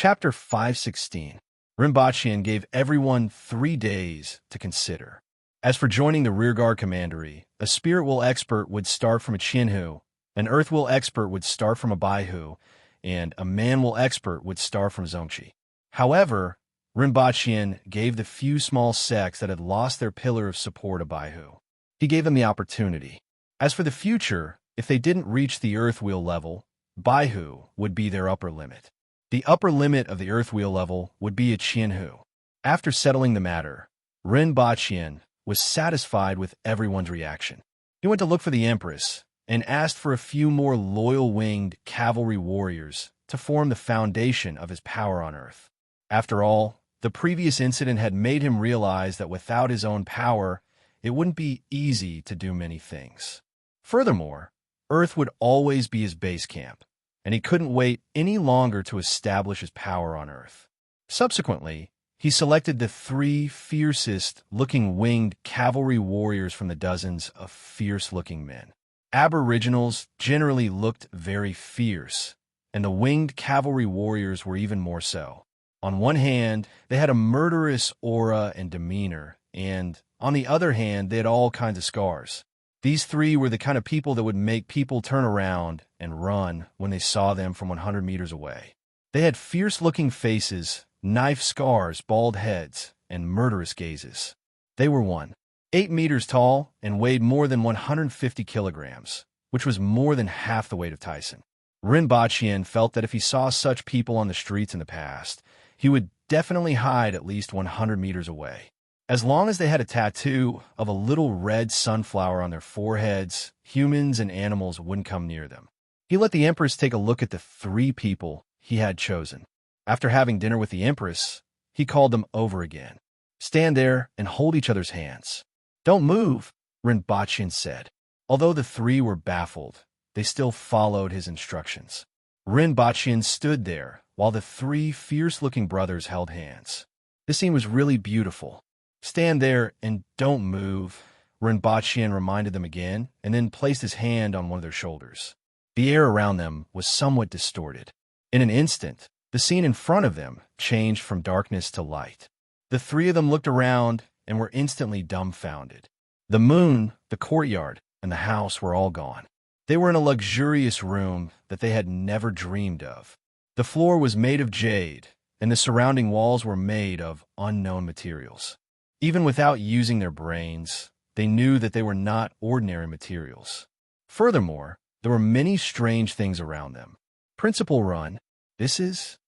Chapter 516. Rinpoche gave everyone 3 days to consider. As for joining the rearguard commandery, a spirit will expert would start from a Chinhu, an earth will expert would start from a Baihu, and a man will expert would start from Zongchi. However, Rinpoche gave the few small sects that had lost their pillar of support a Baihu. He gave them the opportunity. As for the future, if they didn't reach the earth wheel level, Baihu would be their upper limit. The upper limit of the earth wheel level would be a Chinhu. After settling the matter, Rinpoche was satisfied with everyone's reaction. He went to look for the Empress and asked for a few more loyal winged cavalry warriors to form the foundation of his power on earth. After all, the previous incident had made him realize that without his own power, it wouldn't be easy to do many things. Furthermore, Earth would always be his base camp, and he couldn't wait any longer to establish his power on Earth. Subsequently, he selected the 3 fiercest-looking winged cavalry warriors from the dozens of fierce-looking men. Aboriginals generally looked very fierce, and the winged cavalry warriors were even more so. On one hand, they had a murderous aura and demeanor, and on the other hand, they had all kinds of scars. These 3 were the kind of people that would make people turn around and run when they saw them from 100 meters away. They had fierce-looking faces, knife scars, bald heads, and murderous gazes. They were 8 meters tall and weighed more than 150 kilograms, which was more than half the weight of Tyson. Rinpoche felt that if he saw such people on the streets in the past, he would definitely hide at least 100 meters away. As long as they had a tattoo of a little red sunflower on their foreheads, humans and animals wouldn't come near them. He let the Empress take a look at the 3 people he had chosen. After having dinner with the Empress, he called them over again. "Stand there and hold each other's hands. Don't move," Rinpoche said. Although the 3 were baffled, they still followed his instructions. Rinpoche stood there while the 3 fierce-looking brothers held hands. This scene was really beautiful. "Stand there and don't move," Rinpoche reminded them again, and then placed his hand on one of their shoulders. The air around them was somewhat distorted. In an instant, the scene in front of them changed from darkness to light. The 3 of them looked around and were instantly dumbfounded. The moon, the courtyard, and the house were all gone. They were in a luxurious room that they had never dreamed of. The floor was made of jade, and the surrounding walls were made of unknown materials. Even without using their brains, they knew that they were not ordinary materials. Furthermore, there were many strange things around them. Principal Run, this is?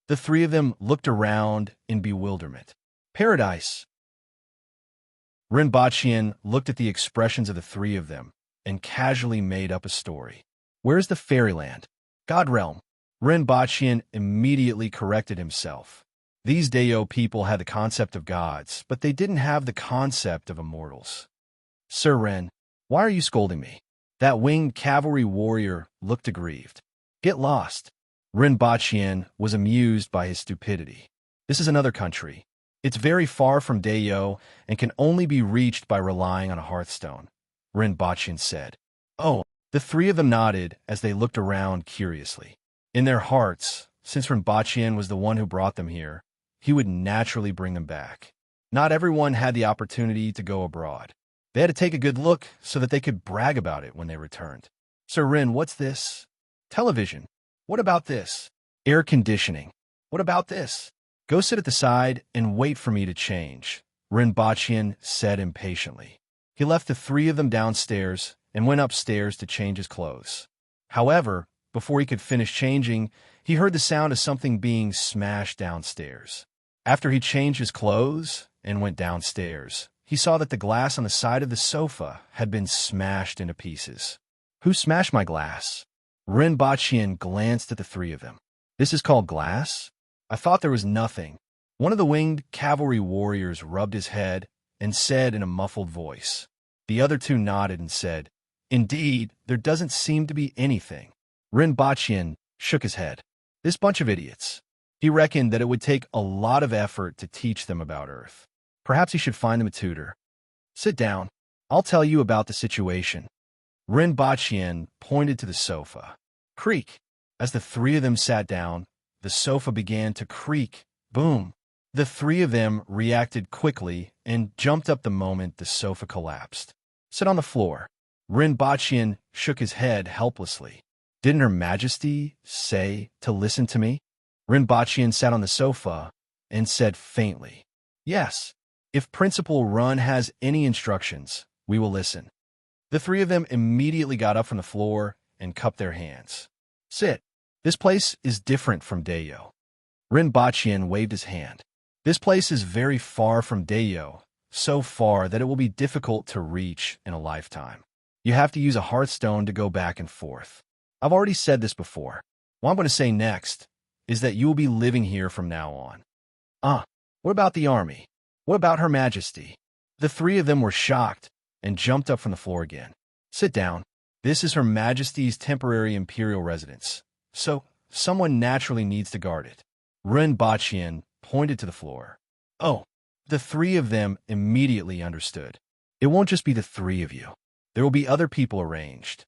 The 3 of them looked around in bewilderment. Paradise. Rinpoche looked at the expressions of the 3 of them and casually made up a story. Where's the fairyland? God realm. Rinpoche immediately corrected himself. These Dayo people had the concept of gods, but they didn't have the concept of immortals. "Sir Ren, why are you scolding me?" That winged cavalry warrior looked aggrieved. "Get lost." Rinpoche was amused by his stupidity. "This is another country. It's very far from Dayo and can only be reached by relying on a hearthstone," Rinpoche said. "Oh," the 3 of them nodded as they looked around curiously. In their hearts, since Rinpoche was the one who brought them here, he would naturally bring them back. Not everyone had the opportunity to go abroad. They had to take a good look so that they could brag about it when they returned. "Sir Rin, what's this?" "Television." "What about this?" "Air conditioning." "What about this?" "Go sit at the side and wait for me to change," Rinpoche said impatiently. He left the 3 of them downstairs and went upstairs to change his clothes. However, before he could finish changing, he heard the sound of something being smashed downstairs. After he changed his clothes and went downstairs, he saw that the glass on the side of the sofa had been smashed into pieces. "Who smashed my glass?" Rinpoche glanced at the 3 of them. "This is called glass? I thought there was nothing." One of the winged cavalry warriors rubbed his head and said in a muffled voice. The other 2 nodded and said, "Indeed, there doesn't seem to be anything." Rinpoche shook his head. This bunch of idiots. He reckoned that it would take a lot of effort to teach them about Earth. Perhaps he should find them a tutor. "Sit down. I'll tell you about the situation." Rinpoche pointed to the sofa. Creak. As the 3 of them sat down, the sofa began to creak. Boom! The three of them reacted quickly and jumped up the moment the sofa collapsed. Sit on the floor. Rinpoche shook his head helplessly. Didn't Her Majesty say to listen to me? Rinpoche sat on the sofa and said faintly, Yes. If Principal Run has any instructions, we will listen. The three of them immediately got up from the floor and cupped their hands. Sit. This place is different from Dayo. Rinpoche waved his hand. This place is very far from Dayo, so far that it will be difficult to reach in a lifetime. You have to use a hearthstone to go back and forth. I've already said this before. What I'm going to say next is that you will be living here from now on. What about the army? What about Her Majesty? The three of them were shocked and jumped up from the floor again. Sit down. This is Her Majesty's temporary imperial residence, so someone naturally needs to guard it. Rinpoche pointed to the floor. Oh, the three of them immediately understood. It won't just be the three of you. There will be other people arranged.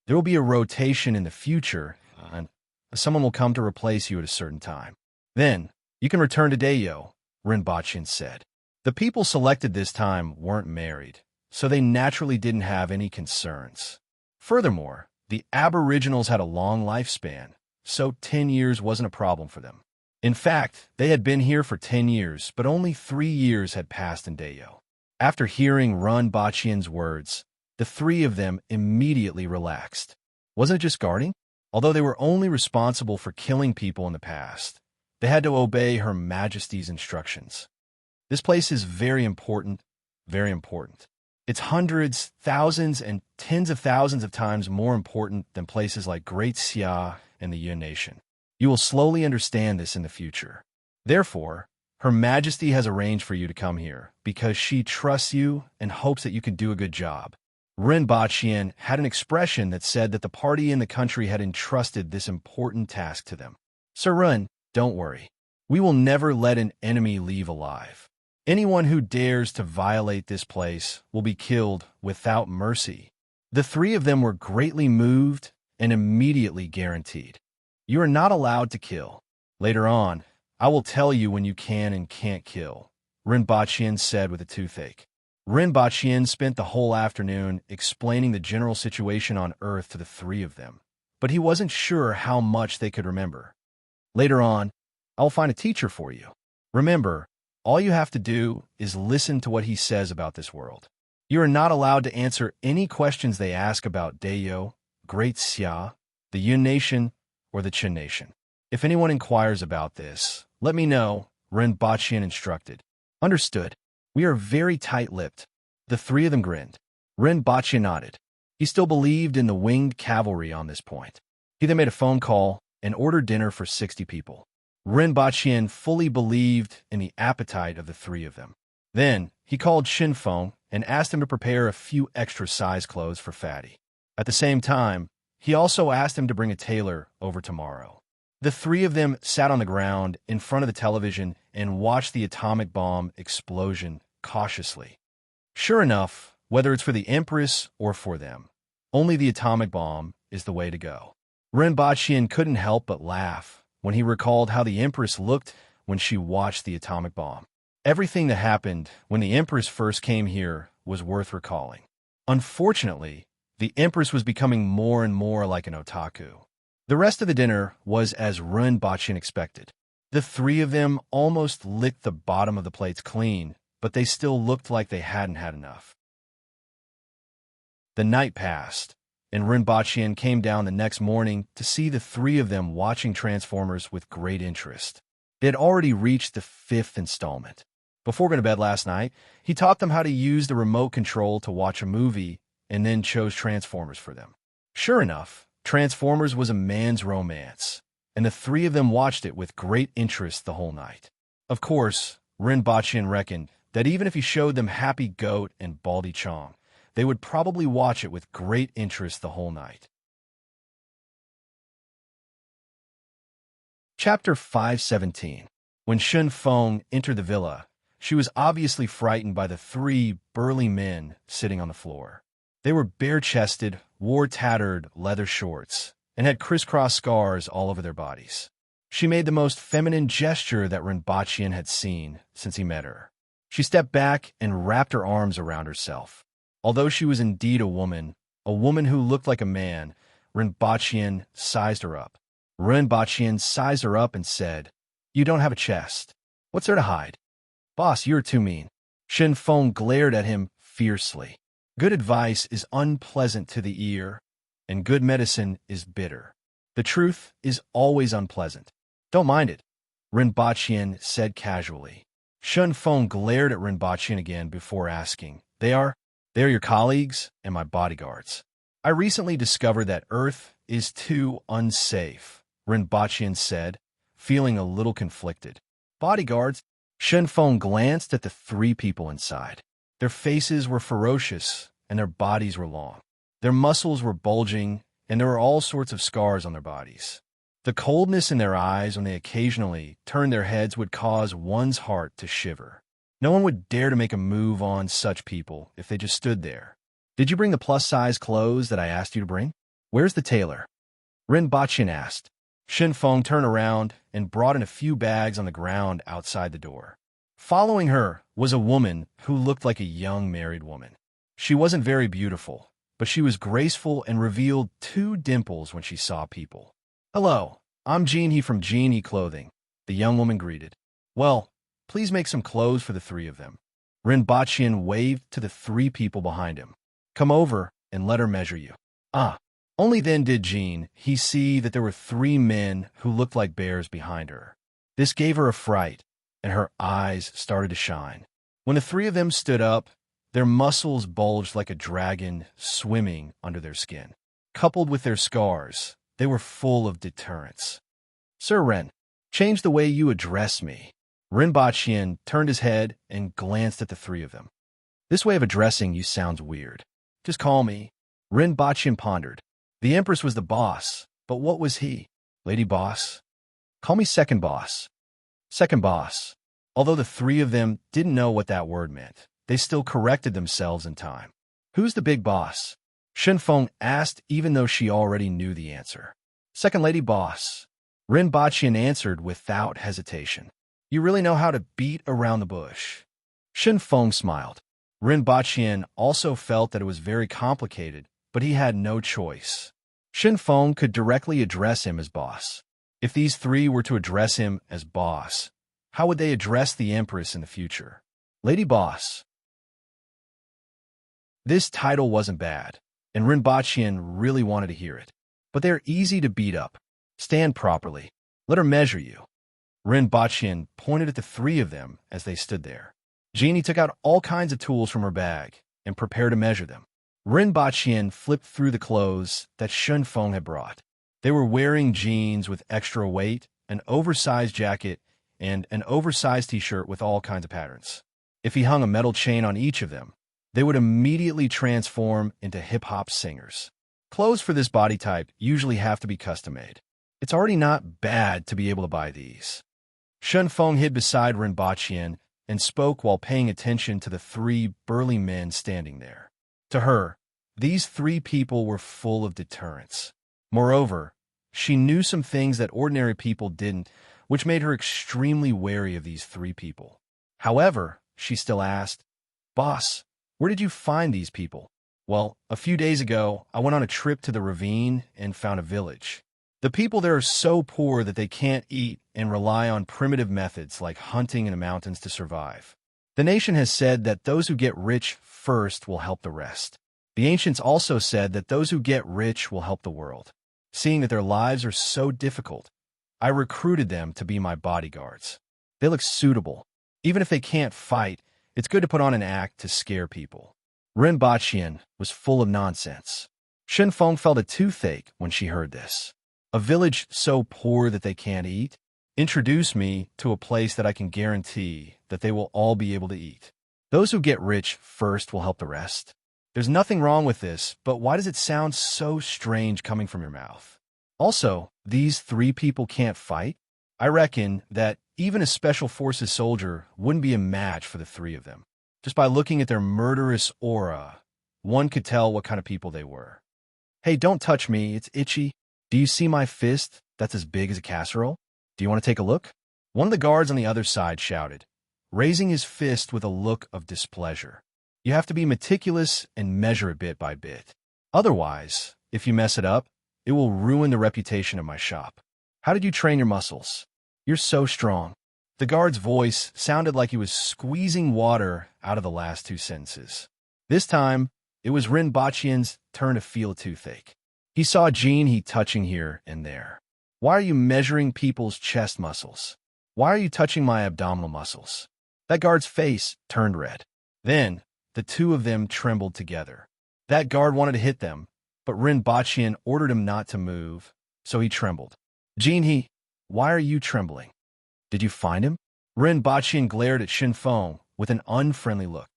There will be a rotation in the future, and someone will come to replace you at a certain time. Then, you can return to Dayo, Rinpoche said. The people selected this time weren't married, so they naturally didn't have any concerns. Furthermore, the Aboriginals had a long lifespan, so 10 years wasn't a problem for them. In fact, they had been here for 10 years, but only 3 years had passed in Dayo. After hearing Rinpoche's words, the three of them immediately relaxed. Wasn't it just guarding? Although they were only responsible for killing people in the past, they had to obey Her Majesty's instructions. This place is very important, very important. It's hundreds, thousands, and tens of thousands of times more important than places like Great Xia and the Yun Nation. You will slowly understand this in the future. Therefore, Her Majesty has arranged for you to come here because she trusts you and hopes that you can do a good job. Rinpoche had an expression that said that the party in the country had entrusted this important task to them. Sir Run, don't worry. We will never let an enemy leave alive. Anyone who dares to violate this place will be killed without mercy. The three of them were greatly moved and immediately guaranteed. You are not allowed to kill. Later on, I will tell you when you can and can't kill, Rinpoche said with a toothache. Rinpoche spent the whole afternoon explaining the general situation on Earth to the three of them, but he wasn't sure how much they could remember. Later on, I will find a teacher for you. Remember, all you have to do is listen to what he says about this world. You are not allowed to answer any questions they ask about Dayo, Great Xia, the Yun Nation, or the Qin Nation. If anyone inquires about this, let me know, Rinpoche instructed. Understood. We are very tight-lipped. The three of them grinned. Rinpoche nodded. He still believed in the winged cavalry on this point. He then made a phone call and ordered dinner for 60 people. Rinpoche fully believed in the appetite of the three of them. Then, he called Shinfeng and asked him to prepare a few extra size clothes for Fatty. At the same time, he also asked him to bring a tailor over tomorrow. The three of them sat on the ground in front of the television and watched the atomic bomb explosion cautiously. Sure enough, whether it's for the Empress or for them, only the atomic bomb is the way to go. Rinpoche couldn't help but laugh when he recalled how the Empress looked when she watched the atomic bomb. Everything that happened when the Empress first came here was worth recalling. Unfortunately, the Empress was becoming more and more like an otaku. The rest of the dinner was as Rinpoche expected. The three of them almost licked the bottom of the plates clean, but they still looked like they hadn't had enough. The night passed, and Rinpoche came down the next morning to see the three of them watching Transformers with great interest. They had already reached the 5th installment. Before going to bed last night, he taught them how to use the remote control to watch a movie and then chose Transformers for them. Sure enough, Transformers was a man's romance, and the three of them watched it with great interest the whole night. Of course, Rinpoche reckoned that even if he showed them Happy Goat and Baldy Chong, they would probably watch it with great interest the whole night. Chapter 517. When Shun Feng entered the villa, she was obviously frightened by the 3 burly men sitting on the floor. They were bare-chested, wore tattered leather shorts, and had crisscross scars all over their bodies. She made the most feminine gesture that Rinpochian had seen since he met her. She stepped back and wrapped her arms around herself. Although she was indeed a woman who looked like a man, Rinpochian sized her up. Rinpochian sized her up and said, "You don't have a chest. What's there to hide?" "Boss, you're too mean." Shen Feng glared at him fiercely. Good advice is unpleasant to the ear, and good medicine is bitter. The truth is always unpleasant. Don't mind it, Rinpochian said casually. Shen Feng glared at Rinpochian again before asking, They are your colleagues and my bodyguards. I recently discovered that Earth is too unsafe, Rinpochian said, feeling a little conflicted. Bodyguards? Shen Feng glanced at the three people inside. Their faces were ferocious, and their bodies were long. Their muscles were bulging, and there were all sorts of scars on their bodies. The coldness in their eyes when they occasionally turned their heads would cause one's heart to shiver. No one would dare to make a move on such people if they just stood there. Did you bring the plus-size clothes that I asked you to bring? Where's the tailor? Rinpochian asked. Shen Feng turned around and brought in a few bags on the ground outside the door. Following her was a woman who looked like a young married woman. She wasn't very beautiful, but she was graceful and revealed 2 dimples when she saw people. Hello, I'm Jeannie from Jeannie Clothing, the young woman greeted. Well, please make some clothes for the 3 of them. Rinpochian waved to the 3 people behind him. Come over and let her measure you. Only then did Jean see that there were 3 men who looked like bears behind her. This gave her a fright, and her eyes started to shine. When the 3 of them stood up, their muscles bulged like a dragon swimming under their skin. Coupled with their scars, they were full of deterrence. Sir Ren, change the way you address me. Rinpochian turned his head and glanced at the 3 of them. This way of addressing you sounds weird. Just call me. Rinpochian pondered. The Empress was the boss, but what was he? Lady Boss? Call me Second Boss. Second Boss. Although the 3 of them didn't know what that word meant, they still corrected themselves in time. Who's the big boss? Shen Feng asked even though she already knew the answer. Second Lady Boss. Rinpochian answered without hesitation. You really know how to beat around the bush. Shen Feng smiled. Rinpochian also felt that it was very complicated, but he had no choice. Shen Feng could directly address him as boss. If these 3 were to address him as boss, how would they address the Empress in the future? Lady Boss. This title wasn't bad, and Rinpochian really wanted to hear it. But they're easy to beat up. Stand properly. Let her measure you. Rinpochian pointed at the 3 of them as they stood there. Jeannie took out all kinds of tools from her bag and prepared to measure them. Rinpochian flipped through the clothes that Shen Feng had brought. They were wearing jeans with extra weight, an oversized jacket, and an oversized t-shirt with all kinds of patterns. If he hung a metal chain on each of them, they would immediately transform into hip-hop singers. Clothes for this body type usually have to be custom-made. It's already not bad to be able to buy these. Shen Feng hid beside Rinpochian and spoke while paying attention to the 3 burly men standing there. To her, these 3 people were full of deterrence. Moreover, she knew some things that ordinary people didn't, which made her extremely wary of these 3 people. However, she still asked, Boss, where did you find these people? Well, a few days ago, I went on a trip to the ravine and found a village. The people there are so poor that they can't eat and rely on primitive methods like hunting in the mountains to survive. The nation has said that those who get rich first will help the rest. The ancients also said that those who get rich will help the world. Seeing that their lives are so difficult, I recruited them to be my bodyguards. They look suitable. Even if they can't fight, it's good to put on an act to scare people. Rinpochian was full of nonsense. Shen Feng felt a toothache when she heard this. A village so poor that they can't eat? Introduce me to a place that I can guarantee that they will all be able to eat. Those who get rich first will help the rest. There's nothing wrong with this, but why does it sound so strange coming from your mouth? Also, these 3 people can't fight? I reckon that even a special forces soldier wouldn't be a match for the 3 of them. Just by looking at their murderous aura, one could tell what kind of people they were. Hey, don't touch me, it's itchy. Do you see my fist that's as big as a casserole? Do you want to take a look? One of the guards on the other side shouted, raising his fist with a look of displeasure. You have to be meticulous and measure it bit by bit. Otherwise, if you mess it up, it will ruin the reputation of my shop. How did you train your muscles? You're so strong. The guard's voice sounded like he was squeezing water out of the last two sentences. This time, it was Rinpoche's turn to feel a toothache. He saw Jean touching here and there. Why are you measuring people's chest muscles? Why are you touching my abdominal muscles? That guard's face turned red. Then, the two of them trembled together. That guard wanted to hit them, but Rinpoche ordered him not to move, so he trembled. Jean, why are you trembling? Did you find him? Rinpoche glared at Shinfeng with an unfriendly look.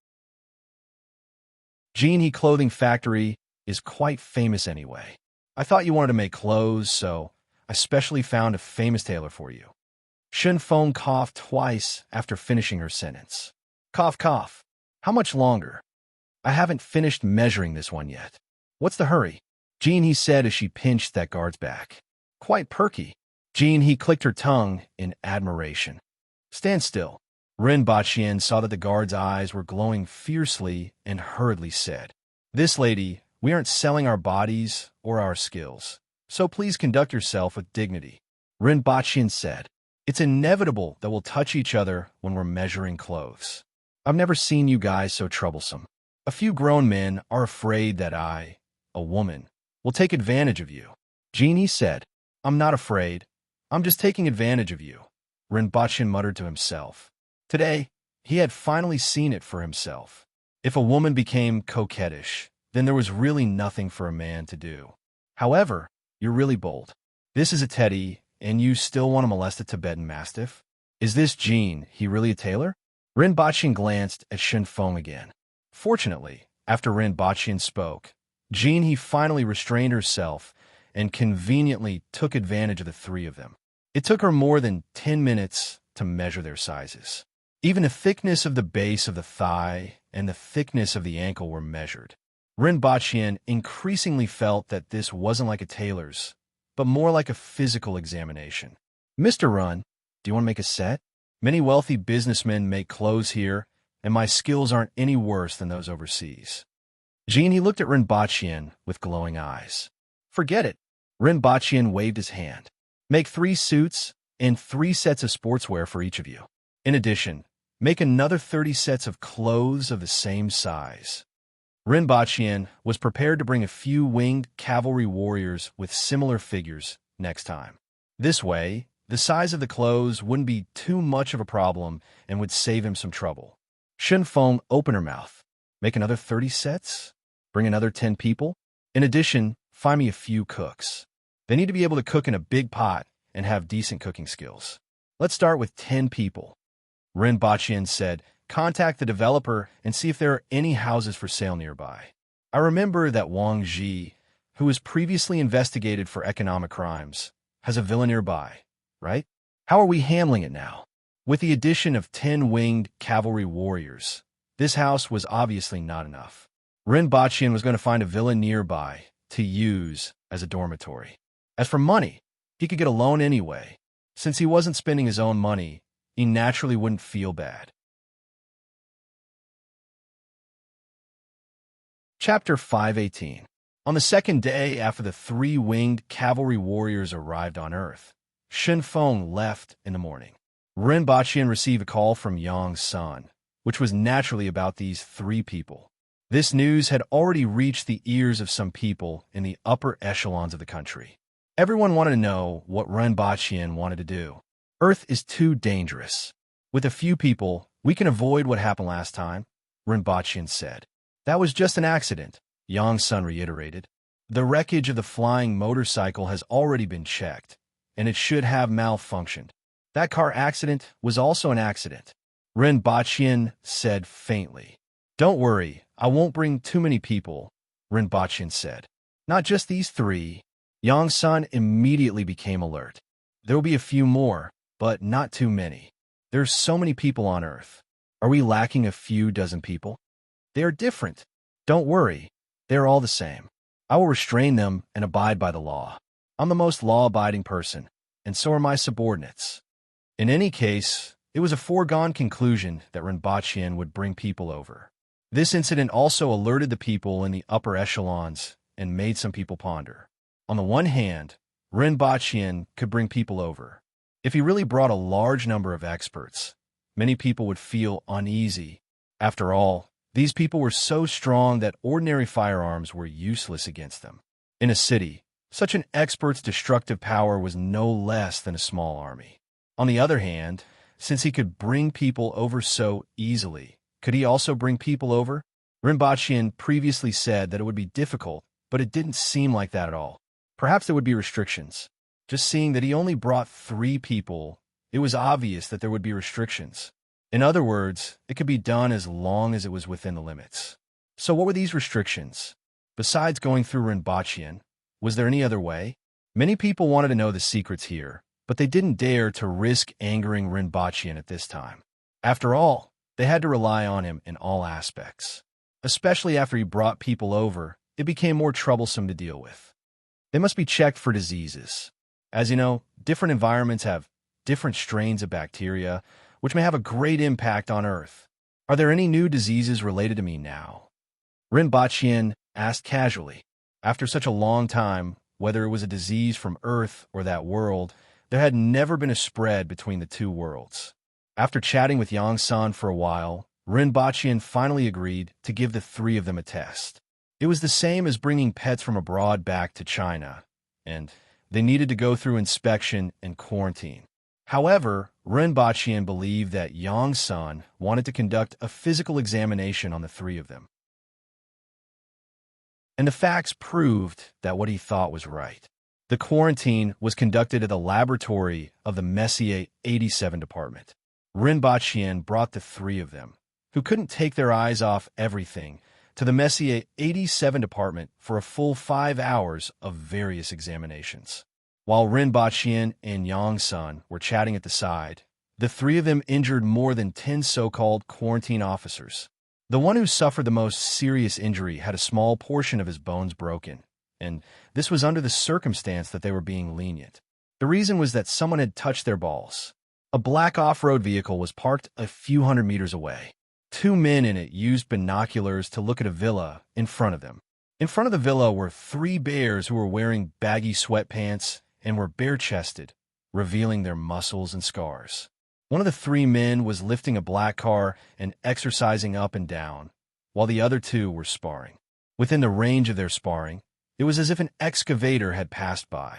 Jean Clothing Factory is quite famous anyway. I thought you wanted to make clothes, so I specially found a famous tailor for you. Shinfeng coughed twice after finishing her sentence. Cough, cough. How much longer? I haven't finished measuring this one yet. What's the hurry? Jean said as she pinched that guard's back. Quite perky. Jean clicked her tongue in admiration. Stand still. Rinpoche saw that the guard's eyes were glowing fiercely and hurriedly said, This lady, we aren't selling our bodies or our skills, so please conduct yourself with dignity. Rinpoche said, It's inevitable that we'll touch each other when we're measuring clothes. I've never seen you guys so troublesome. A few grown men are afraid that I, a woman, will take advantage of you. Jean said, I'm not afraid. I'm just taking advantage of you. Rinpoche muttered to himself. Today, he had finally seen it for himself. If a woman became coquettish, then there was really nothing for a man to do. However, you're really bold. This is a teddy, and you still want to molest a Tibetan Mastiff? Is this Jean, he really a tailor? Rinpoche glanced at Shinfeng again. Fortunately, after Rinpoche spoke, Jean finally restrained herself and conveniently took advantage of the three of them. It took her more than 10 minutes to measure their sizes. Even the thickness of the base of the thigh and the thickness of the ankle were measured. Rinpoche increasingly felt that this wasn't like a tailor's, but more like a physical examination. Mr. Run, do you want to make a set? Many wealthy businessmen make clothes here, and my skills aren't any worse than those overseas. Jean looked at Rinpoche with glowing eyes. Forget it. Rinpoche waved his hand. Make 3 suits and 3 sets of sportswear for each of you. In addition, make another 30 sets of clothes of the same size. Rinpoche was prepared to bring a few winged cavalry warriors with similar figures next time. This way, the size of the clothes wouldn't be too much of a problem and would save him some trouble. Shinfeng opened her mouth. Make another 30 sets? Bring another 10 people? In addition, find me a few cooks. They need to be able to cook in a big pot and have decent cooking skills. Let's start with 10 people. Rinpoche said, Contact the developer and see if there are any houses for sale nearby. I remember that Wang Ji, who was previously investigated for economic crimes, has a villa nearby, right? How are we handling it now? With the addition of 10 winged cavalry warriors, this house was obviously not enough. Rinpoche was going to find a villa nearby to use as a dormitory. As for money, he could get a loan anyway. Since he wasn't spending his own money, he naturally wouldn't feel bad. Chapter 518. On the second day after the 3 winged cavalry warriors arrived on Earth, Shinfeng left in the morning. Rinpoche received a call from Yang Sun, which was naturally about these 3 people. This news had already reached the ears of some people in the upper echelons of the country. Everyone wanted to know what Rinpoche wanted to do. Earth is too dangerous. With a few people, we can avoid what happened last time, Rinpoche said. That was just an accident, Yang Sun reiterated. The wreckage of the flying motorcycle has already been checked, and it should have malfunctioned. That car accident was also an accident, Rinpoche said faintly. Don't worry, I won't bring too many people, Rinpoche said. Not just these 3. Yang Sun immediately became alert. There will be a few more, but not too many. There's so many people on Earth. Are we lacking a few dozen people? They are different. Don't worry, they are all the same. I will restrain them and abide by the law. I'm the most law-abiding person, and so are my subordinates. In any case, it was a foregone conclusion that Rinpoche would bring people over. This incident also alerted the people in the upper echelons and made some people ponder. On the one hand, Rinpoche could bring people over. If he really brought a large number of experts, many people would feel uneasy. After all, these people were so strong that ordinary firearms were useless against them. In a city, such an expert's destructive power was no less than a small army. On the other hand, since he could bring people over so easily, could he also bring people over? Rinpoche previously said that it would be difficult, but it didn't seem like that at all. Perhaps there would be restrictions. Just seeing that he only brought 3 people, it was obvious that there would be restrictions. In other words, it could be done as long as it was within the limits. So what were these restrictions? Besides going through Rinpoche, was there any other way? Many people wanted to know the secrets here, but they didn't dare to risk angering Rinpoche at this time. After all, they had to rely on him in all aspects. Especially after he brought people over, it became more troublesome to deal with. They must be checked for diseases. As you know, different environments have different strains of bacteria, which may have a great impact on Earth. Are there any new diseases related to me now? Rinpoche asked casually. After such a long time, whether it was a disease from Earth or that world, there had never been a spread between the two worlds. After chatting with Yongsan for a while, Rinpoche finally agreed to give the 3 of them a test. It was the same as bringing pets from abroad back to China, and they needed to go through inspection and quarantine. However, Rinpoche believed that Yongsan wanted to conduct a physical examination on the 3 of them. And the facts proved that what he thought was right. The quarantine was conducted at the laboratory of the Messier 87 department. Rinpoche brought the 3 of them, who couldn't take their eyes off everything, to the Messier 87 department for a full 5 hours of various examinations. While Rinpoche and Yongsan were chatting at the side, the 3 of them injured more than 10 so-called quarantine officers. The one who suffered the most serious injury had a small portion of his bones broken, and this was under the circumstance that they were being lenient. The reason was that someone had touched their balls. A black off-road vehicle was parked a few hundred meters away. 2 men in it used binoculars to look at a villa in front of them. In front of the villa were 3 bears who were wearing baggy sweatpants and were bare-chested, revealing their muscles and scars. One of the 3 men was lifting a black car and exercising up and down, while the other 2 were sparring. Within the range of their sparring, it was as if an excavator had passed by.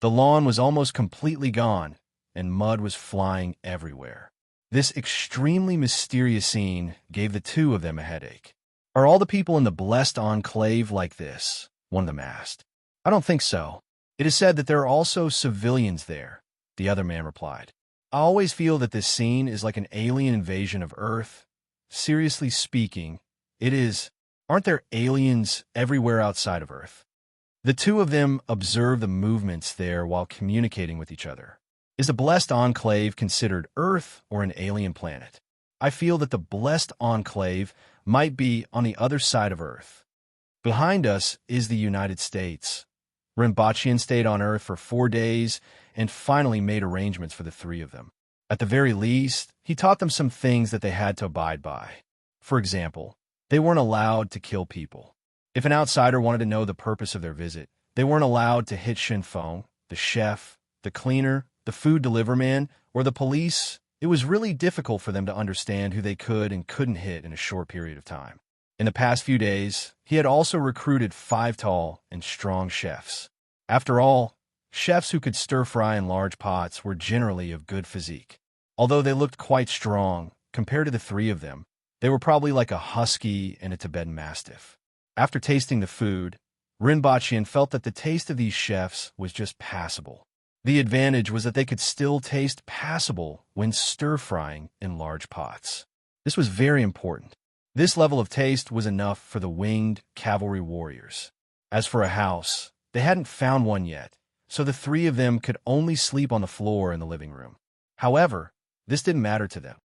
The lawn was almost completely gone, and mud was flying everywhere. This extremely mysterious scene gave the 2 of them a headache. Are all the people in the blessed enclave like this? One of them asked. I don't think so. It is said that there are also civilians there, the other man replied. I always feel that this scene is like an alien invasion of Earth. Seriously speaking, it is. Aren't there aliens everywhere outside of Earth? The 2 of them observed the movements there while communicating with each other. Is the blessed enclave considered Earth or an alien planet? I feel that the blessed enclave might be on the other side of Earth. Behind us is the United States. Rinpoche stayed on Earth for 4 days and finally made arrangements for the 3 of them. At the very least, he taught them some things that they had to abide by. For example, they weren't allowed to kill people. If an outsider wanted to know the purpose of their visit, they weren't allowed to hit Shinfeng, the chef, the cleaner, the food delivery man, or the police. It was really difficult for them to understand who they could and couldn't hit in a short period of time. In the past few days, he had also recruited 5 tall and strong chefs. After all, chefs who could stir-fry in large pots were generally of good physique. Although they looked quite strong, compared to the 3 of them, they were probably like a husky and a Tibetan mastiff. After tasting the food, Rinpoche felt that the taste of these chefs was just passable. The advantage was that they could still taste passable when stir-frying in large pots. This was very important. This level of taste was enough for the winged cavalry warriors. As for a house, they hadn't found one yet, so the 3 of them could only sleep on the floor in the living room. However, this didn't matter to them.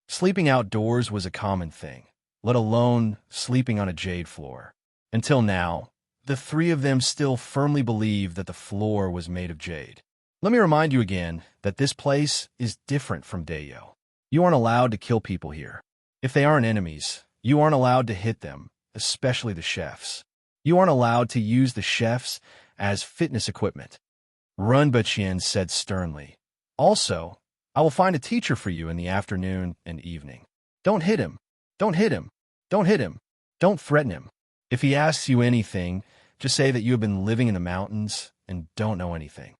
Sleeping outdoors was a common thing, let alone sleeping on a jade floor. Until now, the three of them still firmly believed that the floor was made of jade. Let me remind you again that this place is different from Dayo. You aren't allowed to kill people here. If they aren't enemies, you aren't allowed to hit them, especially the chefs. You aren't allowed to use the chefs as fitness equipment. Runbachien said sternly. Also, I will find a teacher for you in the afternoon and evening. Don't hit him. Don't hit him. Don't hit him. Don't threaten him. If he asks you anything, just say that you have been living in the mountains and don't know anything.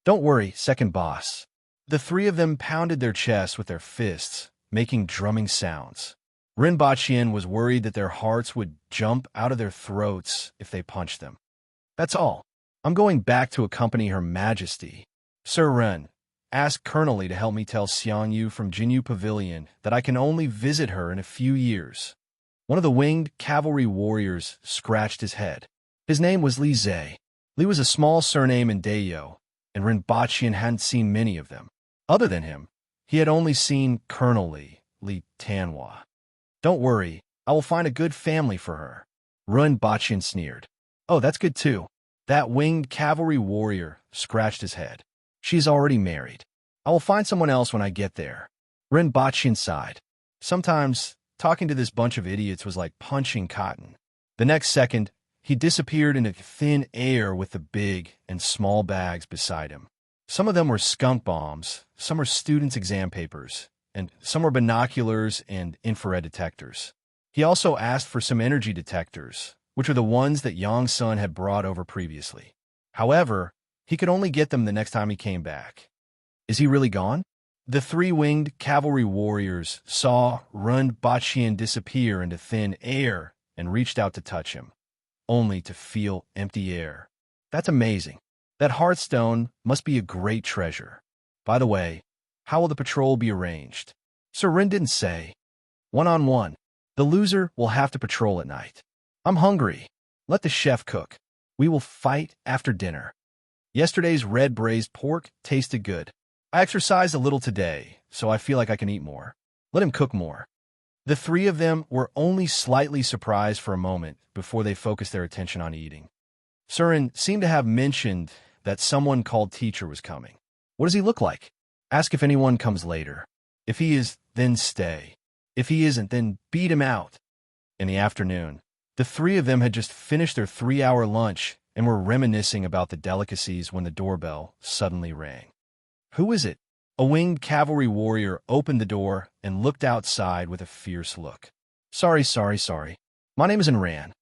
Don't worry, second boss. The three of them pounded their chests with their fists, making drumming sounds. Rinbachien was worried that their hearts would jump out of their throats if they punched them. That's all. I'm going back to accompany Her Majesty. Sir Ren, ask Colonel Lee to help me tell Xiangyu from Jinyu Pavilion that I can only visit her in a few years. One of the winged cavalry warriors scratched his head. His name was Li Zhe. Li was a small surname in Dayo, and Rinbachien hadn't seen many of them. Other than him, he had only seen Colonel Li, Li Tanhua. Don't worry, I will find a good family for her. Rinbachien sneered. Oh, that's good too. That winged cavalry warrior scratched his head. She's already married. I will find someone else when I get there. Rinbachien sighed. Sometimes, talking to this bunch of idiots was like punching cotton. The next second, he disappeared into thin air with the big and small bags beside him. Some of them were skunk bombs, some were students' exam papers, and some were binoculars and infrared detectors. He also asked for some energy detectors, which were the ones that Yang Sun had brought over previously. However, he could only get them the next time he came back. Is he really gone? The three-winged cavalry warriors saw Rinbachien disappear into thin air and reached out to touch him, only to feel empty air. That's amazing. That Hearthstone must be a great treasure. By the way, how will the patrol be arranged? Sir Rin didn't say. One-on-one. The loser will have to patrol at night. I'm hungry. Let the chef cook. We will fight after dinner. Yesterday's red braised pork tasted good. I exercised a little today, so I feel like I can eat more. Let him cook more. The three of them were only slightly surprised for a moment before they focused their attention on eating. Surin seemed to have mentioned that someone called teacher was coming. What does he look like? Ask if anyone comes later. If he is, then stay. If he isn't, then beat him out. In the afternoon, the three of them had just finished their 3-hour lunch and were reminiscing about the delicacies when the doorbell suddenly rang. Who is it? A winged cavalry warrior opened the door and looked outside with a fierce look. Sorry. My name is Enran.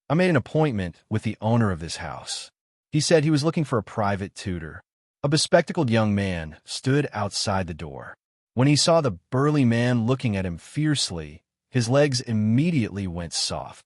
I made an appointment with the owner of this house. He said he was looking for a private tutor. A bespectacled young man stood outside the door. When he saw the burly man looking at him fiercely, his legs immediately went soft.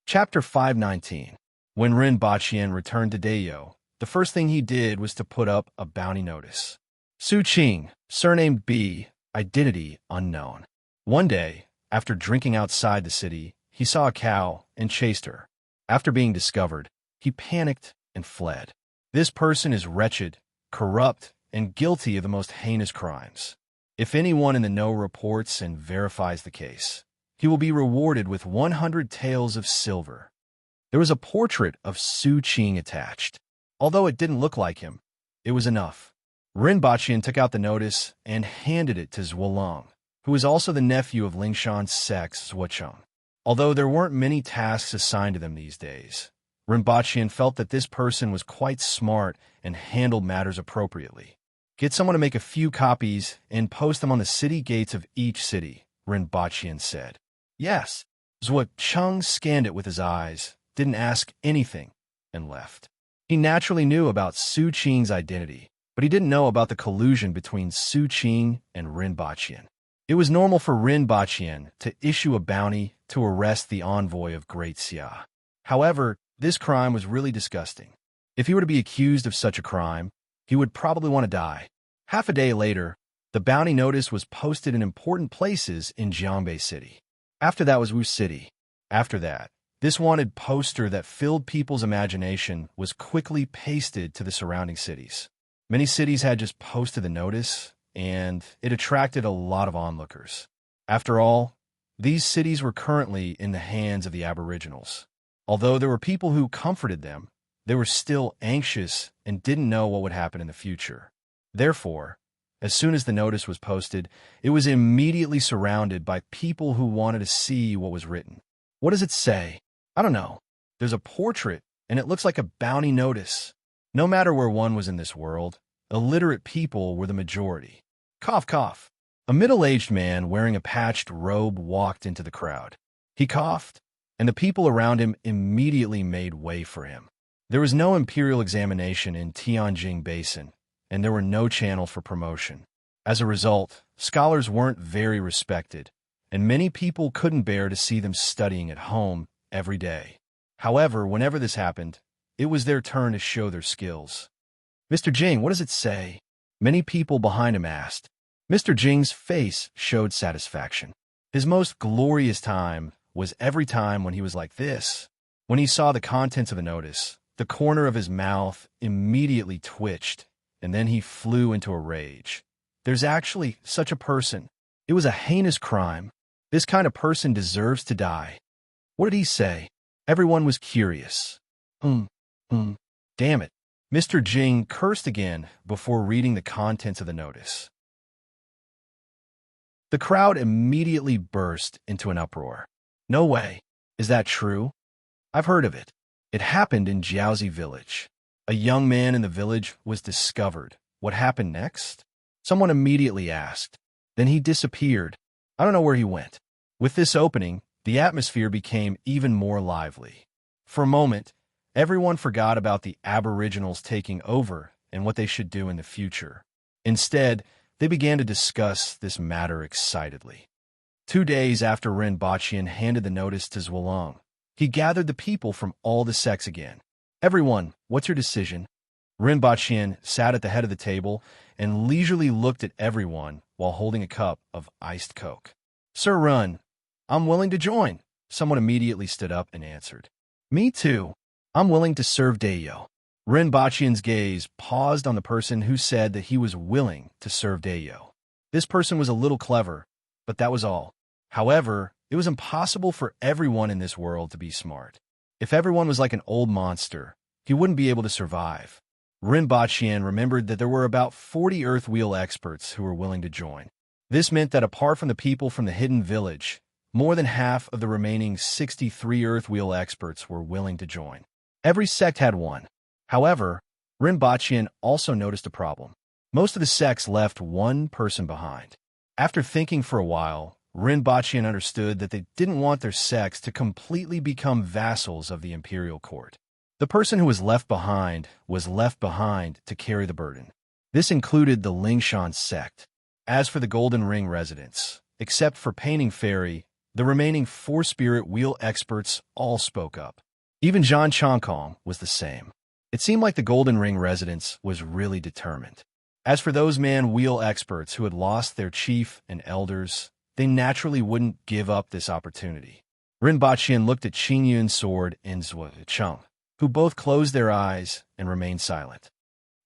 Chapter 519. When Rinbachien returned to Dayo, the first thing he did was to put up a bounty notice. Su Qing, surname B, identity unknown. One day, after drinking outside the city, he saw a cow and chased her. After being discovered, he panicked and fled. This person is wretched, corrupt, and guilty of the most heinous crimes. If anyone in the know reports and verifies the case, he will be rewarded with 100 taels of silver. There was a portrait of Su Qing attached. Although it didn't look like him, it was enough. Rinbachien took out the notice and handed it to Zhuolong, who was also the nephew of Lingshan's sex, Zhuocheng. Although there weren't many tasks assigned to them these days, Rinbachien felt that this person was quite smart and handled matters appropriately. Get someone to make a few copies and post them on the city gates of each city, Rinbachien said. Yes. Zhuocheng scanned it with his eyes, didn't ask anything, and left. He naturally knew about Su Qing's identity, but he didn't know about the collusion between Su Qing and Rinbachien. It was normal for Rinbachien to issue a bounty to arrest the envoy of Great Xia. However, this crime was really disgusting. If he were to be accused of such a crime, he would probably want to die. Half a day later, the bounty notice was posted in important places in Jiangbei City. After that was Wu City. After that, this wanted poster that filled people's imagination was quickly pasted to the surrounding cities. Many cities had just posted the notice, and it attracted a lot of onlookers. After all, these cities were currently in the hands of the Aboriginals. Although there were people who comforted them, they were still anxious and didn't know what would happen in the future. Therefore, as soon as the notice was posted, it was immediately surrounded by people who wanted to see what was written. What does it say? I don't know. There's a portrait, and it looks like a bounty notice. No matter where one was in this world, illiterate people were the majority. Cough, cough. A middle-aged man wearing a patched robe walked into the crowd. He coughed, and the people around him immediately made way for him. There was no imperial examination in Tianjin Basin, and there were no channels for promotion. As a result, scholars weren't very respected, and many people couldn't bear to see them studying at home every day. However, whenever this happened, it was their turn to show their skills. Mr. Jing, what does it say? Many people behind him asked. Mr. Jing's face showed satisfaction. His most glorious time was every time when he was like this. When he saw the contents of a notice, the corner of his mouth immediately twitched, and then he flew into a rage. There's actually such a person. It was a heinous crime. This kind of person deserves to die. What did he say? Everyone was curious. Damn it. Mr. Jing cursed again before reading the contents of the notice. The crowd immediately burst into an uproar. No way. Is that true? I've heard of it. It happened in Jiaozi village. A young man in the village was discovered. What happened next? Someone immediately asked. Then he disappeared. I don't know where he went. With this opening, the atmosphere became even more lively. For a moment, everyone forgot about the Aboriginals taking over and what they should do in the future. Instead, they began to discuss this matter excitedly. 2 days after Rinpoche handed the notice to Zwolong, he gathered the people from all the sects again. Everyone, what's your decision? Rinpoche sat at the head of the table and leisurely looked at everyone while holding a cup of iced Coke. Sir Run, I'm willing to join. Someone immediately stood up and answered. Me too. I'm willing to serve Dayo. Rinpoche's gaze paused on the person who said that he was willing to serve Dayo. This person was a little clever, but that was all. However, it was impossible for everyone in this world to be smart. If everyone was like an old monster, he wouldn't be able to survive. Rinpoche remembered that there were about 40 Earth Wheel experts who were willing to join. This meant that apart from the people from the hidden village, more than half of the remaining 63 Earth Wheel experts were willing to join. Every sect had one. However, Rinpoche also noticed a problem. Most of the sects left one person behind. After thinking for a while, Rinpoche understood that they didn't want their sects to completely become vassals of the imperial court. The person who was left behind to carry the burden. This included the Lingshan sect. As for the Golden Ring residents, except for Painting Fairy, the remaining 4 spirit wheel experts all spoke up. Even Zhan Chongkong was the same. It seemed like the Golden Ring residents was really determined. As for those man wheel experts who had lost their chief and elders, they naturally wouldn't give up this opportunity. Rinpoche looked at Qin Yun's sword and Zhuo Cheng, who both closed their eyes and remained silent.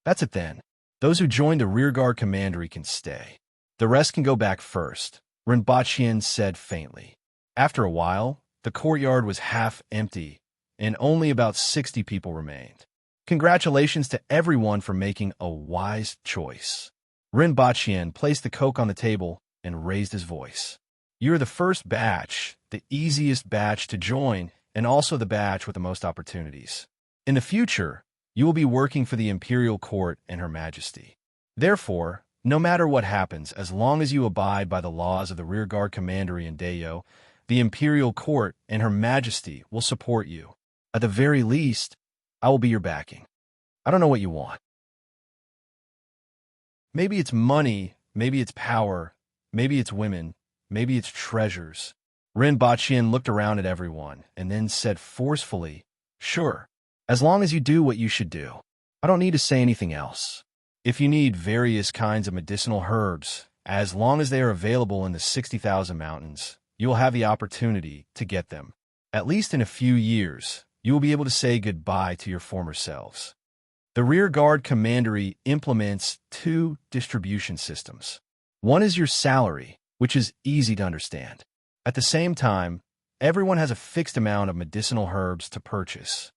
That's it then. Those who joined the rearguard commandery can stay. The rest can go back first, Rinpoche said faintly. After a while, the courtyard was half empty, and only about 60 people remained. Congratulations to everyone for making a wise choice. Rinpoche placed the Coke on the table and raised his voice. You're the first batch, the easiest batch to join, and also the batch with the most opportunities. In the future, you will be working for the Imperial Court and Her Majesty. Therefore, no matter what happens, as long as you abide by the laws of the Rearguard Commandery in Dayo, the Imperial Court and Her Majesty will support you. At the very least, I will be your backing. I don't know what you want. Maybe it's money, maybe it's power, maybe it's women, maybe it's treasures. Rinpoche looked around at everyone and then said forcefully, Sure, as long as you do what you should do. I don't need to say anything else. If you need various kinds of medicinal herbs, as long as they are available in the 60,000 mountains, you will have the opportunity to get them. At least in a few years, you will be able to say goodbye to your former selves. The Rearguard Commandery implements 2 distribution systems. One is your salary, which is easy to understand. At the same time, everyone has a fixed amount of medicinal herbs to purchase.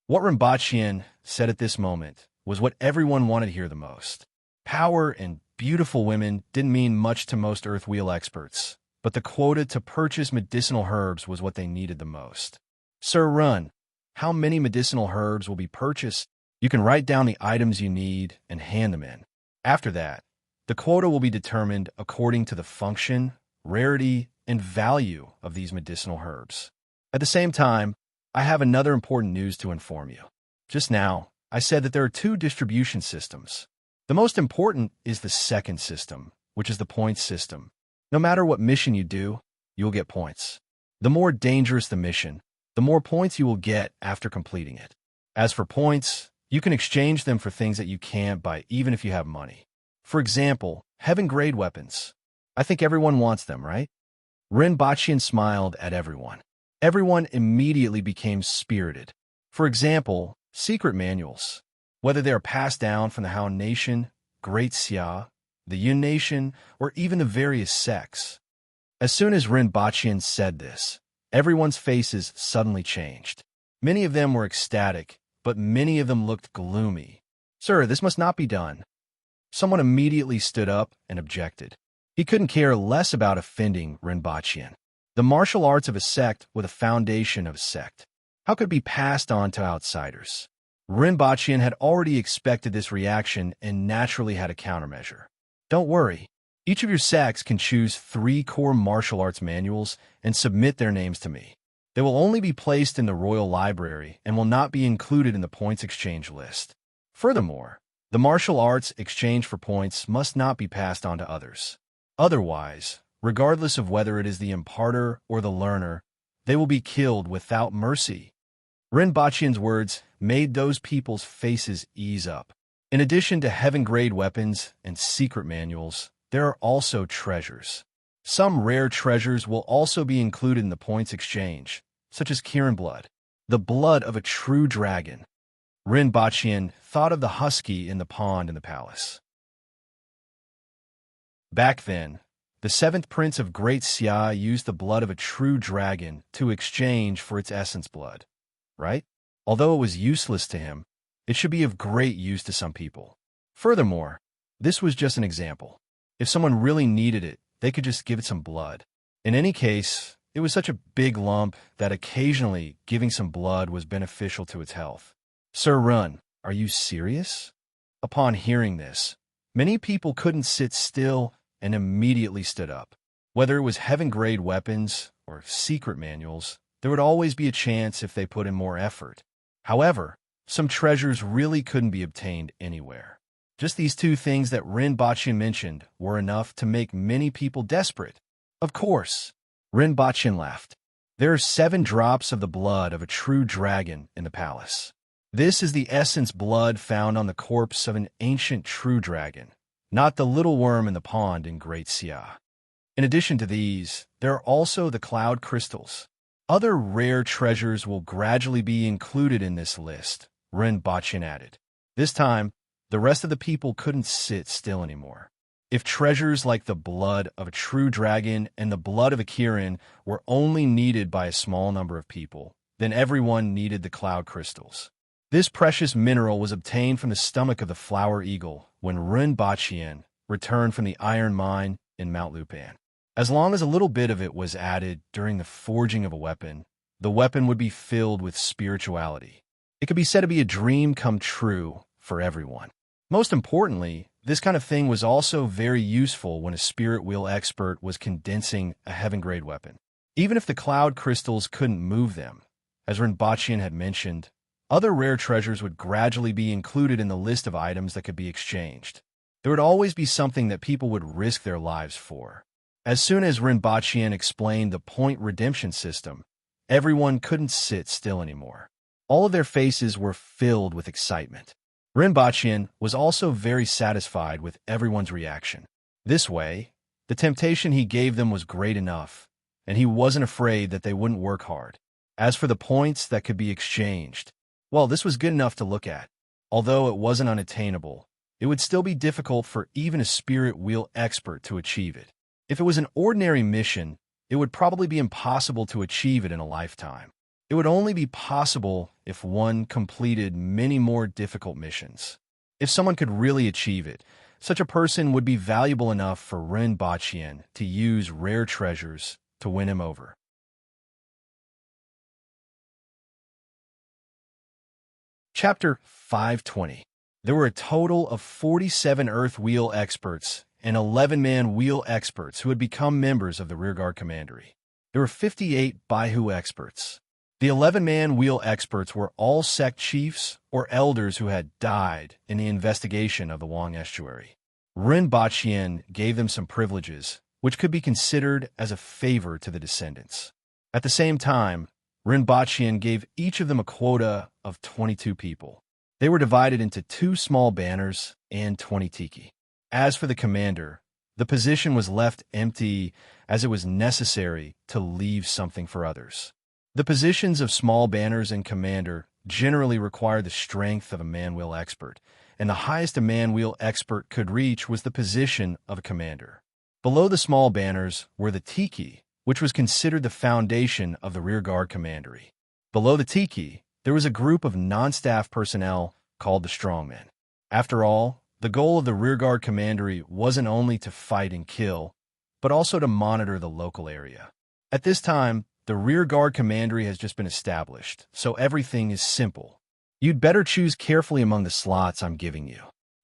What Rinpoche said at this moment was what everyone wanted to hear the most. Power and beautiful women didn't mean much to most earth wheel experts, but the quota to purchase medicinal herbs was what they needed the most. Sir Run, how many medicinal herbs will be purchased? You can write down the items you need and hand them in. After that, the quota will be determined according to the function, rarity, and value of these medicinal herbs. At the same time, I have another important news to inform you. Just now, I said that there are two distribution systems. The most important is the second system, which is the points system. No matter what mission you do, you'll get points. The more dangerous the mission, the more points you will get after completing it. As for points, you can exchange them for things that you can't buy even if you have money. For example, heaven-grade weapons. I think everyone wants them, right? Rinpoche smiled at everyone. Everyone immediately became spirited. For example, secret manuals. Whether they are passed down from the Han Nation, Great Xia, the Yun Nation, or even the various sects. As soon as Rinpoche said this, everyone's faces suddenly changed. Many of them were ecstatic, but many of them looked gloomy. Sir, this must not be done. Someone immediately stood up and objected. He couldn't care less about offending Rinpoche. The martial arts of a sect were the foundation of a sect. How could it be passed on to outsiders? Rinpoche had already expected this reaction and naturally had a countermeasure. Don't worry. Each of your sects can choose 3 core martial arts manuals and submit their names to me. They will only be placed in the Royal Library and will not be included in the points exchange list. Furthermore, the martial arts exchanged for points must not be passed on to others. Otherwise, regardless of whether it is the imparter or the learner, they will be killed without mercy. Rinpoche's words made those people's faces ease up. In addition to heaven-grade weapons and secret manuals, there are also treasures. Some rare treasures will also be included in the points exchange, such as Kirin blood, the blood of a true dragon. Rinpoche thought of the husky in the pond in the palace. Back then, the 7th prince of Great Xia used the blood of a true dragon to exchange for its essence blood, right? Although it was useless to him, it should be of great use to some people. Furthermore, this was just an example. If someone really needed it, they could just give it some blood. In any case, it was such a big lump that occasionally giving some blood was beneficial to its health. Sir Run, are you serious? Upon hearing this, many people couldn't sit still and immediately stood up. Whether it was heaven-grade weapons or secret manuals, there would always be a chance if they put in more effort. However, some treasures really couldn't be obtained anywhere. Just these 2 things that Rinpoche mentioned were enough to make many people desperate. Of course, Rinpoche laughed. There are 7 drops of the blood of a true dragon in the palace. This is the essence blood found on the corpse of an ancient true dragon, not the little worm in the pond in Great Xia. In addition to these, there are also the cloud crystals. Other rare treasures will gradually be included in this list, Rinpoche added. This time, the rest of the people couldn't sit still anymore. If treasures like the blood of a true dragon and the blood of a Kirin were only needed by a small number of people, then everyone needed the cloud crystals. This precious mineral was obtained from the stomach of the flower eagle when Rinpoche returned from the iron mine in Mount Lupan. As long as a little bit of it was added during the forging of a weapon, the weapon would be filled with spirituality. It could be said to be a dream come true for everyone. Most importantly, this kind of thing was also very useful when a spirit wheel expert was condensing a heaven-grade weapon. Even if the cloud crystals couldn't move them, as Rinpoche had mentioned, other rare treasures would gradually be included in the list of items that could be exchanged. There would always be something that people would risk their lives for. As soon as Rinpoche explained the point redemption system, everyone couldn't sit still anymore. All of their faces were filled with excitement. Rinpoche was also very satisfied with everyone's reaction. This way, the temptation he gave them was great enough, and he wasn't afraid that they wouldn't work hard. As for the points that could be exchanged, well, this was good enough to look at. Although it wasn't unattainable, it would still be difficult for even a spirit wheel expert to achieve it. If it was an ordinary mission, it would probably be impossible to achieve it in a lifetime. It would only be possible if one completed many more difficult missions. If someone could really achieve it, such a person would be valuable enough for Rinpoche to use rare treasures to win him over. Chapter 520. There were a total of 47 Earth Wheel experts and 11-man wheel experts who had become members of the Rearguard Commandery. There were 58 Baihu experts. The 11-man wheel experts were all sect chiefs or elders who had died in the investigation of the Wang estuary. Rinpoche gave them some privileges, which could be considered as a favor to the descendants. At the same time, Rinpoche gave each of them a quota of 22 people. They were divided into 2 small banners and 20 tiki. As for the commander, the position was left empty as it was necessary to leave something for others. The positions of small banners and commander generally require the strength of a man-wheel expert, and the highest a man-wheel expert could reach was the position of a commander. Below the small banners were the tiki, which was considered the foundation of the Rearguard Commandery. Below the tiki, there was a group of non-staff personnel called the strongmen. After all, the goal of the Rearguard Commandery wasn't only to fight and kill, but also to monitor the local area. At this time, the Rearguard Commandery has just been established, so everything is simple. You'd better choose carefully among the slots I'm giving you.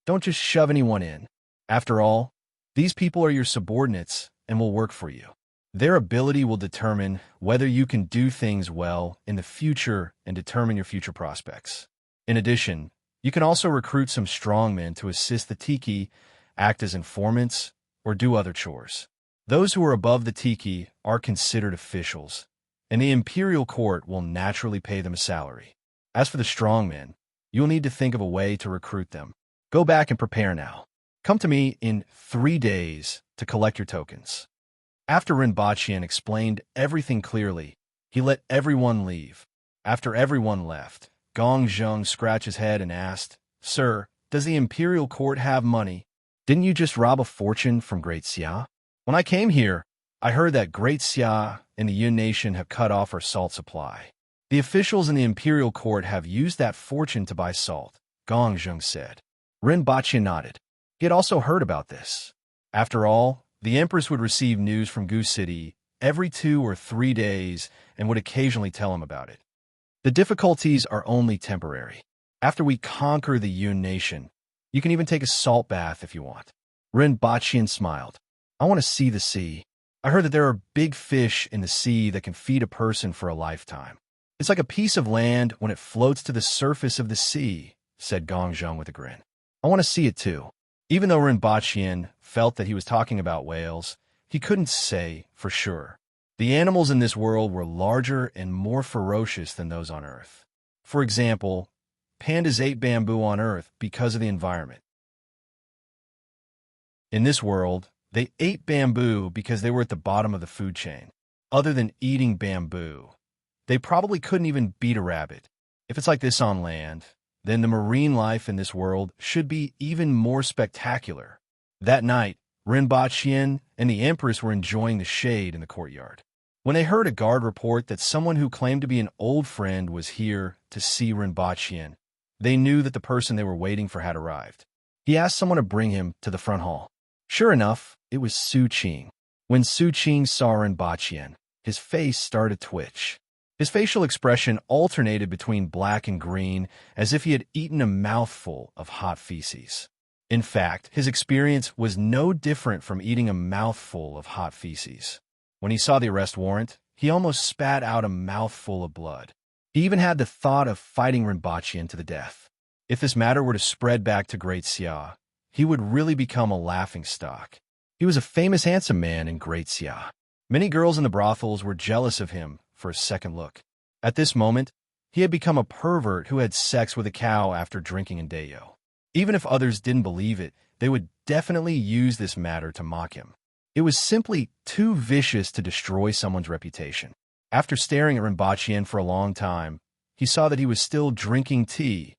Don't just shove anyone in. After all, these people are your subordinates and will work for you. Their ability will determine whether you can do things well in the future and determine your future prospects. In addition, you can also recruit some strongmen to assist the tiki, act as informants, or do other chores. Those who are above the tiki are considered officials, and the imperial court will naturally pay them a salary. As for the strongmen, you'll need to think of a way to recruit them. Go back and prepare now. Come to me in 3 days to collect your tokens. After Rinpoche explained everything clearly, he let everyone leave. After everyone left, Gong Zheng scratched his head and asked, "Sir, does the imperial court have money? Didn't you just rob a fortune from Great Xia? When I came here, I heard that Great Xia and the Yun Nation have cut off our salt supply. The officials in the imperial court have used that fortune to buy salt," Gong Zheng said. Rinpoche nodded. He had also heard about this. After all, the Empress would receive news from Gu City every 2 or 3 days and would occasionally tell him about it. The difficulties are only temporary. After we conquer the Yun Nation, you can even take a salt bath if you want. Rinpoche smiled. I want to see the sea. I heard that there are big fish in the sea that can feed a person for a lifetime. It's like a piece of land when it floats to the surface of the sea, said Gong Zheng with a grin. I want to see it too. Even though Rinpoche felt that he was talking about whales, he couldn't say for sure. The animals in this world were larger and more ferocious than those on Earth. For example, pandas ate bamboo on Earth because of the environment. In this world, they ate bamboo because they were at the bottom of the food chain. Other than eating bamboo, they probably couldn't even beat a rabbit. If it's like this on land, then the marine life in this world should be even more spectacular. That night, Rinpoche and the Empress were enjoying the shade in the courtyard. When they heard a guard report that someone who claimed to be an old friend was here to see Rinpoche, they knew that the person they were waiting for had arrived. He asked someone to bring him to the front hall. Sure enough, it was Su Qing. When Su Qing saw Rinpoche, his face started to twitch. His facial expression alternated between black and green, as if he had eaten a mouthful of hot feces. In fact, his experience was no different from eating a mouthful of hot feces. When he saw the arrest warrant, he almost spat out a mouthful of blood. He even had the thought of fighting Rinpoche to the death. If this matter were to spread back to Great Xia, he would really become a laughingstock. He was a famous handsome man in Great Xia. Many girls in the brothels were jealous of him for a second look. At this moment, he had become a pervert who had sex with a cow after drinking in Dayo. Even if others didn't believe it, they would definitely use this matter to mock him. It was simply too vicious to destroy someone's reputation. After staring at Rinpoche for a long time, he saw that he was still drinking tea,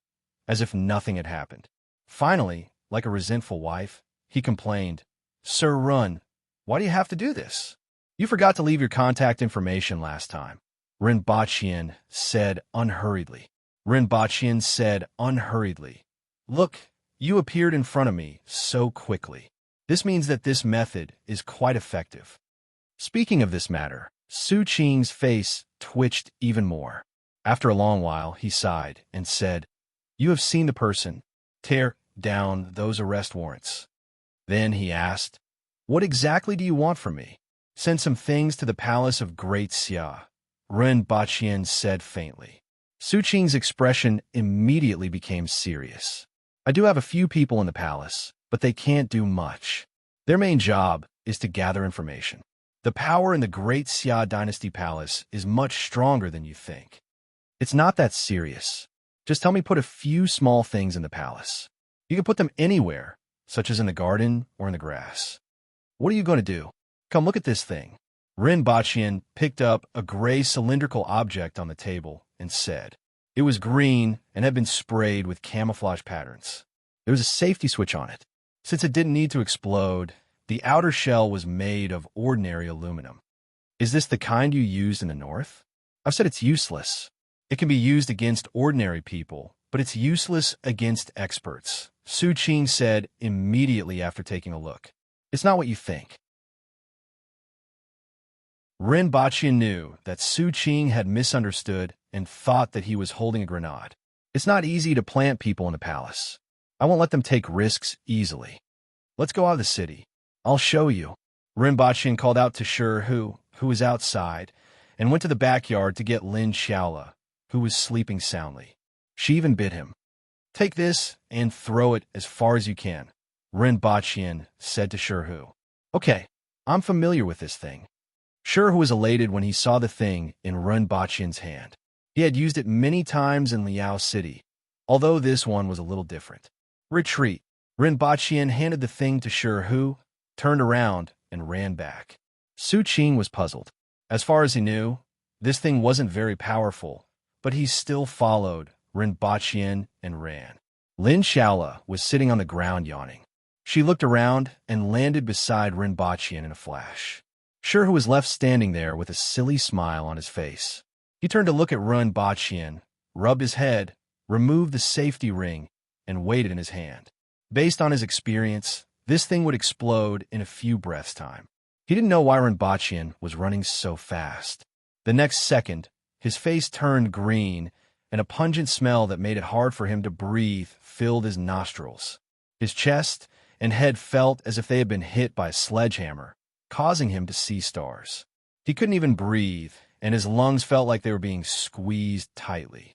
as if nothing had happened. Finally, like a resentful wife, he complained, "Sir Run, Why do you have to do this? You forgot to leave your contact information last time, Rinpoche said unhurriedly. Rinpoche said unhurriedly. Look, you appeared in front of me so quickly. This means that this method is quite effective. Speaking of this matter, Su Qing's face twitched even more. After a long while, he sighed and said, You have seen the person. Tear down those arrest warrants. Then he asked, What exactly do you want from me? Send some things to the palace of Great Xia, Rinpoche said faintly. Su Qing's expression immediately became serious. I do have a few people in the palace, but they can't do much. Their main job is to gather information. The power in the Great Xia Dynasty Palace is much stronger than you think. It's not that serious. Just tell me put a few small things in the palace. You can put them anywhere, such as in the garden or in the grass. What are you going to do? Come look at this thing. Rinpoche picked up a gray cylindrical object on the table and said. It was green and had been sprayed with camouflage patterns. There was a safety switch on it. Since it didn't need to explode, the outer shell was made of ordinary aluminum. Is this the kind you used in the north? I've said it's useless. It can be used against ordinary people, but it's useless against experts, Su Qing said immediately after taking a look. It's not what you think. Rinpoche knew that Su Qing had misunderstood and thought that he was holding a grenade. It's not easy to plant people in the palace. I won't let them take risks easily. Let's go out of the city. I'll show you. Rinpoche called out to Shi, who was outside, and went to the backyard to get Lin Xiaola, who was sleeping soundly. She even bid him, Take this and throw it as far as you can, Rinpoche said to Shi. Okay, I'm familiar with this thing. Shi was elated when he saw the thing in Rinpoche's hand. He had used it many times in Liao City, although this one was a little different. Retreat. Rinpoche handed the thing to Shi, who turned around and ran back. Su Qing was puzzled. As far as he knew, this thing wasn't very powerful, but he still followed Rinpoche and ran. Lin Xiaola was sitting on the ground yawning. She looked around and landed beside Rinpoche in a flash. Shi was left standing there with a silly smile on his face. He turned to look at Rinpoche, rubbed his head, removed the safety ring, and weighed it in his hand. Based on his experience, this thing would explode in a few breaths' time. He didn't know why Rinpoche was running so fast. The next second, his face turned green, and a pungent smell that made it hard for him to breathe filled his nostrils. His chest and head felt as if they had been hit by a sledgehammer, causing him to see stars. He couldn't even breathe, and his lungs felt like they were being squeezed tightly.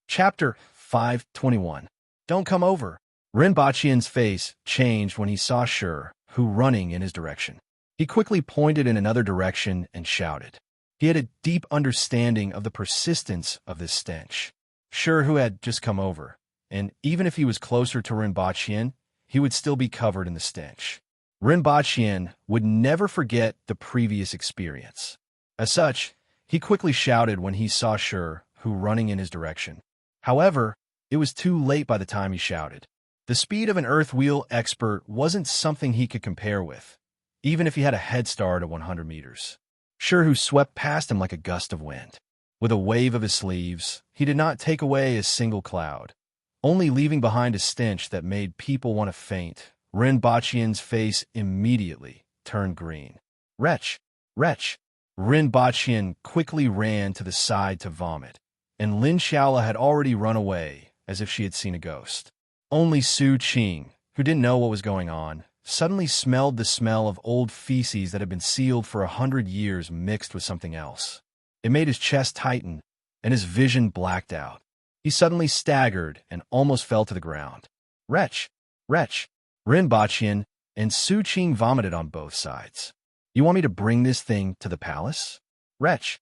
Chapter 521. Don't come over. Rinpoche's face changed when he saw Shi, who running in his direction. He quickly pointed in another direction and shouted. He had a deep understanding of the persistence of this stench. Shi, who had just come over, and even if he was closer to Rinpoche, he would still be covered in the stench. Rinpoche would never forget the previous experience. As such, he quickly shouted when he saw Shi, who running in his direction. However, it was too late by the time he shouted. The speed of an earth wheel expert wasn't something he could compare with, even if he had a head start of 100 meters. Shi swept past him like a gust of wind. With a wave of his sleeves, he did not take away a single cloud, only leaving behind a stench that made people want to faint. Rinpoche's face immediately turned green. Wretch! Wretch! Rinpoche quickly ran to the side to vomit, and Lin Xiaola had already run away as if she had seen a ghost. Only Su Qing, who didn't know what was going on, suddenly smelled the smell of old feces that had been sealed for 100 years mixed with something else. It made his chest tighten, and his vision blacked out. He suddenly staggered and almost fell to the ground. Wretch! Wretch! Rinpoche and Su Qing vomited on both sides. You want me to bring this thing to the palace? Wretch!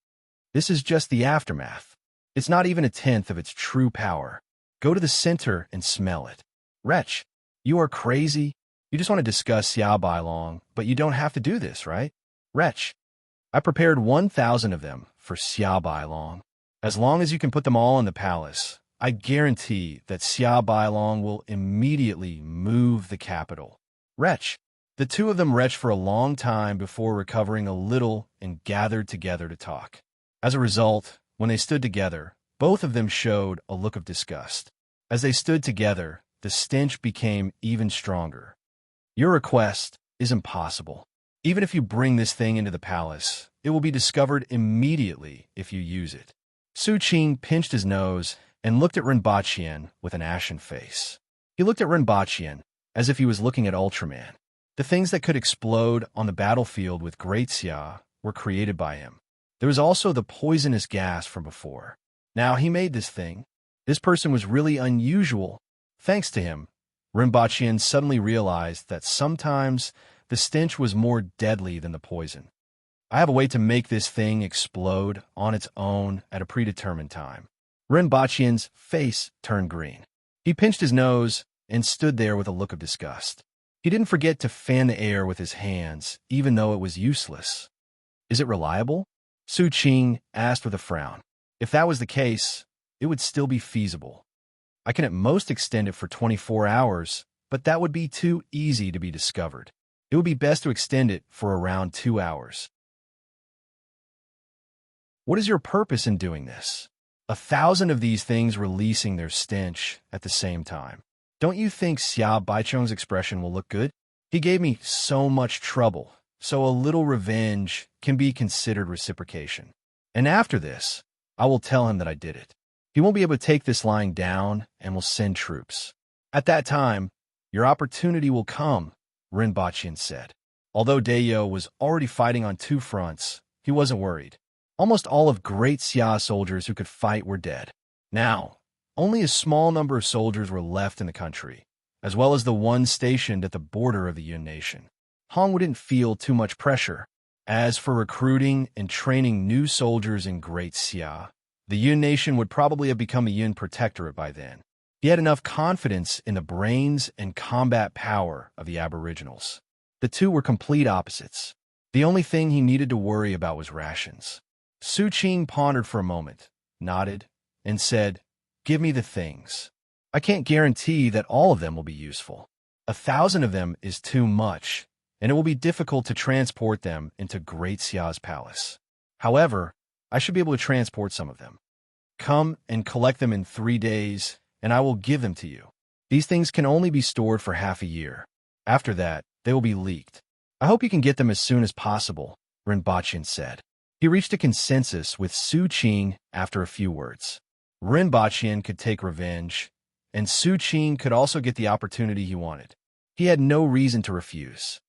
This is just the aftermath. It's not even a tenth of its true power. Go to the center and smell it. Wretch! You are crazy? You just want to discuss Xiao Bailong, but you don't have to do this, right? Wretch! I prepared 1,000 of them for Xiao Bailong. As long as you can put them all in the palace, I guarantee that Xia Bailong will immediately move the capital. Retch. The two of them retched for a long time before recovering a little and gathered together to talk. As a result, when they stood together, both of them showed a look of disgust. As they stood together, the stench became even stronger. Your request is impossible. Even if you bring this thing into the palace, it will be discovered immediately if you use it. Su Qing pinched his nose and looked at Rinpochian with an ashen face. He looked at Rinpochian as if he was looking at Ultraman. The things that could explode on the battlefield with Great Xia were created by him. There was also the poisonous gas from before. Now he made this thing. This person was really unusual. Thanks to him, Rinpochian suddenly realized that sometimes the stench was more deadly than the poison. I have a way to make this thing explode on its own at a predetermined time. Rinpochian's face turned green. He pinched his nose and stood there with a look of disgust. He didn't forget to fan the air with his hands, even though it was useless. Is it reliable? Su Qing asked with a frown. If that was the case, it would still be feasible. I can at most extend it for 24 hours, but that would be too easy to be discovered. It would be best to extend it for around 2 hours. What is your purpose in doing this? 1,000 of these things releasing their stench at the same time. Don't you think Xia Baichong's expression will look good? He gave me so much trouble, so a little revenge can be considered reciprocation. And after this, I will tell him that I did it. He won't be able to take this lying down and will send troops. At that time, your opportunity will come, Rinpochian said. Although Dayo was already fighting on 2 fronts, he wasn't worried. Almost all of Great Xia soldiers who could fight were dead. Now, only a small number of soldiers were left in the country, as well as the ones stationed at the border of the Yun Nation. Hong wouldn't feel too much pressure. As for recruiting and training new soldiers in Great Xia, the Yun Nation would probably have become a Yun protectorate by then. He had enough confidence in the brains and combat power of the Aboriginals. The two were complete opposites. The only thing he needed to worry about was rations. Su Qing pondered for a moment, nodded, and said, "Give me the things. I can't guarantee that all of them will be useful. 1,000 of them is too much, and it will be difficult to transport them into Great Xia's palace. However, I should be able to transport some of them. Come and collect them in 3 days, and I will give them to you. These things can only be stored for half a year. After that, they will be leaked. I hope you can get them as soon as possible," Rinpochian said. He reached a consensus with Su Qing after a few words. Rinpochian could take revenge, and Su Qing could also get the opportunity he wanted. He had no reason to refuse.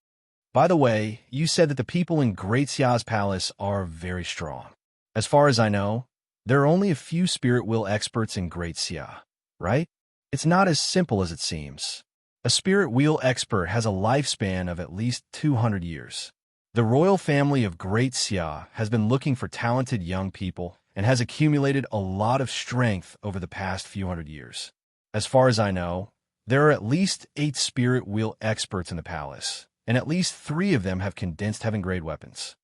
By the way, you said that the people in Great Xia's palace are very strong. As far as I know, there are only a few spirit will experts in Great Xia, right? It's not as simple as it seems. A spirit wheel expert has a lifespan of at least 200 years. The royal family of Great Xia has been looking for talented young people and has accumulated a lot of strength over the past few hundred years. As far as I know, there are at least 8 spirit wheel experts in the palace, and at least 3 of them have condensed heaven-grade weapons.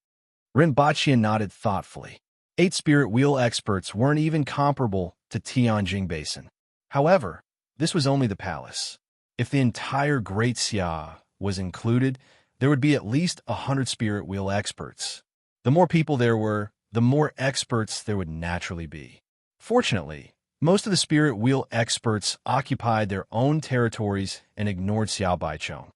Rinpochian nodded thoughtfully. 8 spirit wheel experts weren't even comparable to Tianjing Basin. However, this was only the palace. If the entire Great Xia was included, there would be at least 100 spirit wheel experts. The more people there were, the more experts there would naturally be. Fortunately, most of the spirit wheel experts occupied their own territories and ignored Xiao Baichong.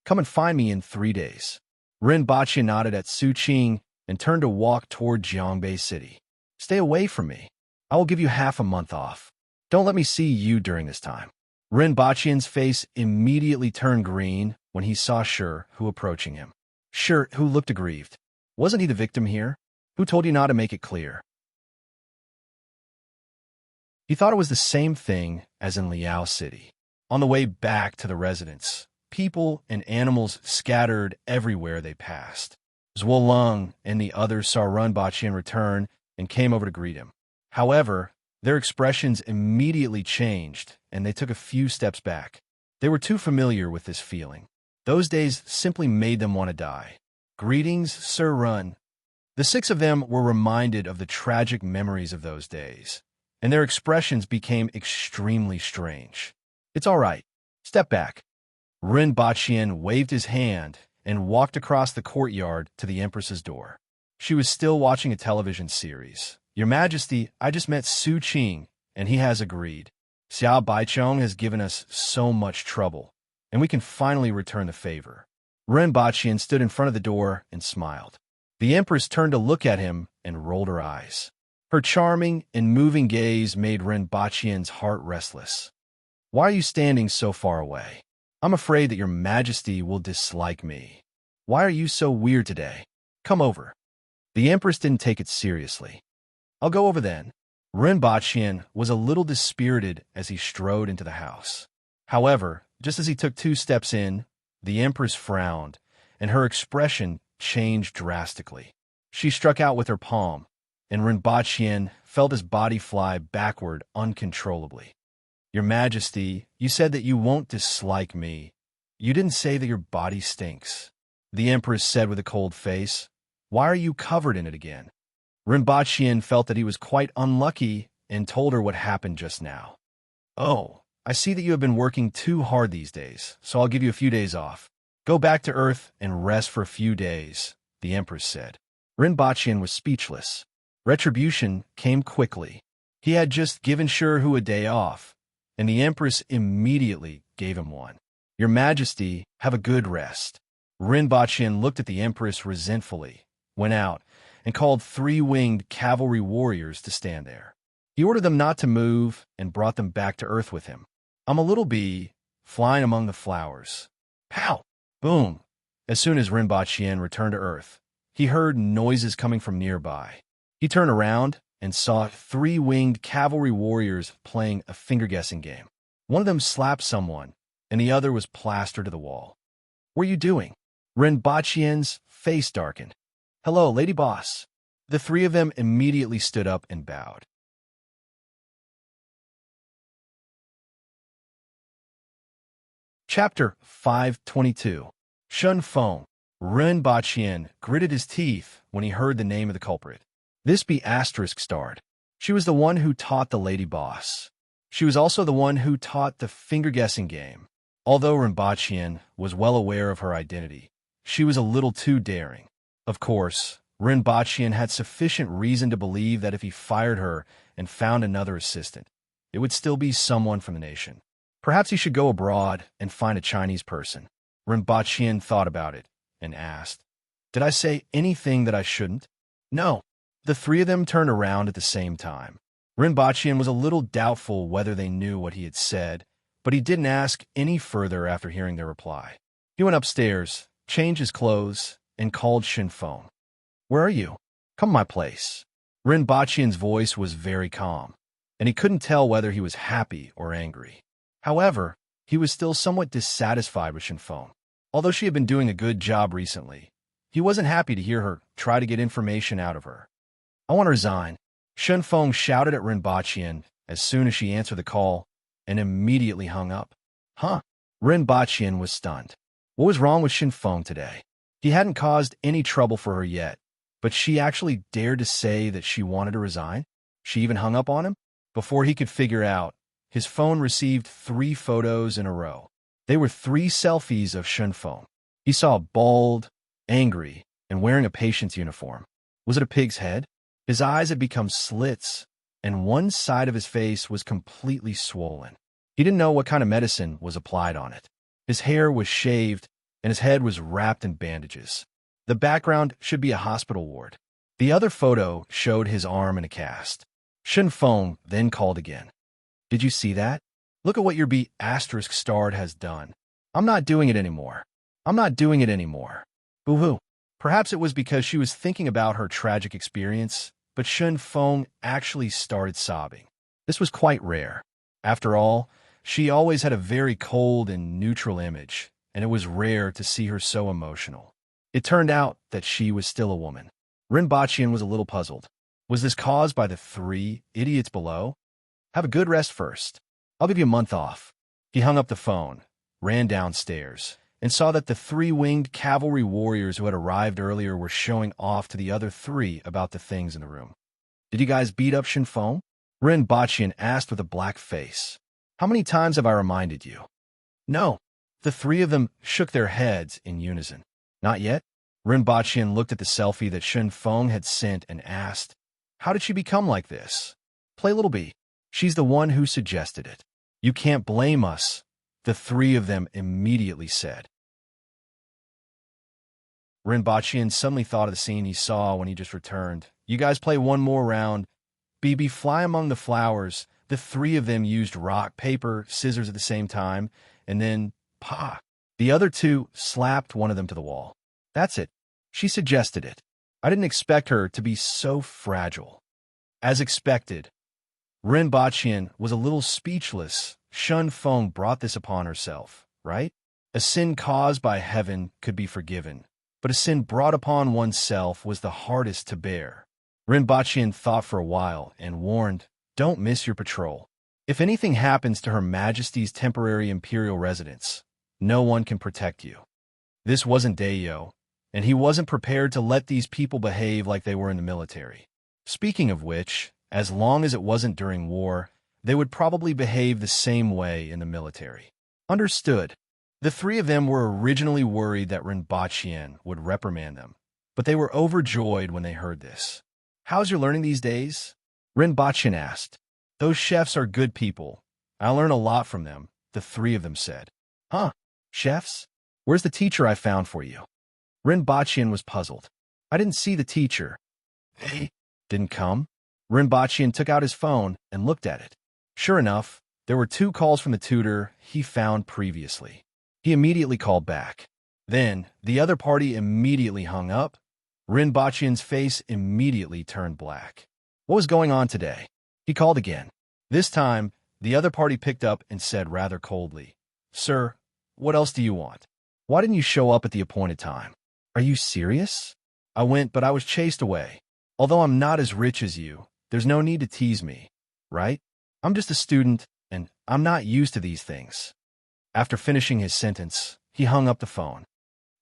Come and find me in 3 days. Rinpoche nodded at Su Qing and turned to walk toward Jiangbei City. Stay away from me. I will give you half a month off. Don't let me see you during this time. Rinpochian's face immediately turned green when he saw Shi Hu approaching him. Shi Hu looked aggrieved. Wasn't he the victim here? Who told you not to make it clear? He thought it was the same thing as in Liao City. On the way back to the residence, people and animals scattered everywhere they passed. Zhuo Leng and the others saw Rinpochian return and came over to greet him. However, their expressions immediately changed, and they took a few steps back. They were too familiar with this feeling. Those days simply made them want to die. Greetings, Sir Run. The 6 of them were reminded of the tragic memories of those days, and their expressions became extremely strange. "It's all right. Step back." Rinpoche waved his hand and walked across the courtyard to the Empress's door. She was still watching a television series. "Your Majesty, I just met Su Qing, and he has agreed. Xiao Baichong has given us so much trouble, and we can finally return the favor." Rinpoche stood in front of the door and smiled. The Empress turned to look at him and rolled her eyes. Her charming and moving gaze made Rinpoche's heart restless. "Why are you standing so far away? I'm afraid that your Majesty will dislike me. Why are you so weird today? Come over." The Empress didn't take it seriously. "I'll go over then." Rinpoche was a little dispirited as he strode into the house. However, just as he took 2 steps in, the Empress frowned, and her expression changed drastically. She struck out with her palm, and Rinpoche felt his body fly backward uncontrollably. "Your Majesty, you said that you won't dislike me. You didn't say that your body stinks." The Empress said with a cold face. "Why are you covered in it again?" Rinpoche felt that he was quite unlucky and told her what happened just now. "Oh, I see that you have been working too hard these days, so I'll give you a few days off. Go back to Earth and rest for a few days," the Empress said. Rinpoche was speechless. Retribution came quickly. He had just given Shirhu a day off, and the Empress immediately gave him one. "Your Majesty, have a good rest." Rinpoche looked at the Empress resentfully, went out, and called 3-winged cavalry warriors to stand there. He ordered them not to move and brought them back to Earth with him. "I'm a little bee, flying among the flowers." Pow! Boom! As soon as Rinpoche returned to Earth, he heard noises coming from nearby. He turned around and saw 3-winged cavalry warriors playing a finger-guessing game. One of them slapped someone, and the other was plastered to the wall. "What are you doing?" Rinpoche's face darkened. "Hello, Lady Boss." The 3 of them immediately stood up and bowed. Chapter 522. Shun Feng. Rinpoche gritted his teeth when he heard the name of the culprit. This be **starred. She was the one who taught the Lady Boss. She was also the one who taught the finger-guessing game. Although Rinpoche was well aware of her identity, she was a little too daring. Of course, Rinpoche had sufficient reason to believe that if he fired her and found another assistant, it would still be someone from the nation. Perhaps he should go abroad and find a Chinese person. Rinpoche thought about it and asked, "Did I say anything that I shouldn't?" "No." The 3 of them turned around at the same time. Rinpoche was a little doubtful whether they knew what he had said, but he didn't ask any further after hearing their reply. He went upstairs, changed his clothes, and called Shin Feng. "Where are you? Come to my place." Rinpoche's voice was very calm, and he couldn't tell whether he was happy or angry. However, he was still somewhat dissatisfied with Shin Feng. Although she had been doing a good job recently, he wasn't happy to hear her try to get information out of her. "I want to resign." Shin Feng shouted at Rinpoche as soon as she answered the call and immediately hung up. "Huh?" Rinpoche was stunned. What was wrong with Shin Feng today? He hadn't caused any trouble for her yet, but she actually dared to say that she wanted to resign? She even hung up on him? Before he could figure out, his phone received 3 photos in a row. They were 3 selfies of Shin Feng. He saw bald, angry, and wearing a patient's uniform. Was it a pig's head? His eyes had become slits, and one side of his face was completely swollen. He didn't know what kind of medicine was applied on it. His hair was shaved, and his head was wrapped in bandages. The background should be a hospital ward. The other photo showed his arm in a cast. Shin Feng then called again. "Did you see that? Look at what your ***starred has done. I'm not doing it anymore. I'm not doing it anymore." Boo-hoo. Perhaps it was because she was thinking about her tragic experience, but Shin Feng actually started sobbing. This was quite rare. After all, she always had a very cold and neutral image, and it was rare to see her so emotional. It turned out that she was still a woman. Rinpoche was a little puzzled. Was this caused by the 3 idiots below? "Have a good rest first. I'll give you a month off." He hung up the phone, ran downstairs, and saw that the 3-winged cavalry warriors who had arrived earlier were showing off to the other 3 about the things in the room. "Did you guys beat up Shin Feng?" Rinpoche asked with a black face. How many times have I reminded you? No. The three of them shook their heads in unison. Not yet? Rinpoche looked at the selfie that Shun Feng had sent and asked, how did she become like this? Play Little B. She's the one who suggested it. You can't blame us, the three of them immediately said. Rinpoche suddenly thought of the scene he saw when he just returned. You guys play one more round. BB, fly among the flowers. The three of them used rock, paper, scissors at the same time, and then, pa! The other two slapped one of them to the wall. That's it. She suggested it. I didn't expect her to be so fragile. As expected, Rinpoche was a little speechless. Shun Feng brought this upon herself, right? A sin caused by heaven could be forgiven, but a sin brought upon oneself was the hardest to bear. Rinpoche thought for a while and warned, don't miss your patrol. If anything happens to Her Majesty's temporary imperial residence, no one can protect you. This wasn't Dayo, and he wasn't prepared to let these people behave like they were in the military. Speaking of which, as long as it wasn't during war, they would probably behave the same way in the military. Understood. The three of them were originally worried that Rinpoche would reprimand them, but they were overjoyed when they heard this. How's your learning these days? Rinpoche asked. Those chefs are good people. I learn a lot from them, the three of them said. Huh? Chefs? Where's the teacher I found for you? Rinpoche was puzzled. I didn't see the teacher. Hey, didn't come? Rinpoche took out his phone and looked at it. Sure enough, there were 2 calls from the tutor he found previously. He immediately called back. Then, the other party immediately hung up. Rinpoche's face immediately turned black. What was going on today? He called again. This time, the other party picked up and said rather coldly, Sir, what else do you want? Why didn't you show up at the appointed time? Are you serious? I went, but I was chased away. Although I'm not as rich as you, there's no need to tease me, right? I'm just a student, and I'm not used to these things. After finishing his sentence, he hung up the phone.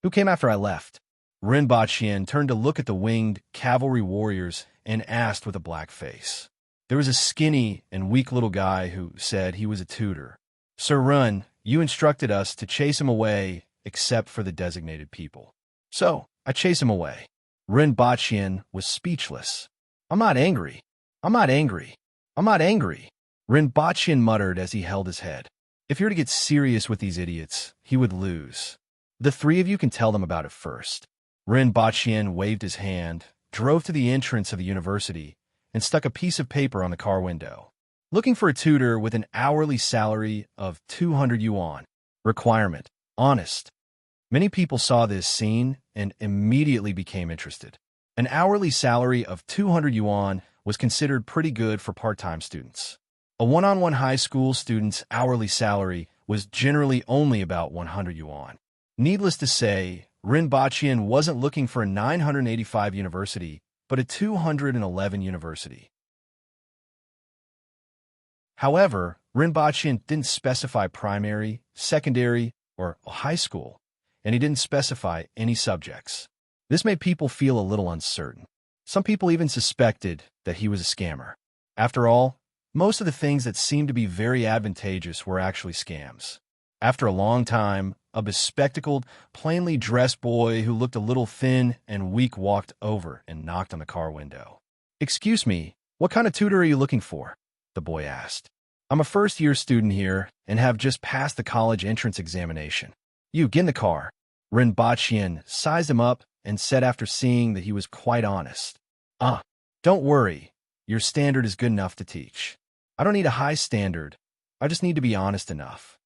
Who came after I left? Rinpoche turned to look at the winged cavalry warriors and asked with a black face. There was a skinny and weak little guy who said he was a tutor. Sir Run, you instructed us to chase him away except for the designated people. So, I chase him away. Rinpoche was speechless. I'm not angry. I'm not angry. I'm not angry. Rinpoche muttered as he held his head. If you're to get serious with these idiots, he would lose. The three of you can tell them about it first. Rinpoche waved his hand, drove to the entrance of the university, and stuck a piece of paper on the car window. Looking for a tutor with an hourly salary of 200 yuan. Requirement: honest. Many people saw this scene and immediately became interested. An hourly salary of 200 yuan was considered pretty good for part-time students. A one-on-one high school student's hourly salary was generally only about 100 yuan. Needless to say, Rinpoche wasn't looking for a 985 university, but a 211 university. However, Rinpoche didn't specify primary, secondary, or high school, and he didn't specify any subjects. This made people feel a little uncertain. Some people even suspected that he was a scammer. After all, most of the things that seemed to be very advantageous were actually scams. After a long time, a bespectacled, plainly dressed boy who looked a little thin and weak walked over and knocked on the car window. Excuse me, what kind of tutor are you looking for? The boy asked. I'm a first-year student here and have just passed the college entrance examination. You, get in the car. Rinpoche sized him up and said after seeing that he was quite honest. Don't worry. Your standard is good enough to teach. I don't need a high standard. I just need to be honest enough.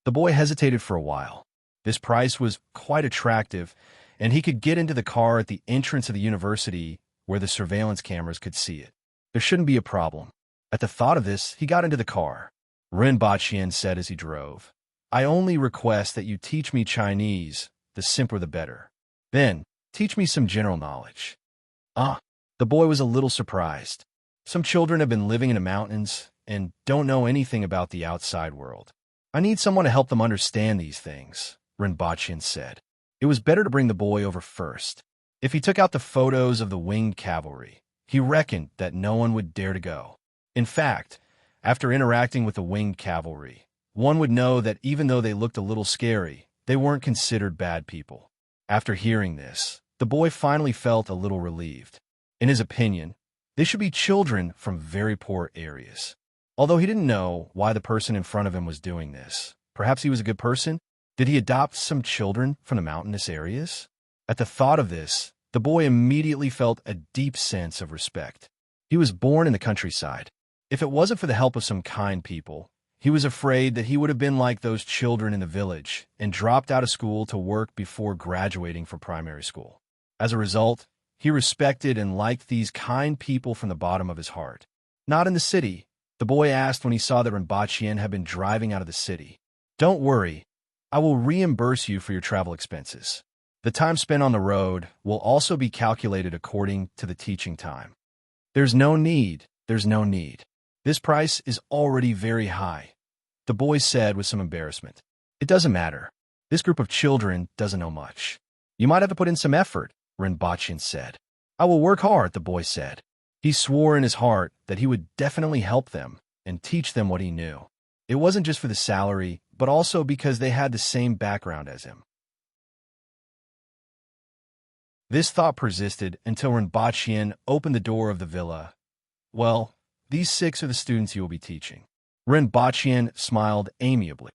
The boy hesitated for a while. This price was quite attractive, and he could get into the car at the entrance of the university where the surveillance cameras could see it. There shouldn't be a problem. At the thought of this, he got into the car. Rinpoche said as he drove, I only request that you teach me Chinese, the simpler the better. Then, teach me some general knowledge. The boy was a little surprised. Some children have been living in the mountains and don't know anything about the outside world. I need someone to help them understand these things, Rinpoche said. It was better to bring the boy over first. If he took out the photos of the winged cavalry, he reckoned that no one would dare to go. In fact, after interacting with the winged cavalry, one would know that even though they looked a little scary, they weren't considered bad people. After hearing this, the boy finally felt a little relieved. In his opinion, they should be children from very poor areas. Although he didn't know why the person in front of him was doing this, perhaps he was a good person? Did he adopt some children from the mountainous areas? At the thought of this, the boy immediately felt a deep sense of respect. He was born in the countryside. If it wasn't for the help of some kind people, he was afraid that he would have been like those children in the village and dropped out of school to work before graduating from primary school. As a result, he respected and liked these kind people from the bottom of his heart. Not in the city, the boy asked when he saw that Rinpoche had been driving out of the city. Don't worry, I will reimburse you for your travel expenses. The time spent on the road will also be calculated according to the teaching time. There's no need. This price is already very high, the boy said with some embarrassment. It doesn't matter. This group of children doesn't know much. You might have to put in some effort, Rinpoche said. I will work hard, the boy said. He swore in his heart that he would definitely help them and teach them what he knew. It wasn't just for the salary, but also because they had the same background as him. This thought persisted until Rinpoche opened the door of the villa. Well, these 6 are the students you will be teaching. Rinpoche smiled amiably.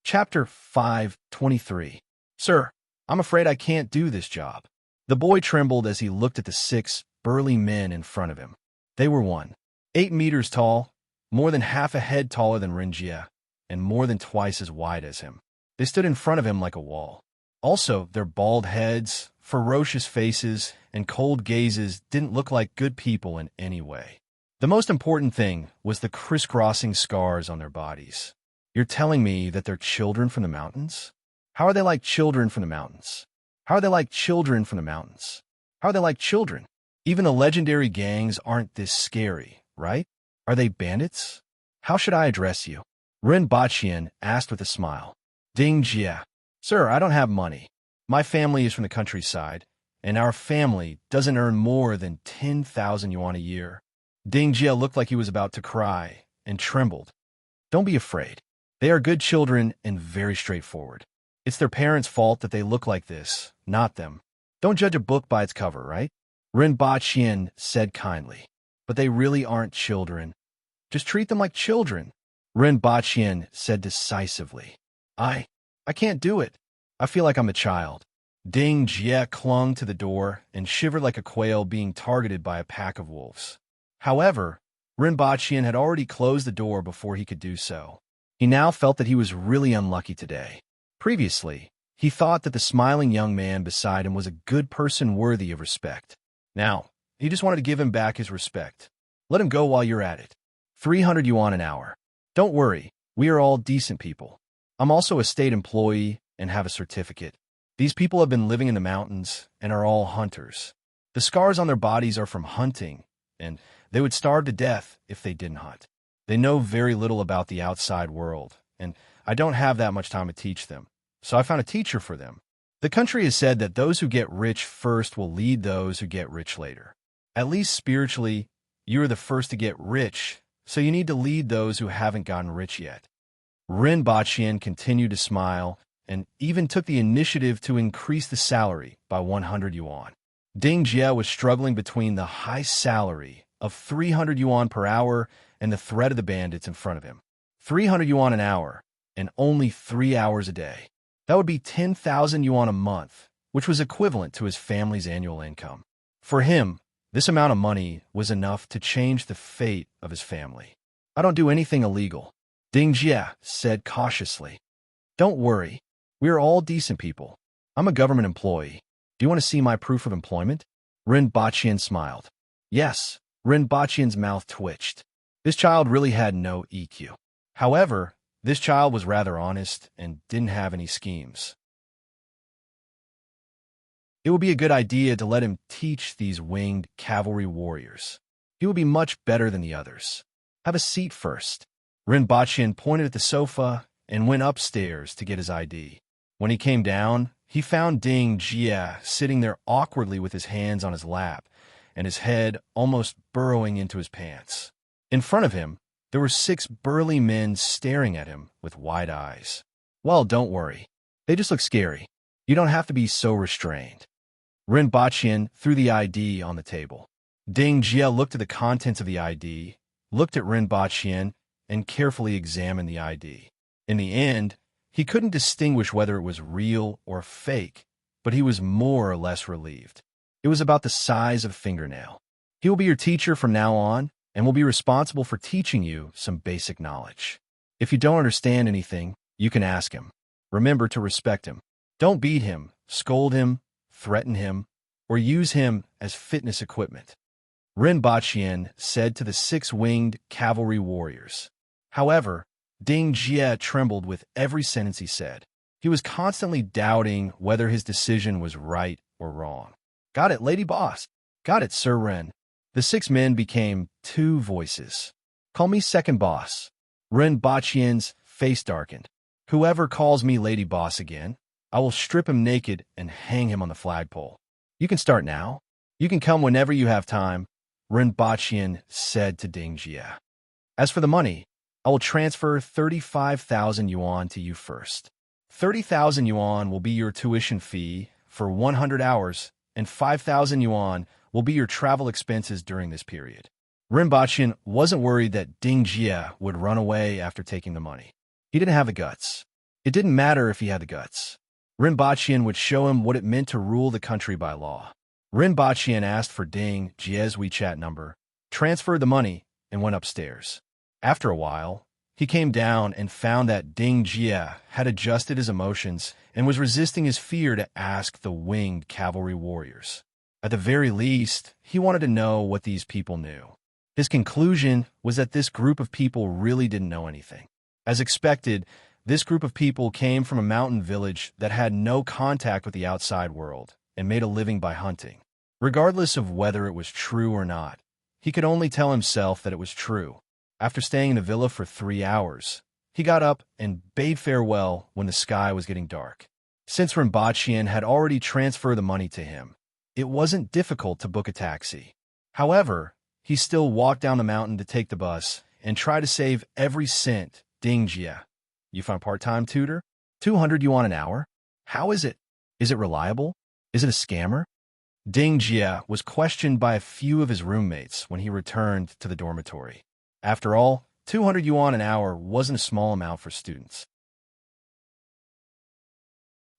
Chapter 5:23. Sir, I'm afraid I can't do this job. The boy trembled as he looked at the 6 burly men in front of him. They were 8 meters tall, more than half a head taller than Rinjia, and more than twice as wide as him. They stood in front of him like a wall. Also, their bald heads, ferocious faces, and cold gazes didn't look like good people in any way. The most important thing was the crisscrossing scars on their bodies. You're telling me that they're children from the mountains? How are they like children from the mountains? How are they like children from the mountains? How are they like children? Even the legendary gangs aren't this scary, right? Are they bandits? How should I address you? Rinpoche asked with a smile. Ding Jia. Sir, I don't have money. My family is from the countryside, and our family doesn't earn more than 10,000 yuan a year. Ding Jia looked like he was about to cry and trembled. Don't be afraid. They are good children and very straightforward. It's their parents' fault that they look like this, not them. Don't judge a book by its cover, right? Rinpoche said kindly. But they really aren't children. Just treat them like children. Rinpoche said decisively. I can't do it. I feel like I'm a child. Ding Jie clung to the door and shivered like a quail being targeted by a pack of wolves. However, Rinpoche had already closed the door before he could do so. He now felt that he was really unlucky today. Previously, he thought that the smiling young man beside him was a good person worthy of respect. Now, he just wanted to give him back his respect. Let him go while you're at it. 300 yuan an hour. Don't worry, we are all decent people. I'm also a state employee and have a certificate. These people have been living in the mountains and are all hunters. The scars on their bodies are from hunting, and they would starve to death if they didn't hunt. They know very little about the outside world, and I don't have that much time to teach them, so I found a teacher for them. The country has said that those who get rich first will lead those who get rich later. At least spiritually, you are the first to get rich, so you need to lead those who haven't gotten rich yet. Rinpoche continued to smile and even took the initiative to increase the salary by 100 yuan. Ding Jie was struggling between the high salary of 300 yuan per hour and the threat of the bandits in front of him. 300 yuan an hour, and only 3 hours a day. That would be 10,000 yuan a month, which was equivalent to his family's annual income. For him, this amount of money was enough to change the fate of his family. I don't do anything illegal, Ding Jie said cautiously. Don't worry, we are all decent people. I'm a government employee. Do you want to see my proof of employment? Rinpoche smiled. Yes, Rinpoche's mouth twitched. This child really had no EQ. However, this child was rather honest and didn't have any schemes. It would be a good idea to let him teach these winged cavalry warriors. He will be much better than the others. Have a seat first. Rinpoche pointed at the sofa and went upstairs to get his ID. When he came down, he found Ding Jie sitting there awkwardly with his hands on his lap and his head almost burrowing into his pants. In front of him, there were 6 burly men staring at him with wide eyes. Well, don't worry. They just look scary. You don't have to be so restrained. Rinpoche threw the ID on the table. Ding Jie looked at the contents of the ID, looked at Rinpoche, and carefully examined the ID. In the end, he couldn't distinguish whether it was real or fake, but he was more or less relieved. It was about the size of a fingernail. He will be your teacher from now on and will be responsible for teaching you some basic knowledge. If you don't understand anything, you can ask him. Remember to respect him. Don't beat him, scold him, threaten him, or use him as fitness equipment. Rinpoche said to the 6 winged cavalry warriors. However, Ding Jie trembled with every sentence he said. He was constantly doubting whether his decision was right or wrong. Got it, Lady Boss. Got it, Sir Ren. The 6 men became 2 voices. Call me second boss. Rinpoche's face darkened. Whoever calls me Lady Boss again, I will strip him naked and hang him on the flagpole. You can start now. You can come whenever you have time, Rinpoche said to Ding Jie. As for the money, I will transfer 35,000 yuan to you first. 30,000 yuan will be your tuition fee for 100 hours, and 5,000 yuan will be your travel expenses during this period. Rinpoche wasn't worried that Ding Jie would run away after taking the money. He didn't have the guts. It didn't matter if he had the guts. Rinpoche would show him what it meant to rule the country by law. Rinpoche asked for Ding Jie's WeChat number, transferred the money, and went upstairs. After a while, he came down and found that Ding Jie had adjusted his emotions and was resisting his fear to ask the winged cavalry warriors. At the very least, he wanted to know what these people knew. His conclusion was that this group of people really didn't know anything. As expected, this group of people came from a mountain village that had no contact with the outside world and made a living by hunting. Regardless of whether it was true or not, he could only tell himself that it was true. After staying in the villa for 3 hours, he got up and bade farewell when the sky was getting dark. Since Rinpoche had already transferred the money to him, it wasn't difficult to book a taxi. However, he still walked down the mountain to take the bus and try to save every cent. Ding Jie, you found part-time tutor? 200 yuan an hour? How is it? Is it reliable? Is it a scammer? Ding Jie was questioned by a few of his roommates when he returned to the dormitory. After all, 200 yuan an hour wasn't a small amount for students.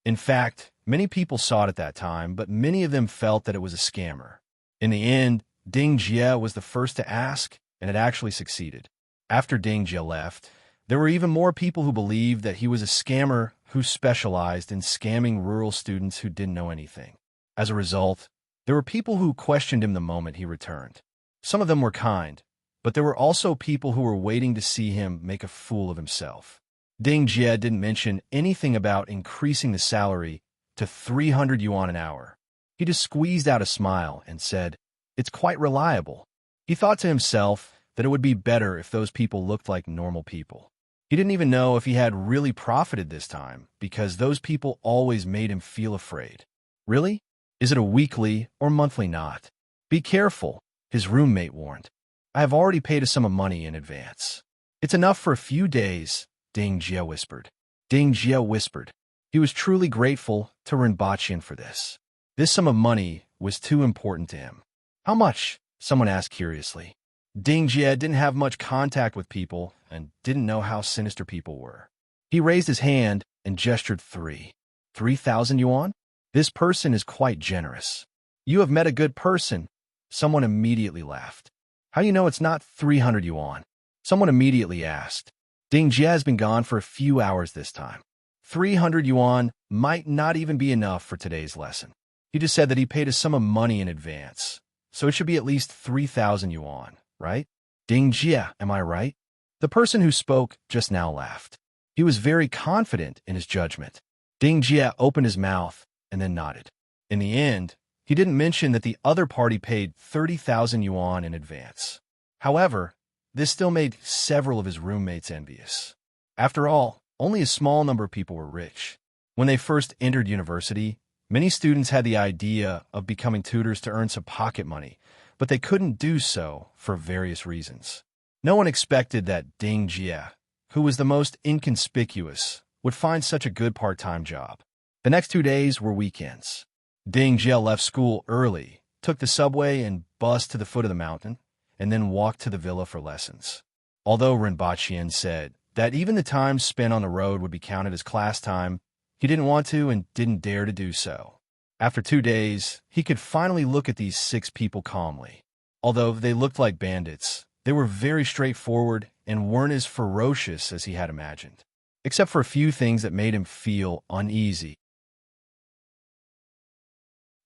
In fact, many people saw it at that time, but many of them felt that it was a scammer. In the end, Ding Jie was the first to ask, and it actually succeeded. After Ding Jie left, there were even more people who believed that he was a scammer who specialized in scamming rural students who didn't know anything. As a result, there were people who questioned him the moment he returned. Some of them were kind, but there were also people who were waiting to see him make a fool of himself. Ding Jie didn't mention anything about increasing the salary to 300 yuan an hour. He just squeezed out a smile and said, "It's quite reliable." He thought to himself that it would be better if those people looked like normal people. He didn't even know if he had really profited this time, because those people always made him feel afraid. Really? Is it a weekly or monthly knot? Be careful, his roommate warned. I have already paid a sum of money in advance. It's enough for a few days, Ding Jie whispered. Ding Jie whispered. He was truly grateful to Rinpoche for this. This sum of money was too important to him. How much? Someone asked curiously. Ding Jie didn't have much contact with people and didn't know how sinister people were. He raised his hand and gestured 3,000 yuan? This person is quite generous. You have met a good person. Someone immediately laughed. How do you know it's not 300 yuan? Someone immediately asked. Ding Jie has been gone for a few hours this time. 300 yuan might not even be enough for today's lesson. He just said that he paid a sum of money in advance, so it should be at least 3,000 yuan, right? Ding Jie, am I right? The person who spoke just now laughed. He was very confident in his judgment. Ding Jie opened his mouth and then nodded. In the end, he didn't mention that the other party paid 30,000 yuan in advance. However, this still made several of his roommates envious. After all, only a small number of people were rich. When they first entered university, many students had the idea of becoming tutors to earn some pocket money, but they couldn't do so for various reasons. No one expected that Ding Jie, who was the most inconspicuous, would find such a good part-time job. The next 2 days were weekends. Ding Jie left school early, took the subway and bus to the foot of the mountain, and then walked to the villa for lessons. Although Rinpoche said that even the time spent on the road would be counted as class time, he didn't want to and didn't dare to do so. After 2 days, he could finally look at these 6 people calmly. Although they looked like bandits, they were very straightforward and weren't as ferocious as he had imagined, except for a few things that made him feel uneasy.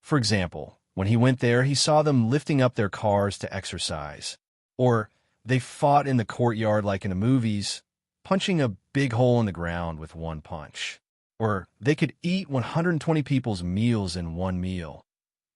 For example, when he went there, he saw them lifting up their cars to exercise, or they fought in the courtyard like in the movies, punching a big hole in the ground with one punch. Or they could eat 120 people's meals in one meal.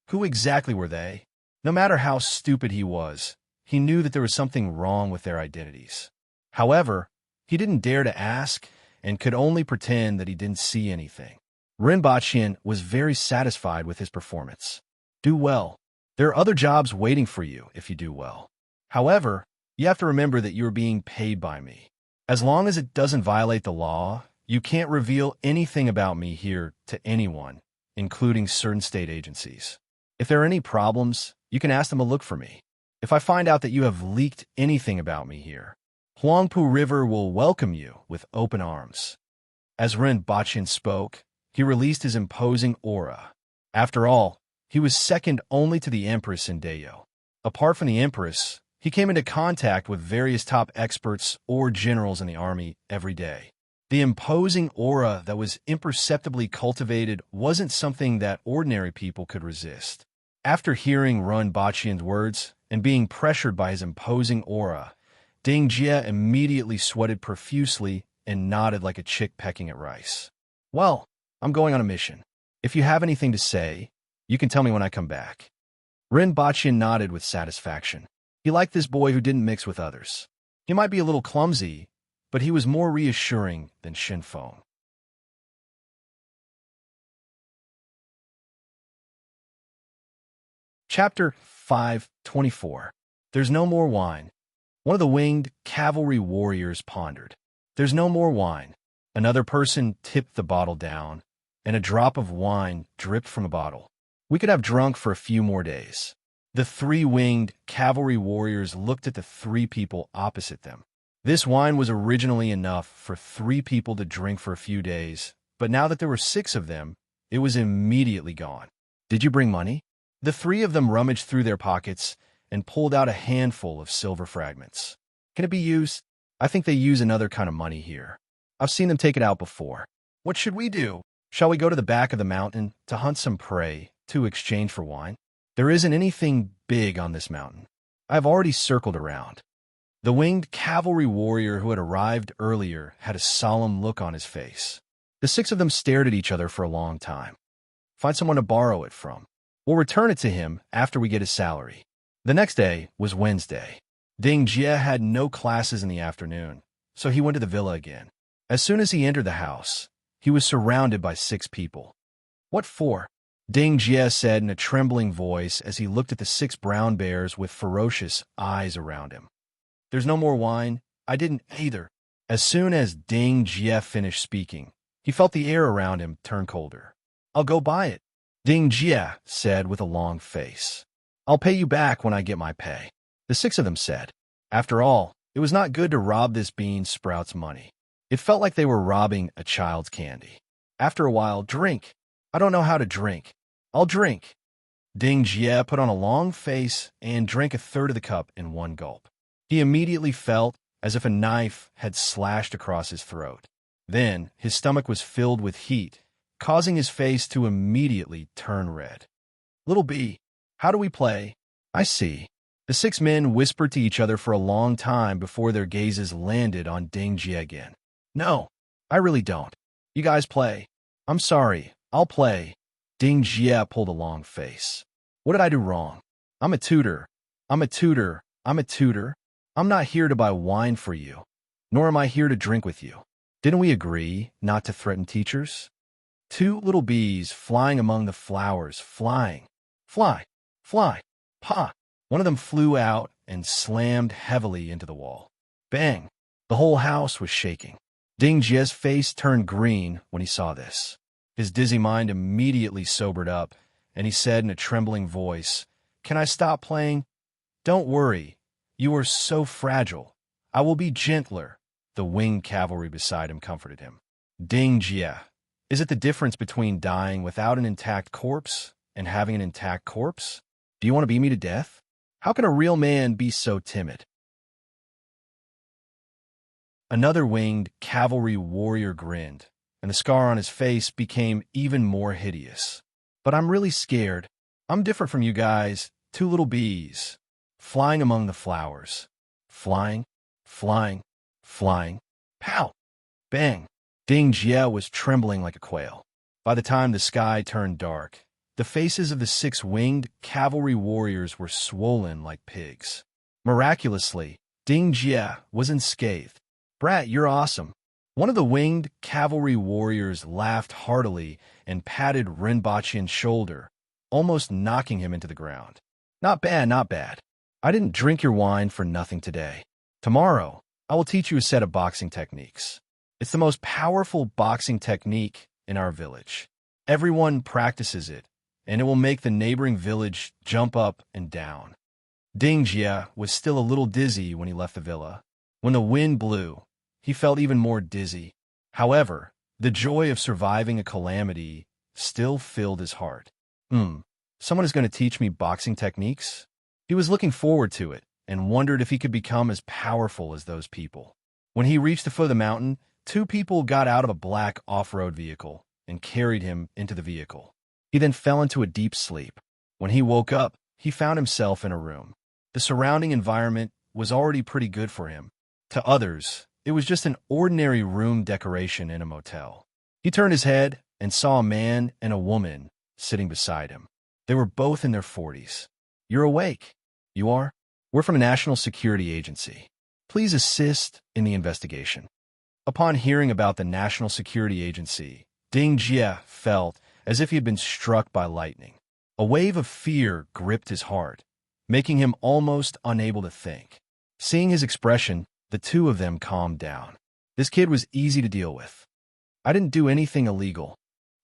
Who exactly were they? No matter how stupid he was, he knew that there was something wrong with their identities. However, he didn't dare to ask and could only pretend that he didn't see anything. Rinpoche was very satisfied with his performance. Do well. There are other jobs waiting for you if you do well. However, you have to remember that you are being paid by me. As long as it doesn't violate the law, you can't reveal anything about me here to anyone, including certain state agencies. If there are any problems, you can ask them to look for me. If I find out that you have leaked anything about me here, Huangpu River will welcome you with open arms. As Rinpoche spoke, he released his imposing aura. After all, he was second only to the Empress in Dayo. Apart from the Empress, he came into contact with various top experts or generals in the army every day. The imposing aura that was imperceptibly cultivated wasn't something that ordinary people could resist. After hearing Rinpoche's words and being pressured by his imposing aura, Ding Jie immediately sweated profusely and nodded like a chick pecking at rice. Well, I'm going on a mission. If you have anything to say, you can tell me when I come back. Rinpoche nodded with satisfaction. He liked this boy who didn't mix with others. He might be a little clumsy, but he was more reassuring than Shinfeng. Chapter 5:24. There's no more wine. One of the winged cavalry warriors pondered. There's no more wine. Another person tipped the bottle down, and a drop of wine dripped from the bottle. We could have drunk for a few more days. The 3 winged cavalry warriors looked at the 3 people opposite them. This wine was originally enough for 3 people to drink for a few days, but now that there were 6 of them, it was immediately gone. Did you bring money? The 3 of them rummaged through their pockets and pulled out a handful of silver fragments. Can it be used? I think they use another kind of money here. I've seen them take it out before. What should we do? Shall we go to the back of the mountain to hunt some prey to exchange for wine? There isn't anything big on this mountain. I've already circled around. The winged cavalry warrior who had arrived earlier had a solemn look on his face. The 6 of them stared at each other for a long time. Find someone to borrow it from. We'll return it to him after we get his salary. The next day was Wednesday. Ding Jie had no classes in the afternoon, so he went to the villa again. As soon as he entered the house, he was surrounded by 6 people. What for? Ding Jie said in a trembling voice as he looked at the 6 brown bears with ferocious eyes around him. There's no more wine. I didn't either. As soon as Ding Jie finished speaking, he felt the air around him turn colder. I'll go buy it, Ding Jie said with a long face. I'll pay you back when I get my pay, the 6 of them said. After all, it was not good to rob this bean sprout's money. It felt like they were robbing a child's candy. After a while, drink. I don't know how to drink. I'll drink. Ding Jie put on a long face and drank a third of the cup in one gulp. He immediately felt as if a knife had slashed across his throat. Then his stomach was filled with heat, causing his face to immediately turn red. Little B, how do we play? I see. The 6 men whispered to each other for a long time before their gazes landed on Ding Jie again. No, I really don't. You guys play. I'm sorry, I'll play. Ding Jie pulled a long face. What did I do wrong? I'm a tutor. I'm a tutor. I'm a tutor. I'm not here to buy wine for you, nor am I here to drink with you. Didn't we agree not to threaten teachers? Two little bees flying among the flowers, flying. Fly, fly, pa. One of them flew out and slammed heavily into the wall. Bang! The whole house was shaking. Ding Jie's face turned green when he saw this. His dizzy mind immediately sobered up, and he said in a trembling voice, "Can I stop playing?" "Don't worry. You are so fragile. I will be gentler." The winged cavalry beside him comforted him. Ding Jie, is it the difference between dying without an intact corpse and having an intact corpse? Do you want to beat me to death? How can a real man be so timid? Another winged cavalry warrior grinned, and the scar on his face became even more hideous. "But I'm really scared. I'm different from you guys, two little bees, flying among the flowers. Flying, flying, flying. Pow! Bang!" Ding Jie was trembling like a quail. By the time the sky turned dark, the faces of the 6 winged cavalry warriors were swollen like pigs. Miraculously, Ding Jie was unscathed. "Brat, you're awesome." One of the winged cavalry warriors laughed heartily and patted Rinpoche's shoulder, almost knocking him into the ground. "Not bad, not bad. I didn't drink your wine for nothing today. Tomorrow, I will teach you a set of boxing techniques. It's the most powerful boxing technique in our village. Everyone practices it, and it will make the neighboring village jump up and down." Ding Jie was still a little dizzy when he left the villa. When the wind blew, he felt even more dizzy. However, the joy of surviving a calamity still filled his heart. Someone is going to teach me boxing techniques? He was looking forward to it and wondered if he could become as powerful as those people. When he reached the foot of the mountain, 2 people got out of a black off-road vehicle and carried him into the vehicle. He then fell into a deep sleep. When he woke up, he found himself in a room. The surrounding environment was already pretty good for him. To others, it was just an ordinary room decoration in a motel. He turned his head and saw a man and a woman sitting beside him. They were both in their 40s. "You're awake." "You are?" "We're from a national security agency. Please assist in the investigation." Upon hearing about the National Security Agency, Ding Jie felt as if he had been struck by lightning. A wave of fear gripped his heart, making him almost unable to think. Seeing his expression, the 2 of them calmed down. This kid was easy to deal with. "I didn't do anything illegal,"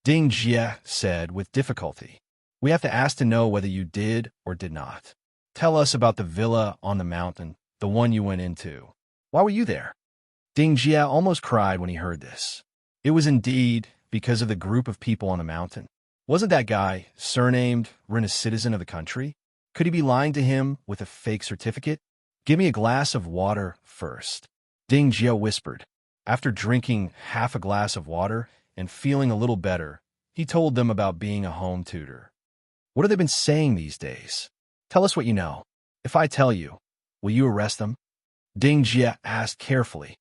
Ding Jie said with difficulty. "We have to ask to know whether you did or did not. Tell us about the villa on the mountain, the one you went into. Why were you there?" Ding Jie almost cried when he heard this. It was indeed because of the group of people on the mountain. Wasn't that guy, surnamed Rin, a citizen of the country? Could he be lying to him with a fake certificate? "Give me a glass of water first," Ding Jie whispered. After drinking half a glass of water and feeling a little better, he told them about being a home tutor. "What have they been saying these days? Tell us what you know. If I tell you, will you arrest them?" Ding Jie asked carefully.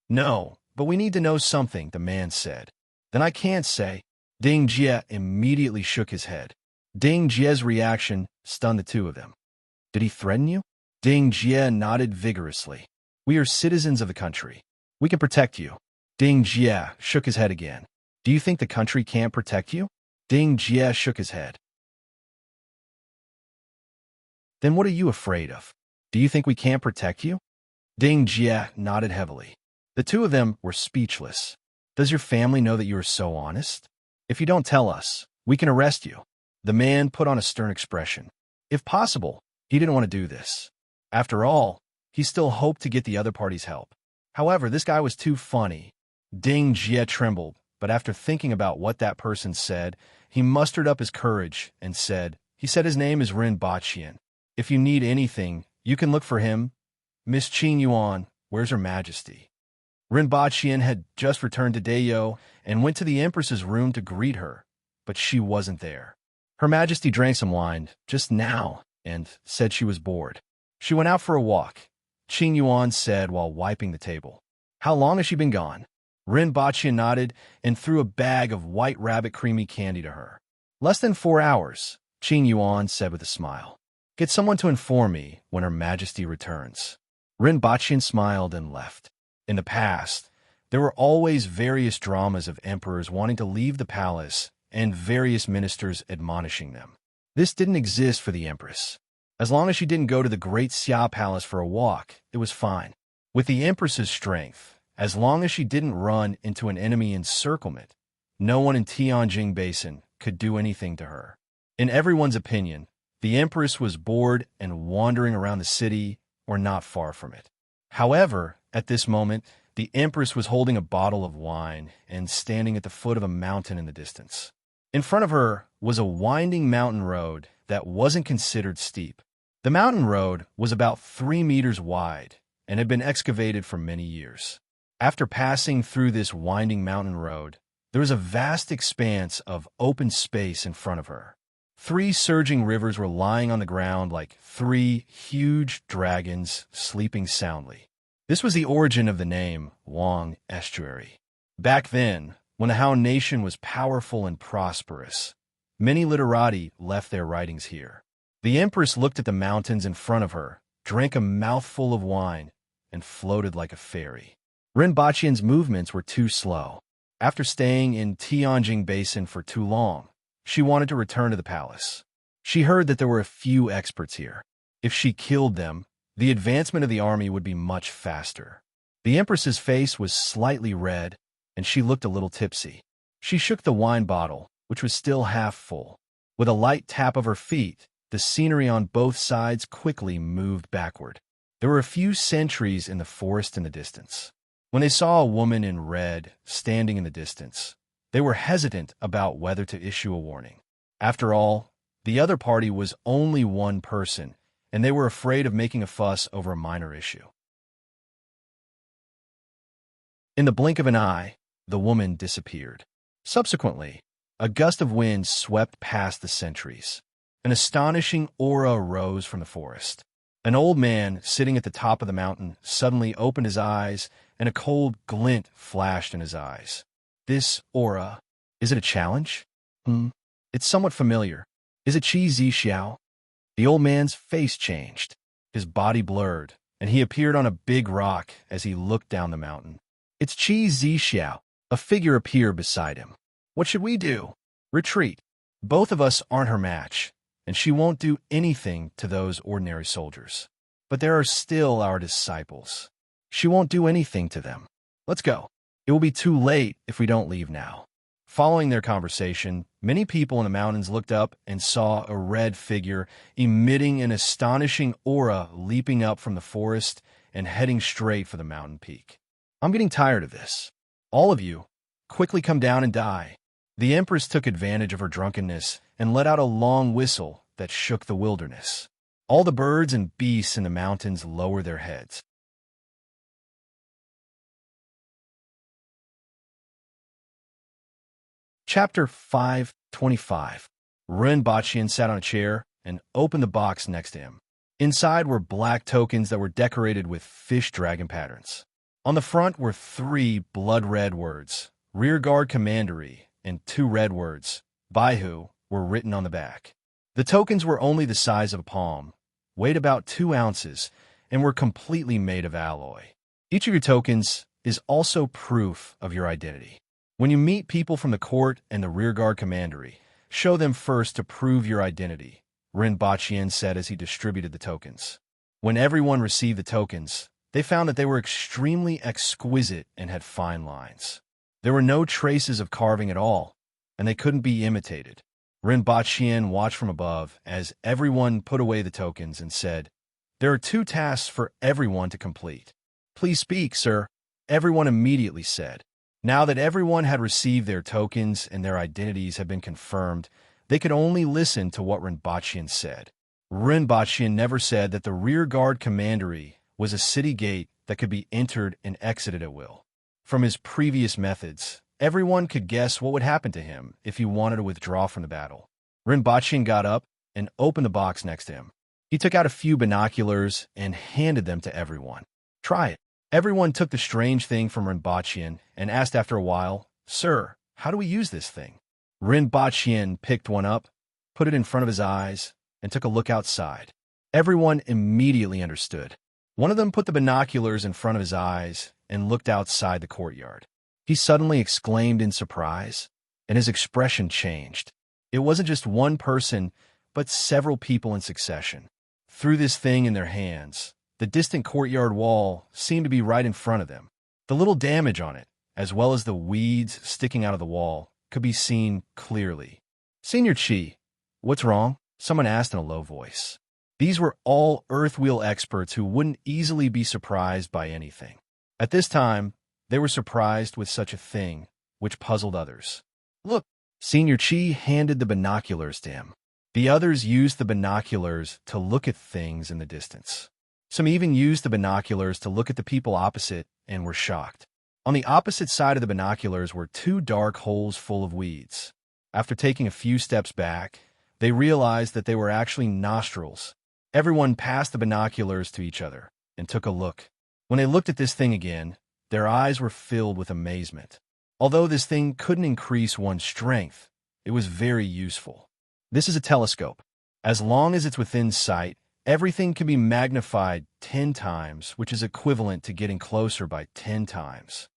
"No, but we need to know something," the man said. "Then I can't say." Ding Jie immediately shook his head. Ding Jie's reaction stunned the 2 of them. "Did he threaten you?" Ding Jie nodded vigorously. "We are citizens of the country. We can protect you." Ding Jie shook his head again. "Do you think the country can't protect you?" Ding Jie shook his head. "Then what are you afraid of? Do you think we can't protect you?" Ding Jie nodded heavily. The 2 of them were speechless. "Does your family know that you are so honest? If you don't tell us, we can arrest you." The man put on a stern expression. If possible, he didn't want to do this. After all, he still hoped to get the other party's help. However, this guy was too funny. Ding Jie trembled, but after thinking about what that person said, he mustered up his courage and said, "He said his name is Rinpoche. If you need anything, you can look for him. Miss Qing Yuan, where's Her Majesty?" Rinpoche had just returned to Dayo and went to the Empress's room to greet her, but she wasn't there. Her Majesty drank some wine just now and said she was bored. She went out for a walk, Qing Yuan said while wiping the table. "How long has she been gone?" Rinpoche nodded and threw a bag of white rabbit creamy candy to her. "Less than 4 hours, Qing Yuan said with a smile. "Get someone to inform me when Her Majesty returns." Rinpoche smiled and left. In the past, There were always various dramas of emperors wanting to leave the palace and various ministers admonishing them. This didn't exist for the Empress. As long as she didn't go to the Great Xia Palace for a walk, it was fine. With the Empress's strength, as long as she didn't run into an enemy encirclement, no one in Tianjing Basin could do anything to her. In everyone's opinion, the Empress was bored and wandering around the city or not far from it. However, at this moment, the Empress was holding a bottle of wine and standing at the foot of a mountain in the distance. In front of her was a winding mountain road that wasn't considered steep. The mountain road was about 3 meters wide and had been excavated for many years. After passing through this winding mountain road, there was a vast expanse of open space in front of her. 3 surging rivers were lying on the ground like 3 huge dragons sleeping soundly. This was the origin of the name Wang Estuary. Back then, when the Han nation was powerful and prosperous, many literati left their writings here. The Empress looked at the mountains in front of her, drank a mouthful of wine, and floated like a fairy. Rinpoche's movements were too slow. After staying in Tianjing Basin for too long, she wanted to return to the palace. She heard that there were a few experts here. If she killed them, the advancement of the army would be much faster. The Empress's face was slightly red, and she looked a little tipsy. She shook the wine bottle, which was still half full. With a light tap of her feet, the scenery on both sides quickly moved backward. There were a few sentries in the forest in the distance. When they saw a woman in red standing in the distance, they were hesitant about whether to issue a warning. After all, the other party was only one person, and they were afraid of making a fuss over a minor issue. In the blink of an eye, the woman disappeared. Subsequently, a gust of wind swept past the sentries. An astonishing aura rose from the forest. An old man sitting at the top of the mountain suddenly opened his eyes, and a cold glint flashed in his eyes. This aura, is it a challenge? It's somewhat familiar. Is it Qi Zixiao? The old man's face changed. His body blurred, and he appeared on a big rock as he looked down the mountain. It's Qi Zixiao. A figure appeared beside him. What should we do? Retreat. Both of us aren't her match, and she won't do anything to those ordinary soldiers. But there are still our disciples. She won't do anything to them. Let's go. It will be too late if we don't leave now. Following their conversation, many people in the mountains looked up and saw a red figure emitting an astonishing aura leaping up from the forest and heading straight for the mountain peak. I'm getting tired of this. All of you, quickly come down and die. The Empress took advantage of her drunkenness and let out a long whistle that shook the wilderness. All the birds and beasts in the mountains lowered their heads. Chapter 525. Rinpoche sat on a chair and opened the box next to him. Inside were black tokens that were decorated with fish dragon patterns. On the front were 3 blood-red words, Rearguard Commandery, and 2 red words, Baihu, were written on the back. The tokens were only the size of a palm, weighed about 2 ounces, and were completely made of alloy. Each of your tokens is also proof of your identity. When you meet people from the court and the Rearguard Commandery, show them first to prove your identity, Rinpoche said as he distributed the tokens. When everyone received the tokens, they found that they were extremely exquisite and had fine lines. There were no traces of carving at all, and they couldn't be imitated. Rinpoche watched from above as everyone put away the tokens and said, "There are 2 tasks for everyone to complete." "Please speak, sir," everyone immediately said. Now that everyone had received their tokens and their identities had been confirmed, they could only listen to what Rinpoche said. Rinpoche never said that the Rearguard Commandery was a city gate that could be entered and exited at will. From his previous methods, everyone could guess what would happen to him if he wanted to withdraw from the battle. Rinpoche got up and opened the box next to him. He took out a few binoculars and handed them to everyone. "Try it." Everyone took the strange thing from Rinpoche and asked after a while, "Sir, how do we use this thing?" Rinpoche picked one up, put it in front of his eyes, and took a look outside. Everyone immediately understood. One of them put the binoculars in front of his eyes and looked outside the courtyard. He suddenly exclaimed in surprise, and his expression changed. It wasn't just one person, but several people in succession. Through this thing in their hands, the distant courtyard wall seemed to be right in front of them. The little damage on it, as well as the weeds sticking out of the wall, could be seen clearly. "Senior Chi, what's wrong?" someone asked in a low voice. These were all earthwheel experts who wouldn't easily be surprised by anything. At this time, they were surprised with such a thing, which puzzled others. "Look," Senior Chi handed the binoculars to him. The others used the binoculars to look at things in the distance. Some even used the binoculars to look at the people opposite and were shocked. On the opposite side of the binoculars were two dark holes full of weeds. After taking a few steps back, they realized that they were actually nostrils. Everyone passed the binoculars to each other and took a look. When they looked at this thing again, their eyes were filled with amazement. Although this thing couldn't increase one's strength, it was very useful. This is a telescope. As long as it's within sight, everything can be magnified 10 times, which is equivalent to getting closer by 10 times.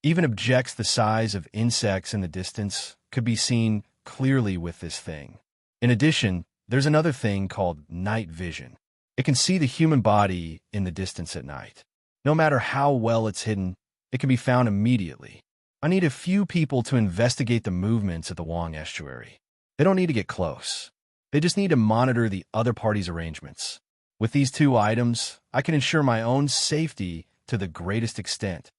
Even objects the size of insects in the distance could be seen clearly with this thing. In addition, there's another thing called night vision. It can see the human body in the distance at night. No matter how well it's hidden, it can be found immediately. I need a few people to investigate the movements at the Wang estuary. They don't need to get close. They just need to monitor the other party's arrangements. With these two items, I can ensure my own safety to the greatest extent.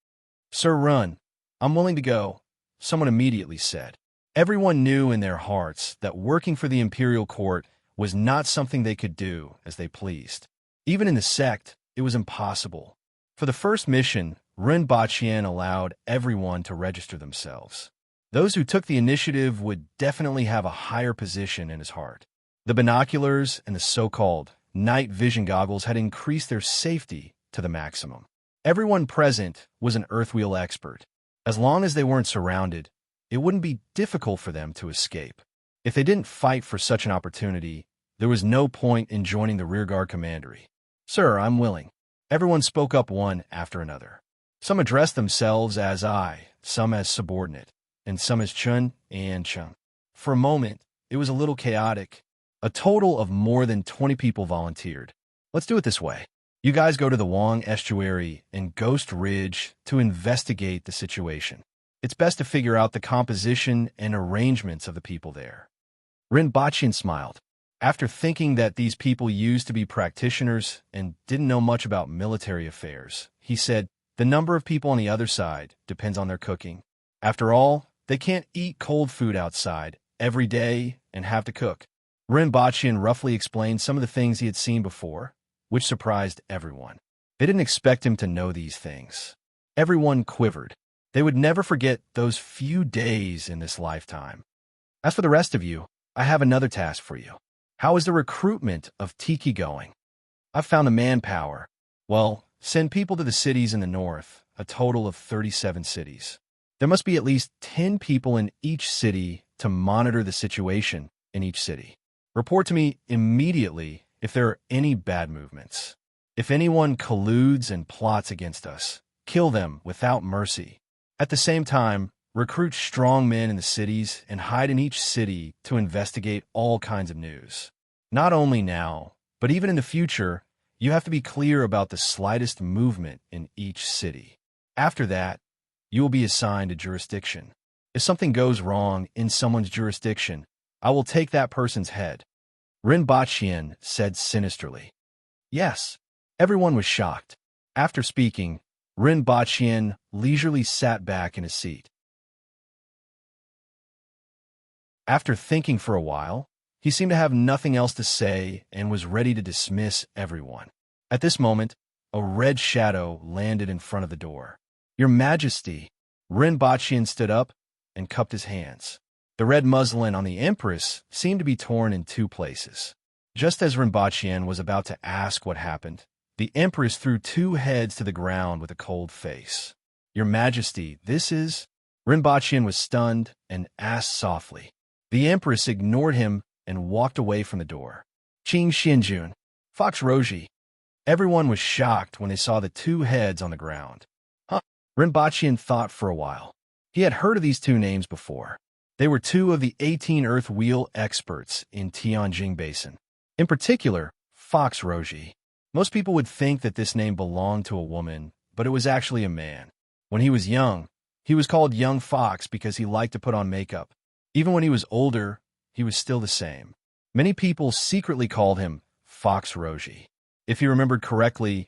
"Sir Run, I'm willing to go," someone immediately said. Everyone knew in their hearts that working for the imperial court was not something they could do as they pleased. Even in the sect, it was impossible. For the first mission, Ren Baqian allowed everyone to register themselves. Those who took the initiative would definitely have a higher position in his heart. The binoculars and the so-called night vision goggles had increased their safety to the maximum. Everyone present was an earthwheel expert. As long as they weren't surrounded, it wouldn't be difficult for them to escape. If they didn't fight for such an opportunity, there was no point in joining the rearguard commandery. "Sir, I'm willing." Everyone spoke up one after another. Some addressed themselves as I, some as subordinate, and some as Chun and Chung. For a moment, it was a little chaotic. A total of more than 20 people volunteered. "Let's do it this way. You guys go to the Wang estuary and Ghost Ridge to investigate the situation. It's best to figure out the composition and arrangements of the people there." Ren Baqian smiled. After thinking that these people used to be practitioners and didn't know much about military affairs, he said, "The number of people on the other side depends on their cooking. After all, they can't eat cold food outside every day and have to cook." Ren Baqian roughly explained some of the things he had seen before, which surprised everyone. They didn't expect him to know these things. Everyone quivered. They would never forget those few days in this lifetime. "As for the rest of you, I have another task for you. How is the recruitment of Tiki going?" "I've found the manpower. Well, send people to the cities in the north, a total of 37 cities. There must be at least 10 people in each city to monitor the situation in each city. Report to me immediately if there are any bad movements. If anyone colludes and plots against us, kill them without mercy. At the same time, recruit strong men in the cities and hide in each city to investigate all kinds of news. Not only now, but even in the future, you have to be clear about the slightest movement in each city. After that, you will be assigned a jurisdiction. If something goes wrong in someone's jurisdiction, I will take that person's head." Ren Baqian said sinisterly. "Yes." Everyone was shocked. After speaking, Ren Baqian leisurely sat back in his seat. After thinking for a while, he seemed to have nothing else to say and was ready to dismiss everyone. At this moment, a red shadow landed in front of the door. "Your Majesty!" Ren Baqian stood up and cupped his hands. The red muslin on the Empress seemed to be torn in two places. Just as Ren Baqian was about to ask what happened, the Empress threw two heads to the ground with a cold face. "Your Majesty, this is—" Ren Baqian was stunned and asked softly. The Empress ignored him and walked away from the door. "Qing Xianjun." Fox Roji. Everyone was shocked when they saw the two heads on the ground. Huh? Rinpochian thought for a while. He had heard of these two names before. They were two of the 18 Earth Wheel experts in Tianjin Basin. In particular, Fox Roji. Most people would think that this name belonged to a woman, but it was actually a man. When he was young, he was called Young Fox because he liked to put on makeup. Even when he was older, he was still the same. Many people secretly called him Fox Roji. If he remembered correctly,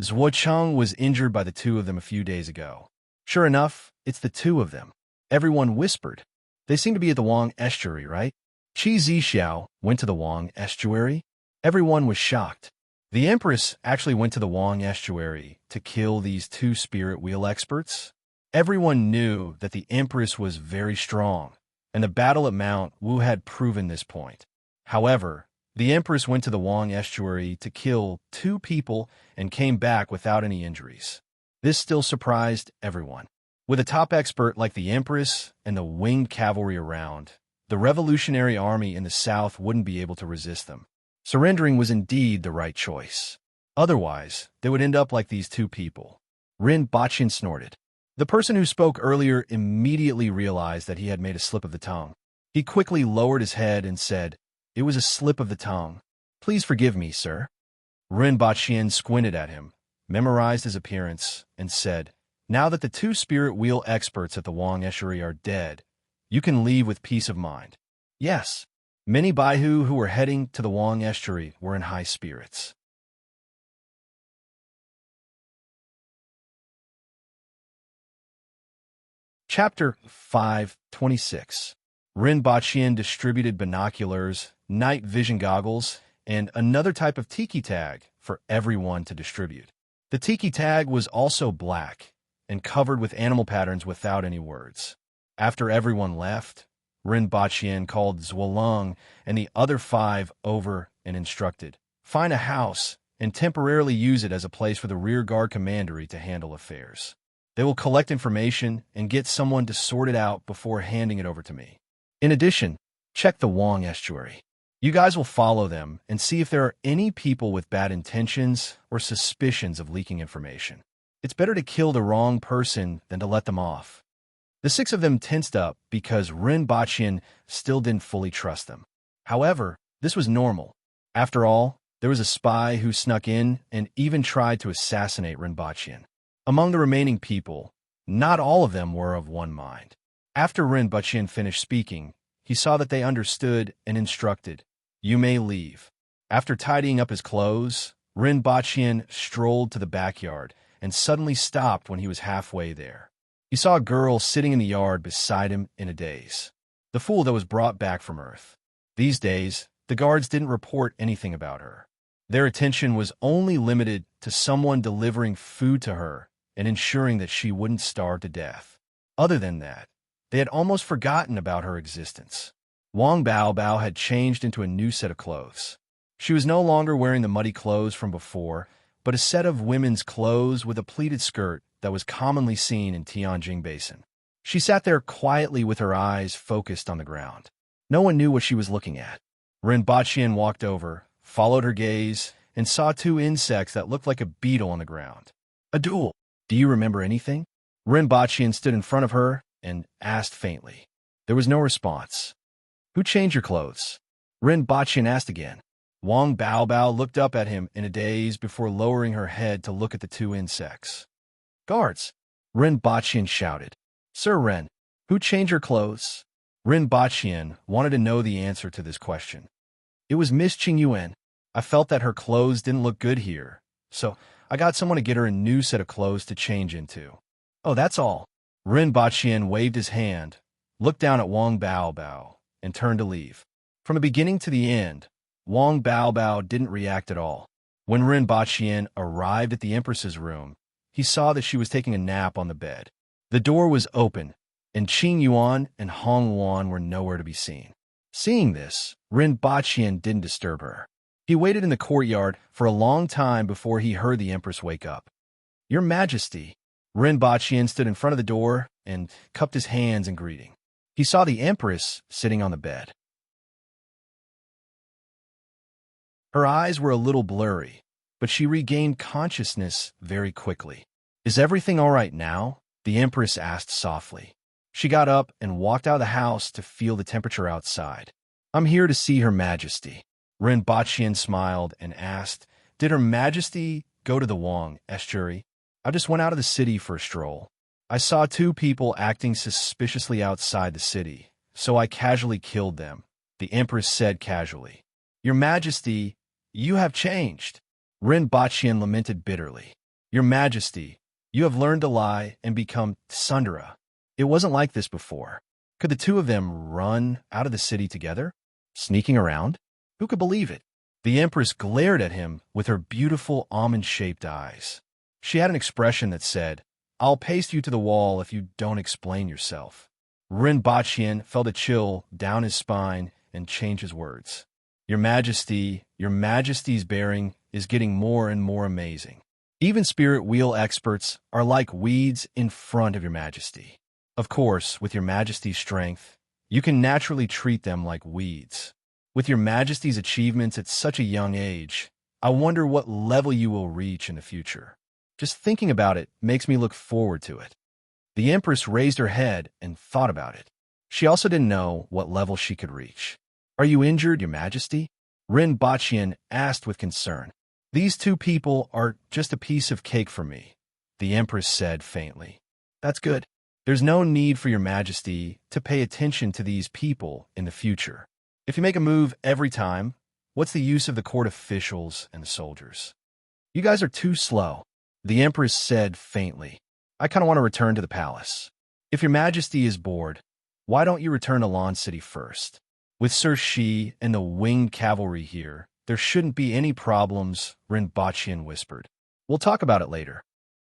Zhuo Cheng was injured by the two of them a few days ago. Sure enough, it's the two of them. Everyone whispered. They seem to be at the Wang Estuary, right? Qi Zixiao went to the Wang Estuary. Everyone was shocked. The Empress actually went to the Wang Estuary to kill these two spirit wheel experts. Everyone knew that the Empress was very strong, and the battle at Mount Wu had proven this point. However, the Empress went to the Wang Estuary to kill two people and came back without any injuries. This still surprised everyone. With a top expert like the Empress and the winged cavalry around, the revolutionary army in the south wouldn't be able to resist them. Surrendering was indeed the right choice. Otherwise, they would end up like these two people. Rinpochian snorted. The person who spoke earlier immediately realized that he had made a slip of the tongue. He quickly lowered his head and said, "It was a slip of the tongue. Please forgive me, sir." Rinpochian squinted at him, memorized his appearance, and said, "Now that the two spirit wheel experts at the Wang Estuary are dead, you can leave with peace of mind." Yes, many Baihu who were heading to the Wang Estuary were in high spirits. Chapter 526. Rinpochian distributed binoculars, night vision goggles, and another type of tiki tag for everyone to distribute. The tiki tag was also black and covered with animal patterns without any words. After everyone left, Rinpochian called Zhuolong and the other 5 over and instructed, "Find a house and temporarily use it as a place for the rearguard commandery to handle affairs. They will collect information and get someone to sort it out before handing it over to me. In addition, check the Wang Estuary. You guys will follow them and see if there are any people with bad intentions or suspicions of leaking information. It's better to kill the wrong person than to let them off." The 6 of them tensed up because Rinpochian still didn't fully trust them. However, this was normal. After all, there was a spy who snuck in and even tried to assassinate Rinpochian. Among the remaining people, not all of them were of one mind. After Rinpochian finished speaking, he saw that they understood and instructed, "You may leave." After tidying up his clothes, Rinpochian strolled to the backyard and suddenly stopped when he was halfway there. He saw a girl sitting in the yard beside him in a daze. The fool that was brought back from Earth. These days, the guards didn't report anything about her. Their attention was only limited to someone delivering food to her and ensuring that she wouldn't starve to death. Other than that, they had almost forgotten about her existence. Wang Baobao had changed into a new set of clothes. She was no longer wearing the muddy clothes from before, but a set of women's clothes with a pleated skirt that was commonly seen in Tianjin Basin. She sat there quietly with her eyes focused on the ground. No one knew what she was looking at. Rinpochian walked over, followed her gaze, and saw 2 insects that looked like a beetle on the ground. "Adul, do you remember anything?" Rinpochian stood in front of her and asked faintly. There was no response. "Who changed your clothes?" Rinpochian asked again. Wang Baobao looked up at him in a daze before lowering her head to look at the 2 insects. "Guards!" Rinpochian shouted. "Sir Ren, who changed your clothes?" Rinpochian wanted to know the answer to this question. "It was Miss Qingyuan. I felt that her clothes didn't look good here, so I got someone to get her a new set of clothes to change into." "Oh, that's all." Rinpochian waved his hand, looked down at Wang Baobao, and turned to leave. From the beginning to the end, Wang Baobao didn't react at all. When Rinpochian arrived at the Empress's room, he saw that she was taking a nap on the bed. The door was open, and Qing Yuan and Hong Yuan were nowhere to be seen. Seeing this, Rinpochian didn't disturb her. He waited in the courtyard for a long time before he heard the Empress wake up. "Your Majesty." Rinpochian stood in front of the door and cupped his hands in greeting. He saw the Empress sitting on the bed. Her eyes were a little blurry, but she regained consciousness very quickly. "Is everything all right now?" the Empress asked softly. She got up and walked out of the house to feel the temperature outside. "I'm here to see Her Majesty." Rinpochian smiled and asked, "Did Her Majesty go to the Wang estuary?" "I just went out of the city for a stroll. I saw two people acting suspiciously outside the city, so I casually killed them," the Empress said casually. "Your Majesty, you have changed." Rinpochian lamented bitterly. "Your Majesty, you have learned to lie and become tsundere. It wasn't like this before." Could the two of them run out of the city together? Sneaking around? Who could believe it? The Empress glared at him with her beautiful almond-shaped eyes. She had an expression that said, "I'll paste you to the wall if you don't explain yourself." Rinpochian felt a chill down his spine and changed his words. "Your Majesty, your Majesty's bearing is getting more and more amazing. Even spirit wheel experts are like weeds in front of your Majesty. Of course, with your Majesty's strength, you can naturally treat them like weeds. With your Majesty's achievements at such a young age, I wonder what level you will reach in the future. Just thinking about it makes me look forward to it." The Empress raised her head and thought about it. She also didn't know what level she could reach. "Are you injured, your Majesty?" Rinpochian asked with concern. "These two people are just a piece of cake for me," the Empress said faintly. "That's good. There's no need for your Majesty to pay attention to these people in the future. If you make a move every time, what's the use of the court officials and the soldiers? You guys are too slow," the Empress said faintly. "I kind of want to return to the palace. If your Majesty is bored, why don't you return to Lan City first? With Sir Shi and the winged cavalry here, there shouldn't be any problems," Rinpochian whispered. "We'll talk about it later."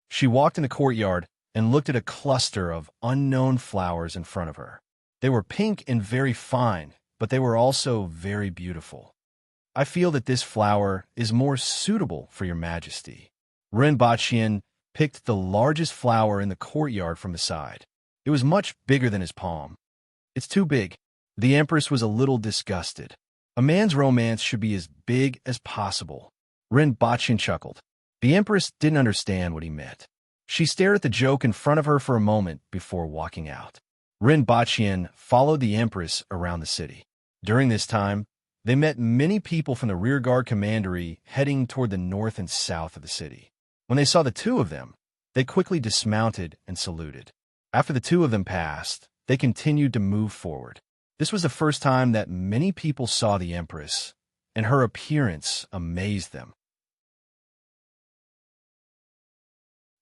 She walked in the courtyard and looked at a cluster of unknown flowers in front of her. They were pink and very fine, but they were also very beautiful. "I feel that this flower is more suitable for your Majesty." Rinpochian picked the largest flower in the courtyard from the side. It was much bigger than his palm. "It's too big." The Empress was a little disgusted. "A man's romance should be as big as possible." Rinpochian chuckled. The Empress didn't understand what he meant. She stared at the joke in front of her for a moment before walking out. Rinpochian followed the Empress around the city. During this time, they met many people from the rearguard commandery heading toward the north and south of the city. When they saw the two of them, they quickly dismounted and saluted. After the two of them passed, they continued to move forward. This was the first time that many people saw the Empress, and her appearance amazed them.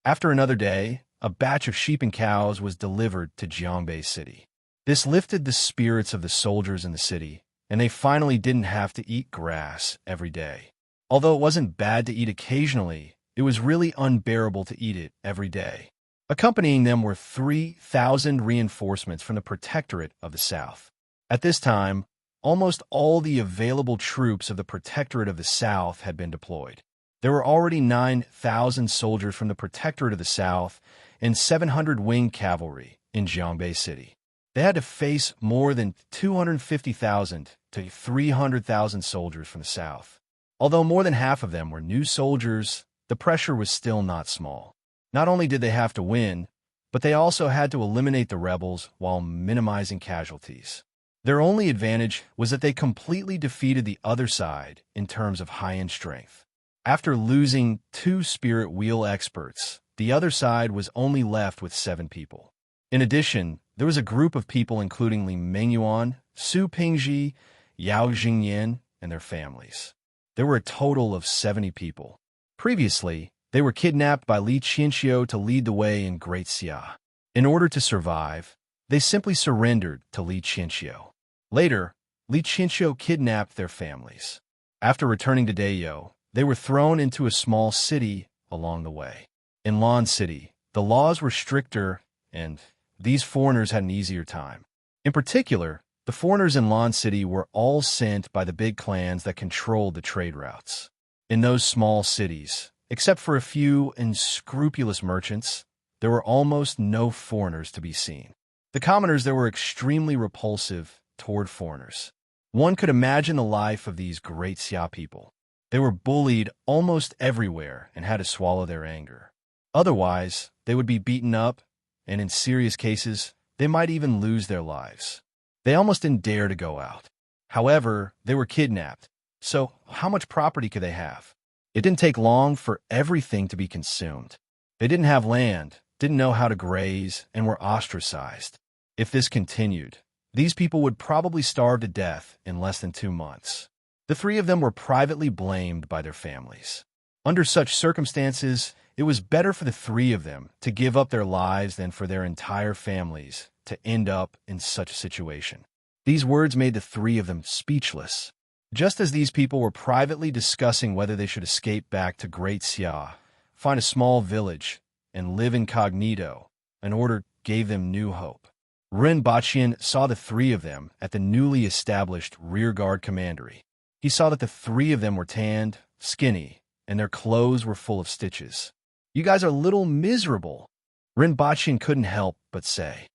After another day, a batch of sheep and cows was delivered to Jiangbei City. This lifted the spirits of the soldiers in the city, and they finally didn't have to eat grass every day. Although it wasn't bad to eat occasionally, it was really unbearable to eat it every day. Accompanying them were 3,000 reinforcements from the Protectorate of the South. At this time, almost all the available troops of the Protectorate of the South had been deployed. There were already 9,000 soldiers from the Protectorate of the South and 700 winged cavalry in Jiangbei City. They had to face more than 250,000 to 300,000 soldiers from the South. Although more than half of them were new soldiers, the pressure was still not small. Not only did they have to win, but they also had to eliminate the rebels while minimizing casualties. Their only advantage was that they completely defeated the other side in terms of high-end strength. After losing 2 spirit wheel experts, the other side was only left with 7 people. In addition, there was a group of people including Li Mengyuan, Su Pingji, Yao Jingyan, and their families. There were a total of 70 people. Previously, they were kidnapped by Li Qianxiu to lead the way in Great Xia. In order to survive, they simply surrendered to Li Qianxiu. Later, Li Qianxiu kidnapped their families. After returning to Dayo, they were thrown into a small city along the way. In Lan City, the laws were stricter, and these foreigners had an easier time. In particular, the foreigners in Lan City were all sent by the big clans that controlled the trade routes. In those small cities, except for a few unscrupulous merchants, there were almost no foreigners to be seen. The commoners there were extremely repulsive toward foreigners. One could imagine the life of these Great Xia people. They were bullied almost everywhere and had to swallow their anger. Otherwise, they would be beaten up, and in serious cases, they might even lose their lives. They almost didn't dare to go out. However, they were kidnapped, so how much property could they have? It didn't take long for everything to be consumed. They didn't have land, didn't know how to graze, and were ostracized. If this continued, these people would probably starve to death in less than 2 months. The 3 of them were privately blamed by their families. Under such circumstances, it was better for the 3 of them to give up their lives than for their entire families to end up in such a situation. These words made the 3 of them speechless. Just as these people were privately discussing whether they should escape back to Great Xia, find a small village, and live incognito, an order gave them new hope. Ren Baqian saw the 3 of them at the newly established rearguard commandery. He saw that the 3 of them were tanned, skinny, and their clothes were full of stitches. "You guys are a little miserable," Ren Baqian couldn't help but say.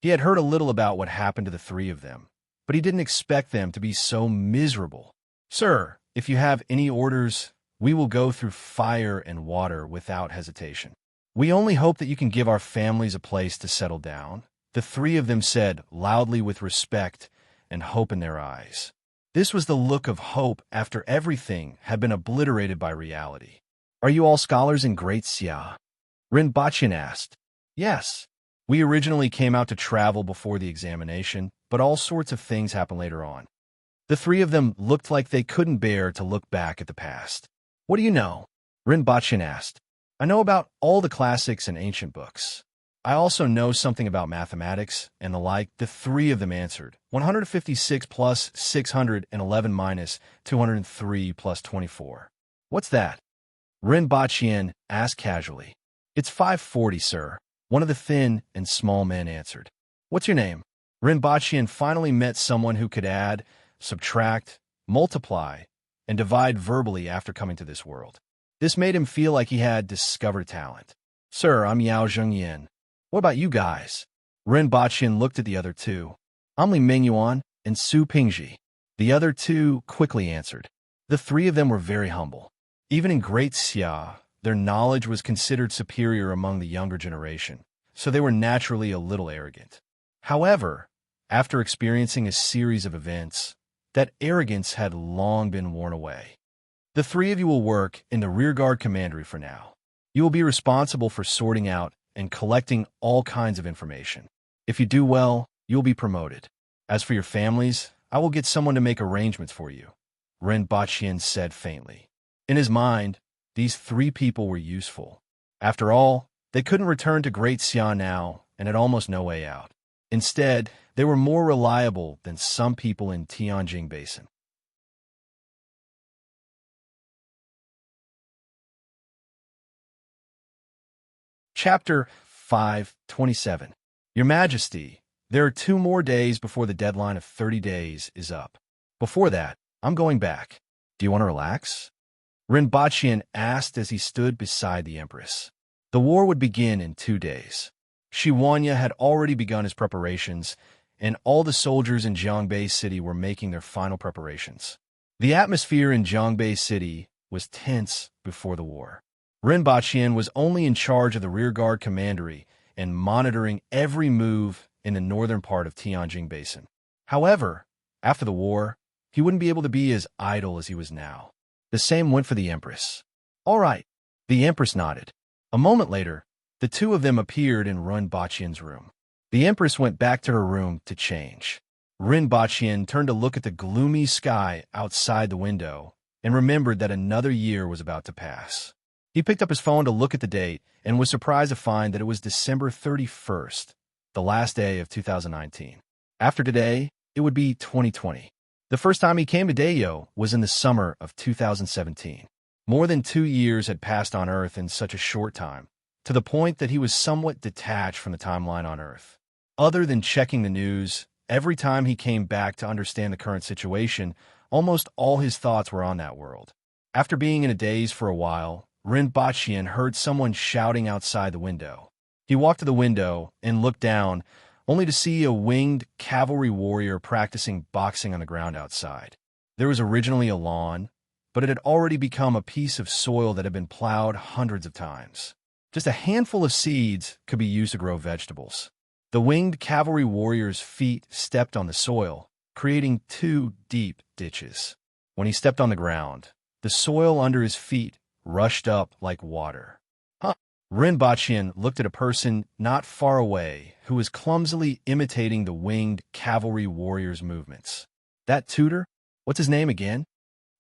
He had heard a little about what happened to the 3 of them, but he didn't expect them to be so miserable. "Sir, if you have any orders, we will go through fire and water without hesitation. We only hope that you can give our families a place to settle down," the 3 of them said loudly with respect and hope in their eyes. This was the look of hope after everything had been obliterated by reality. "Are you all scholars in Great Xia?" Ren Baqian asked. "Yes. We originally came out to travel before the examination, but all sorts of things happened later on." The 3 of them looked like they couldn't bear to look back at the past. "What do you know?" Ren Baqian asked. "I know about all the classics and ancient books. I also know something about mathematics and the like," the 3 of them answered. 156 plus 611 minus 203 plus 24. "What's that?" Ren Baqian asked casually. "It's 540, sir," one of the thin and small men answered. "What's your name?" Ren Baqian finally met someone who could add, subtract, multiply, and divide verbally after coming to this world. This made him feel like he had discovered talent. "Sir, I'm Yao Zhengyan. What about you guys?" Ren Baqian looked at the other 2. "I'm Li Mingyuan and Su Pingji." The other 2 quickly answered. The 3 of them were very humble. Even in Great Xia, their knowledge was considered superior among the younger generation, so they were naturally a little arrogant. However, after experiencing a series of events, that arrogance had long been worn away. "The 3 of you will work in the rearguard commandery for now. You will be responsible for sorting out and collecting all kinds of information. If you do well, you will be promoted. As for your families, I will get someone to make arrangements for you," Ren Baqian said faintly. In his mind, these 3 people were useful. After all, they couldn't return to Great Xia now and had almost no way out. Instead, they were more reliable than some people in Tianjin Basin. Chapter 527. Your Majesty, there are 2 more days before the deadline of 30 days is up. Before that, I'm going back. Do you want to relax? Ren Baqian asked as he stood beside the Empress. The war would begin in 2 days. Shi Wanya had already begun his preparations, and all the soldiers in Jiangbei City were making their final preparations. The atmosphere in Jiangbei City was tense before the war. Ren Baqian was only in charge of the rearguard commandery and monitoring every move in the northern part of Tianjin Basin. However, after the war, he wouldn't be able to be as idle as he was now. The same went for the Empress. "All right," the Empress nodded. A moment later, the 2 of them appeared in Ren Baqian's room. The Empress went back to her room to change. Ren Baqian turned to look at the gloomy sky outside the window and remembered that another year was about to pass. He picked up his phone to look at the date and was surprised to find that it was December 31st, the last day of 2019. After today, it would be 2020. The first time he came to Dayo was in the summer of 2017. More than 2 years had passed on Earth in such a short time, to the point that he was somewhat detached from the timeline on Earth. Other than checking the news, every time he came back to understand the current situation, almost all his thoughts were on that world. After being in a daze for a while, Ren Baqian heard someone shouting outside the window. He walked to the window and looked down, only to see a winged cavalry warrior practicing boxing on the ground outside. There was originally a lawn, but it had already become a piece of soil that had been plowed hundreds of times. Just a handful of seeds could be used to grow vegetables. The winged cavalry warrior's feet stepped on the soil, creating 2 deep ditches. When he stepped on the ground, the soil under his feet rushed up like water. Rinpoche looked at a person not far away who was clumsily imitating the winged cavalry warrior's movements. That tutor? What's his name again?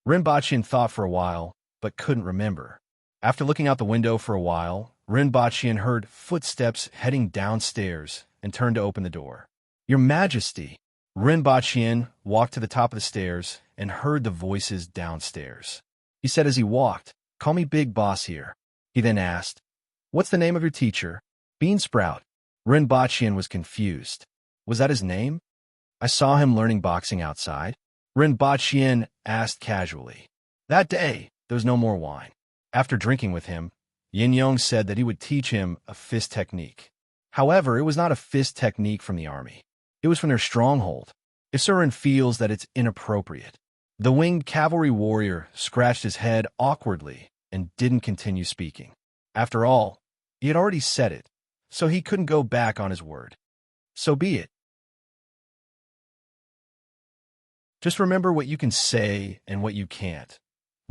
Rinpoche thought for a while, but couldn't remember. After looking out the window for a while, Rinpoche heard footsteps heading downstairs and turned to open the door. Your Majesty! Rinpoche walked to the top of the stairs and heard the voices downstairs. He said as he walked, "Call me Big Boss here." He then asked, "What's the name of your teacher?" Beansprout. Rinpoche was confused. Was that his name? I saw him learning boxing outside. Rinpoche asked casually. That day, there was no more wine. After drinking with him, Yin Yong said that he would teach him a fist technique. However, it was not a fist technique from the army. It was from their stronghold. If Surin feels that it's inappropriate. The winged cavalry warrior scratched his head awkwardly and didn't continue speaking. After all, he had already said it, so he couldn't go back on his word. So be it. Just remember what you can say and what you can't,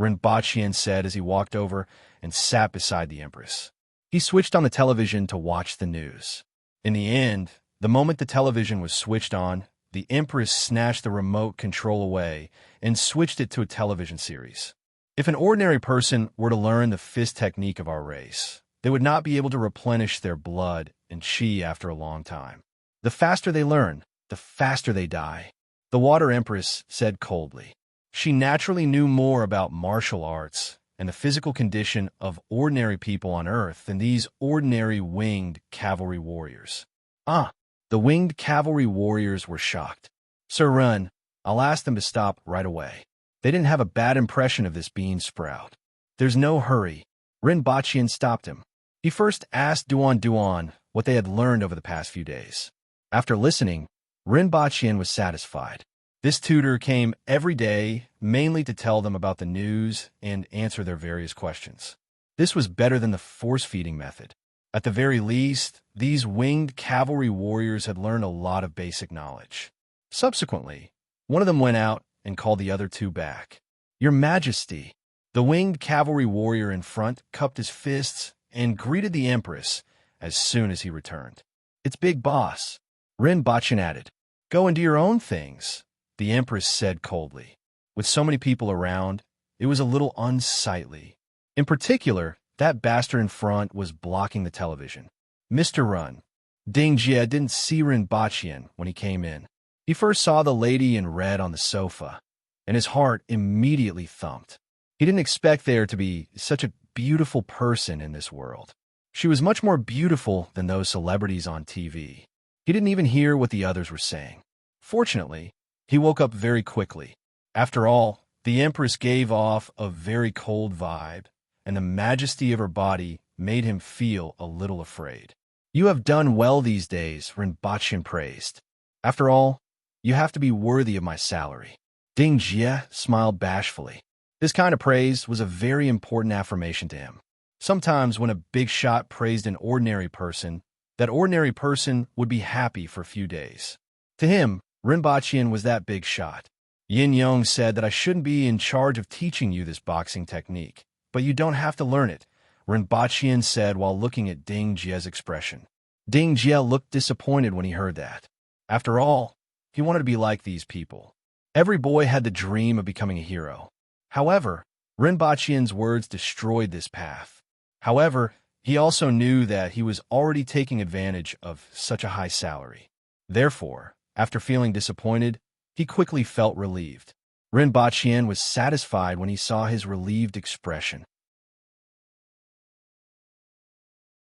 Rinpoche said as he walked over and sat beside the Empress. He switched on the television to watch the news. In the end, the moment the television was switched on, the Empress snatched the remote control away and switched it to a television series. If an ordinary person were to learn the fist technique of our race, they would not be able to replenish their blood and chi after a long time. The faster they learn, the faster they die, the Water Empress said coldly. She naturally knew more about martial arts and the physical condition of ordinary people on Earth than these ordinary winged cavalry warriors. The winged cavalry warriors were shocked. Sir Run, I'll ask them to stop right away. They didn't have a bad impression of this bean sprout. There's no hurry. Rinpoche stopped him. He first asked Duan what they had learned over the past few days. After listening, Rinpoche was satisfied. This tutor came every day, mainly to tell them about the news and answer their various questions. This was better than the force-feeding method. At the very least, these winged cavalry warriors had learned a lot of basic knowledge. Subsequently, one of them went out and called the other 2 back. Your Majesty! The winged cavalry warrior in front cupped his fists and greeted the Empress as soon as he returned. It's Big Boss. Rinpoche added. Go and do your own things, the Empress said coldly. With so many people around, it was a little unsightly. In particular, that bastard in front was blocking the television. Mr. Run. Ding Jie didn't see Rinpoche when he came in. He first saw the lady in red on the sofa, and his heart immediately thumped. He didn't expect there to be such a beautiful person in this world. She was much more beautiful than those celebrities on TV. He didn't even hear what the others were saying. Fortunately, he woke up very quickly. After all, the Empress gave off a very cold vibe, and the majesty of her body made him feel a little afraid. You have done well these days, Rinpoche praised. After all, you have to be worthy of my salary. Ding Jie smiled bashfully. This kind of praise was a very important affirmation to him. Sometimes when a big shot praised an ordinary person, that ordinary person would be happy for a few days. To him, Rinpoche was that big shot. Yin Yong said that I shouldn't be in charge of teaching you this boxing technique, but you don't have to learn it, Rinpoche said while looking at Ding Jie's expression. Ding Jie looked disappointed when he heard that. After all, he wanted to be like these people. Every boy had the dream of becoming a hero. However, Rinpoche's words destroyed this path. However, he also knew that he was already taking advantage of such a high salary. Therefore, after feeling disappointed, he quickly felt relieved. Rinpoche was satisfied when he saw his relieved expression.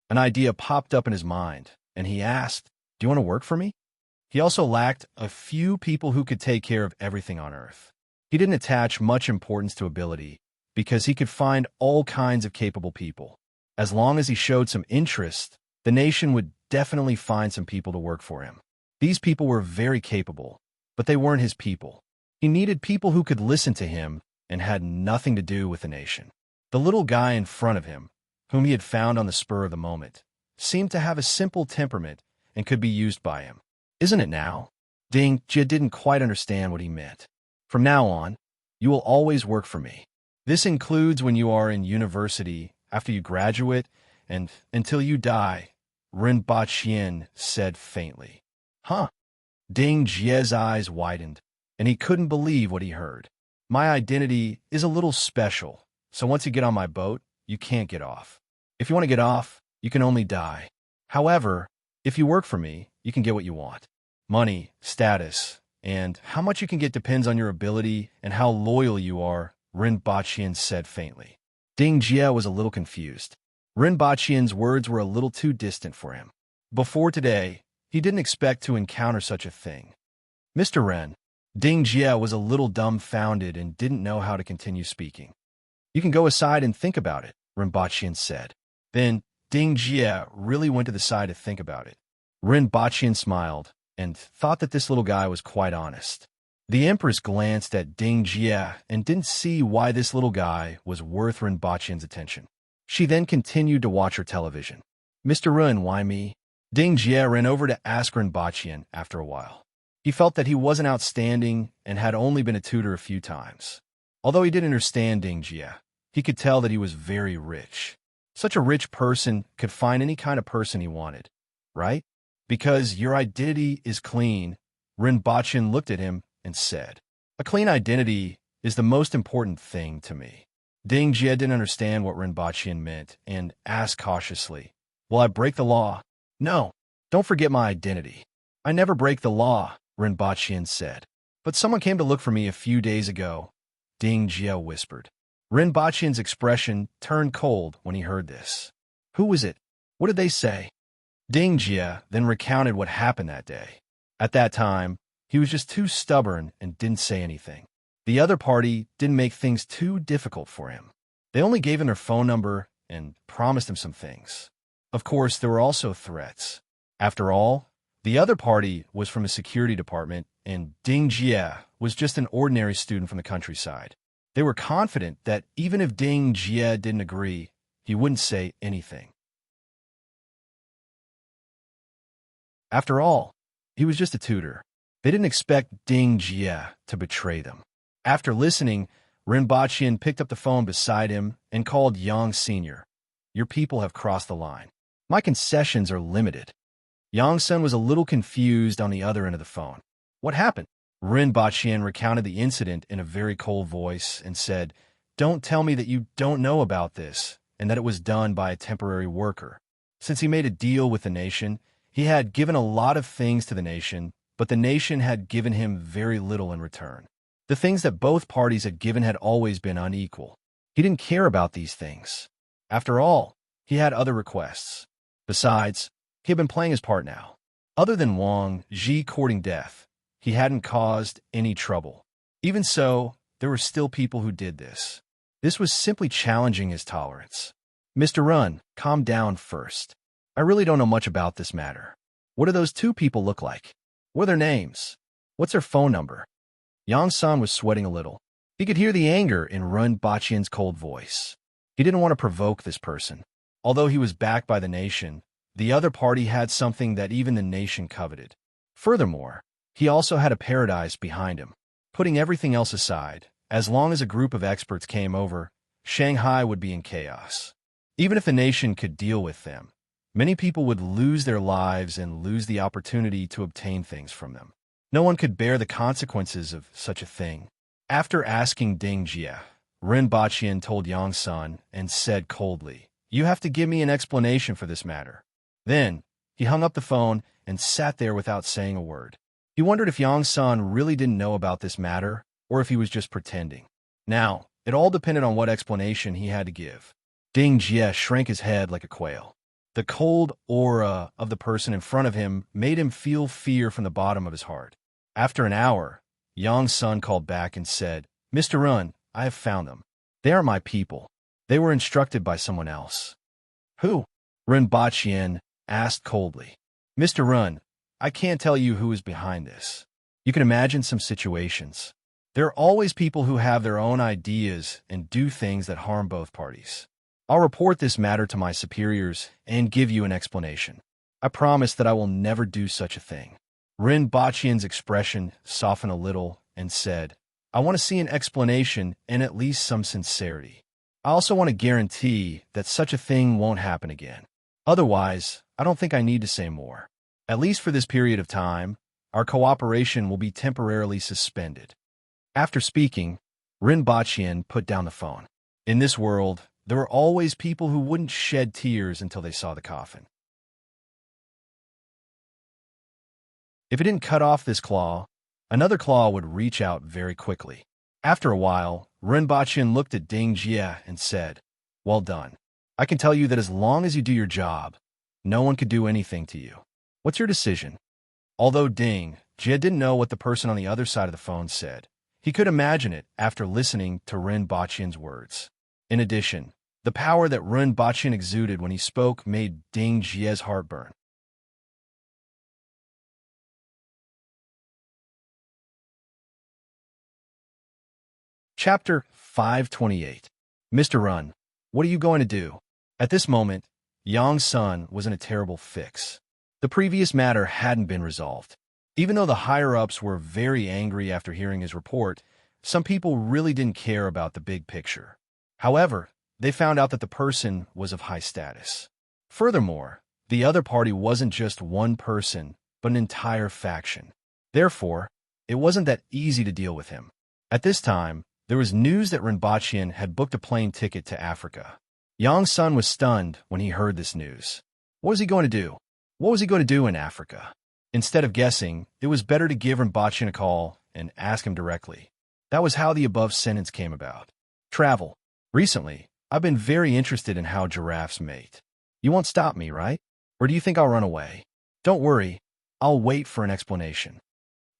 An idea popped up in his mind, and he asked, "Do you want to work for me?" He also lacked a few people who could take care of everything on Earth. He didn't attach much importance to ability because he could find all kinds of capable people. As long as he showed some interest, the nation would definitely find some people to work for him. These people were very capable, but they weren't his people. He needed people who could listen to him and had nothing to do with the nation. The little guy in front of him, whom he had found on the spur of the moment, seemed to have a simple temperament and could be used by him. Isn't it now? Ding Jia didn't quite understand what he meant. From now on, you will always work for me. This includes when you are in university, after you graduate, and until you die, Rinpoche said faintly. Huh? Ding Jia's eyes widened, and he couldn't believe what he heard. My identity is a little special, so once you get on my boat, you can't get off. If you want to get off, you can only die. However, if you work for me, you can get what you want. Money, status, and how much you can get depends on your ability and how loyal you are, Rinpoche said faintly. Ding Jia was a little confused. Rinpoche's words were a little too distant for him. Before today, he didn't expect to encounter such a thing. Mr. Ren, Ding Jia was a little dumbfounded and didn't know how to continue speaking. You can go aside and think about it, Rinpoche said. Then Ding Jia really went to the side to think about it. Rinpoche smiled and thought that this little guy was quite honest. The Empress glanced at Ding Jia and didn't see why this little guy was worth Rinpoche's attention. She then continued to watch her television. Mr. Ren, why me? Ding Jia ran over to ask Rinpoche after a while. He felt that he wasn't outstanding and had only been a tutor a few times. Although he didn't understand Ding Jia, he could tell that he was very rich. Such a rich person could find any kind of person he wanted, right? Because your identity is clean, Rinpoche looked at him and said, a clean identity is the most important thing to me. Ding Jia didn't understand what Rinpoche meant and asked cautiously, will I break the law? No, don't forget my identity. I never break the law, Rinpoche said. But someone came to look for me a few days ago, Ding Jia whispered. Rinpoche's expression turned cold when he heard this. Who was it? What did they say? Ding Jia then recounted what happened that day. At that time, he was just too stubborn and didn't say anything. The other party didn't make things too difficult for him. They only gave him their phone number and promised him some things. Of course, there were also threats. After all, the other party was from a security department, and Ding Jia was just an ordinary student from the countryside. They were confident that even if Ding Jia didn't agree, he wouldn't say anything. After all, he was just a tutor. They didn't expect Ding Jia to betray them. After listening, Rinpoche picked up the phone beside him and called Yang Sr. Your people have crossed the line. My concessions are limited. Yang Sun was a little confused on the other end of the phone. What happened? Rinpoche recounted the incident in a very cold voice and said, don't tell me that you don't know about this and that it was done by a temporary worker. Since he made a deal with the nation, he had given a lot of things to the nation, but the nation had given him very little in return. The things that both parties had given had always been unequal. He didn't care about these things. After all, he had other requests. Besides, he had been playing his part now. Other than Wang Ji courting death, he hadn't caused any trouble. Even so, there were still people who did this. This was simply challenging his tolerance. Mr. Run, calm down first. I really don't know much about this matter. What do those two people look like? What are their names? What's their phone number? Yang San was sweating a little. He could hear the anger in Rinpoche's cold voice. He didn't want to provoke this person. Although he was backed by the nation, the other party had something that even the nation coveted. Furthermore, he also had a paradise behind him. Putting everything else aside, as long as a group of experts came over, Shanghai would be in chaos. Even if the nation could deal with them, many people would lose their lives and lose the opportunity to obtain things from them. No one could bear the consequences of such a thing. After asking Ding Jia, Rinpoche told Yang San and said coldly, you have to give me an explanation for this matter. Then, he hung up the phone and sat there without saying a word. He wondered if Yang San really didn't know about this matter or if he was just pretending. Now, it all depended on what explanation he had to give. Ding Jia shrank his head like a quail. The cold aura of the person in front of him made him feel fear from the bottom of his heart. After an hour, Yang Sun called back and said, Mr. Run, I have found them. They are my people. They were instructed by someone else. Who? Rinpoche asked coldly. Mr. Run, I can't tell you who is behind this. You can imagine some situations. There are always people who have their own ideas and do things that harm both parties. I'll report this matter to my superiors and give you an explanation. I promise that I will never do such a thing. Rinpoche's expression softened a little and said, I want to see an explanation and at least some sincerity. I also want to guarantee that such a thing won't happen again. Otherwise, I don't think I need to say more. At least for this period of time, our cooperation will be temporarily suspended. After speaking, Rinpoche put down the phone. In this world, there were always people who wouldn't shed tears until they saw the coffin. If it didn't cut off this claw, another claw would reach out very quickly. After a while, Rinpoche looked at Ding Jie and said, Well done. I can tell you that as long as you do your job, no one could do anything to you. What's your decision? Although Ding Jie didn't know what the person on the other side of the phone said, he could imagine it after listening to Rinpoche's words. In addition, the power that Rinpoche exuded when he spoke made Ding Jie's heart burn. Chapter 528. Mr. Run, what are you going to do? At this moment, Yang's son was in a terrible fix. The previous matter hadn't been resolved. Even though the higher-ups were very angry after hearing his report, some people really didn't care about the big picture. However, they found out that the person was of high status. Furthermore, the other party wasn't just one person, but an entire faction. Therefore, it wasn't that easy to deal with him. At this time, there was news that Rinpoche had booked a plane ticket to Africa. Yang's son was stunned when he heard this news. What was he going to do? What was he going to do in Africa? Instead of guessing, it was better to give Rinpoche a call and ask him directly. That was how the above sentence came about. Travel. Recently, I've been very interested in how giraffes mate. You won't stop me, right? Or do you think I'll run away? Don't worry, I'll wait for an explanation.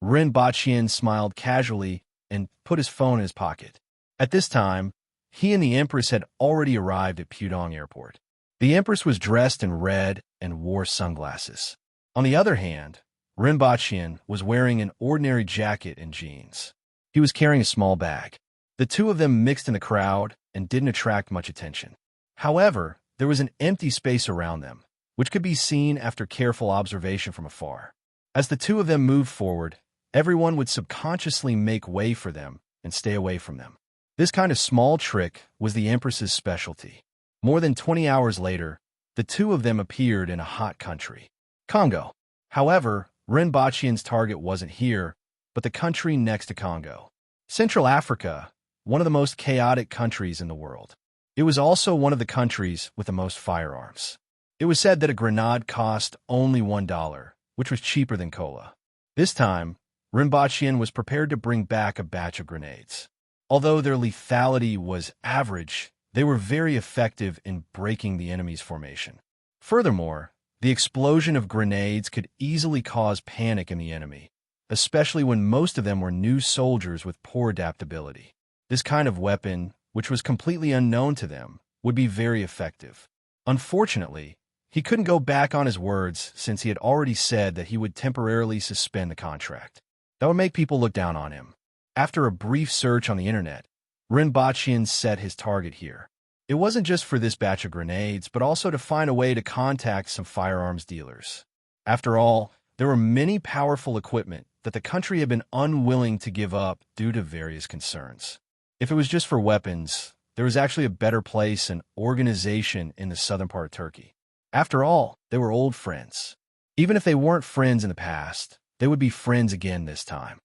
Rinpoche smiled casually and put his phone in his pocket. At this time, he and the Empress had already arrived at Pudong Airport. The Empress was dressed in red and wore sunglasses. On the other hand, Rinpoche was wearing an ordinary jacket and jeans. He was carrying a small bag. The two of them mixed in the crowd and didn't attract much attention. However, there was an empty space around them, which could be seen after careful observation from afar. As the two of them moved forward, everyone would subconsciously make way for them and stay away from them. This kind of small trick was the Empress's specialty. More than 20 hours later, the two of them appeared in a hot country, Congo. However, Rinpoche's target wasn't here, but the country next to Congo. Central Africa, one of the most chaotic countries in the world. It was also one of the countries with the most firearms. It was said that a grenade cost only $1, which was cheaper than cola. This time, Rinpoche was prepared to bring back a batch of grenades. Although their lethality was average, they were very effective in breaking the enemy's formation. Furthermore, the explosion of grenades could easily cause panic in the enemy, especially when most of them were new soldiers with poor adaptability. This kind of weapon, which was completely unknown to them, would be very effective. Unfortunately, he couldn't go back on his words since he had already said that he would temporarily suspend the contract. That would make people look down on him. After a brief search on the internet, Rinpoche set his target here. It wasn't just for this batch of grenades, but also to find a way to contact some firearms dealers. After all, there were many powerful equipment that the country had been unwilling to give up due to various concerns. If it was just for weapons, there was actually a better place and organization in the southern part of Turkey. After all, they were old friends. Even if they weren't friends in the past, they would be friends again this time.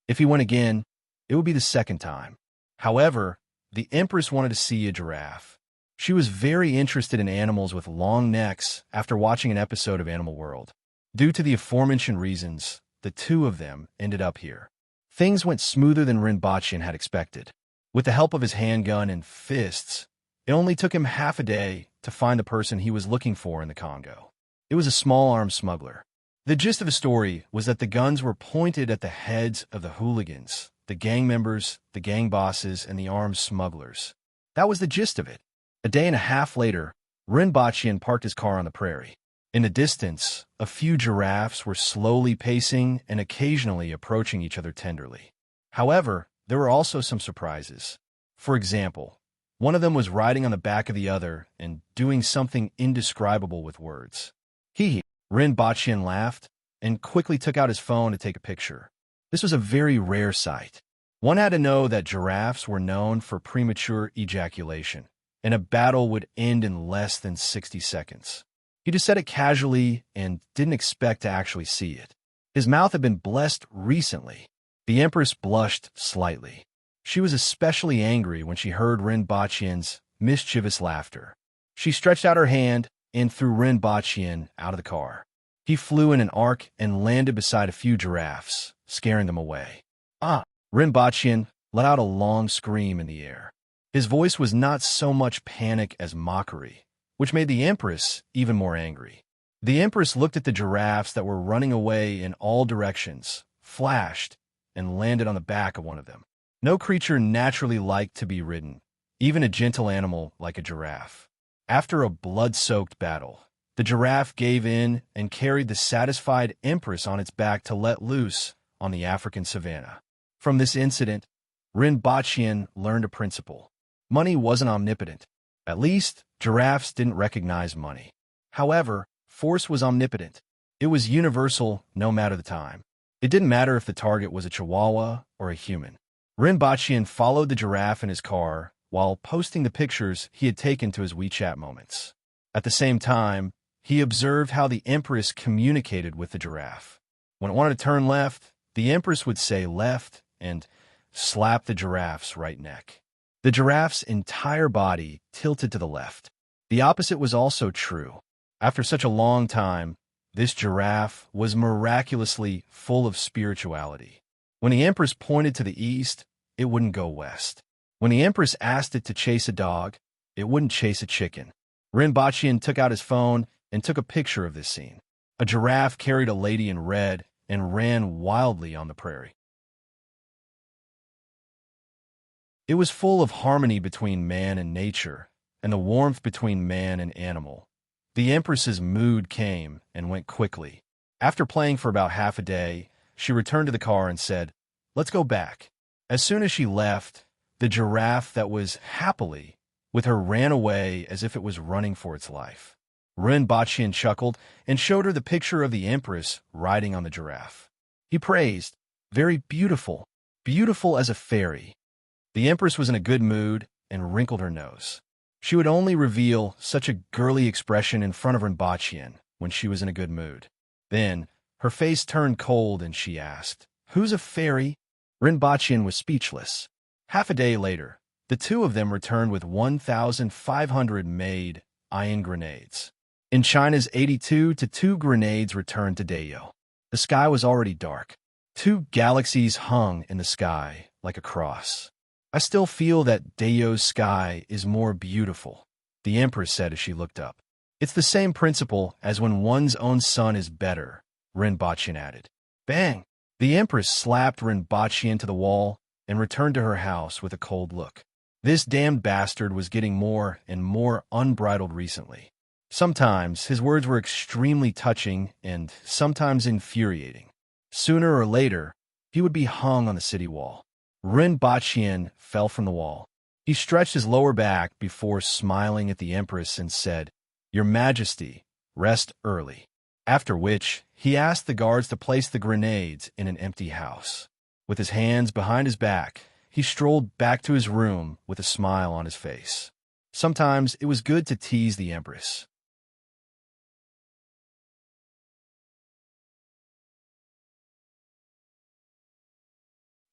If he went again, it would be the second time. However, the Empress wanted to see a giraffe. She was very interested in animals with long necks after watching an episode of Animal World. Due to the aforementioned reasons, the two of them ended up here. Things went smoother than Rinpoche had expected. With the help of his handgun and fists, it only took him half a day to find the person he was looking for in the Congo. It was a small-arm smuggler. The gist of the story was that the guns were pointed at the heads of the hooligans, the gang members, the gang bosses, and the armed smugglers. That was the gist of it. A day and a half later, Rinpoche parked his car on the prairie. In the distance, a few giraffes were slowly pacing and occasionally approaching each other tenderly. However, there were also some surprises. For example, one of them was riding on the back of the other and doing something indescribable with words. Hee hee, Rinpoche laughed and quickly took out his phone to take a picture. This was a very rare sight. One had to know that giraffes were known for premature ejaculation, and a battle would end in less than 60 seconds. He just said it casually and didn't expect to actually see it. His mouth had been blessed recently. The Empress blushed slightly. She was especially angry when she heard Rinpoche's mischievous laughter. She stretched out her hand and threw Rinpoche out of the car. He flew in an arc and landed beside a few giraffes, scaring them away. Ah! Rinpoche let out a long scream in the air. His voice was not so much panic as mockery, which made the Empress even more angry. The Empress looked at the giraffes that were running away in all directions, flashed, and landed on the back of one of them. No creature naturally liked to be ridden, even a gentle animal like a giraffe. After a blood-soaked battle, the giraffe gave in and carried the satisfied Empress on its back to let loose on the African savanna. From this incident, Rinpoche learned a principle. Money wasn't omnipotent. At least, giraffes didn't recognize money. However, force was omnipotent. It was universal no matter the time. It didn't matter if the target was a chihuahua or a human. Rinpoche followed the giraffe in his car while posting the pictures he had taken to his WeChat moments. At the same time, he observed how the Empress communicated with the giraffe. When it wanted to turn left, the Empress would say left and slap the giraffe's right neck. The giraffe's entire body tilted to the left. The opposite was also true. After such a long time, this giraffe was miraculously full of spirituality. When the Empress pointed to the east, it wouldn't go west. When the Empress asked it to chase a dog, it wouldn't chase a chicken. Rinpoche took out his phone and took a picture of this scene. A giraffe carried a lady in red and ran wildly on the prairie. It was full of harmony between man and nature, and the warmth between man and animal. The Empress's mood came and went quickly. After playing for about half a day, she returned to the car and said, "Let's go back." As soon as she left, the giraffe that was happily with her ran away as if it was running for its life. Rinpoche chuckled and showed her the picture of the Empress riding on the giraffe. He praised, "Very beautiful, beautiful as a fairy." The Empress was in a good mood and wrinkled her nose. She would only reveal such a girly expression in front of Rinpoche when she was in a good mood. Then, her face turned cold and she asked, "Who's a fairy?" Rinpoche was speechless. Half a day later, the two of them returned with 1,500 made iron grenades. In China's 82 to 2 grenades returned to Dayo. The sky was already dark. 2 galaxies hung in the sky like a cross. "I still feel that Dayo's sky is more beautiful," the Empress said as she looked up. "It's the same principle as when one's own sun is better," Rinpoche added. Bang! The Empress slapped Rinpoche into the wall and returned to her house with a cold look. This damned bastard was getting more and more unbridled recently. Sometimes his words were extremely touching and sometimes infuriating. Sooner or later, he would be hung on the city wall. Rinpoche fell from the wall. He stretched his lower back before smiling at the Empress and said, "Your Majesty, rest early." After which, he asked the guards to place the grenades in an empty house. With his hands behind his back, he strolled back to his room with a smile on his face. Sometimes it was good to tease the Empress.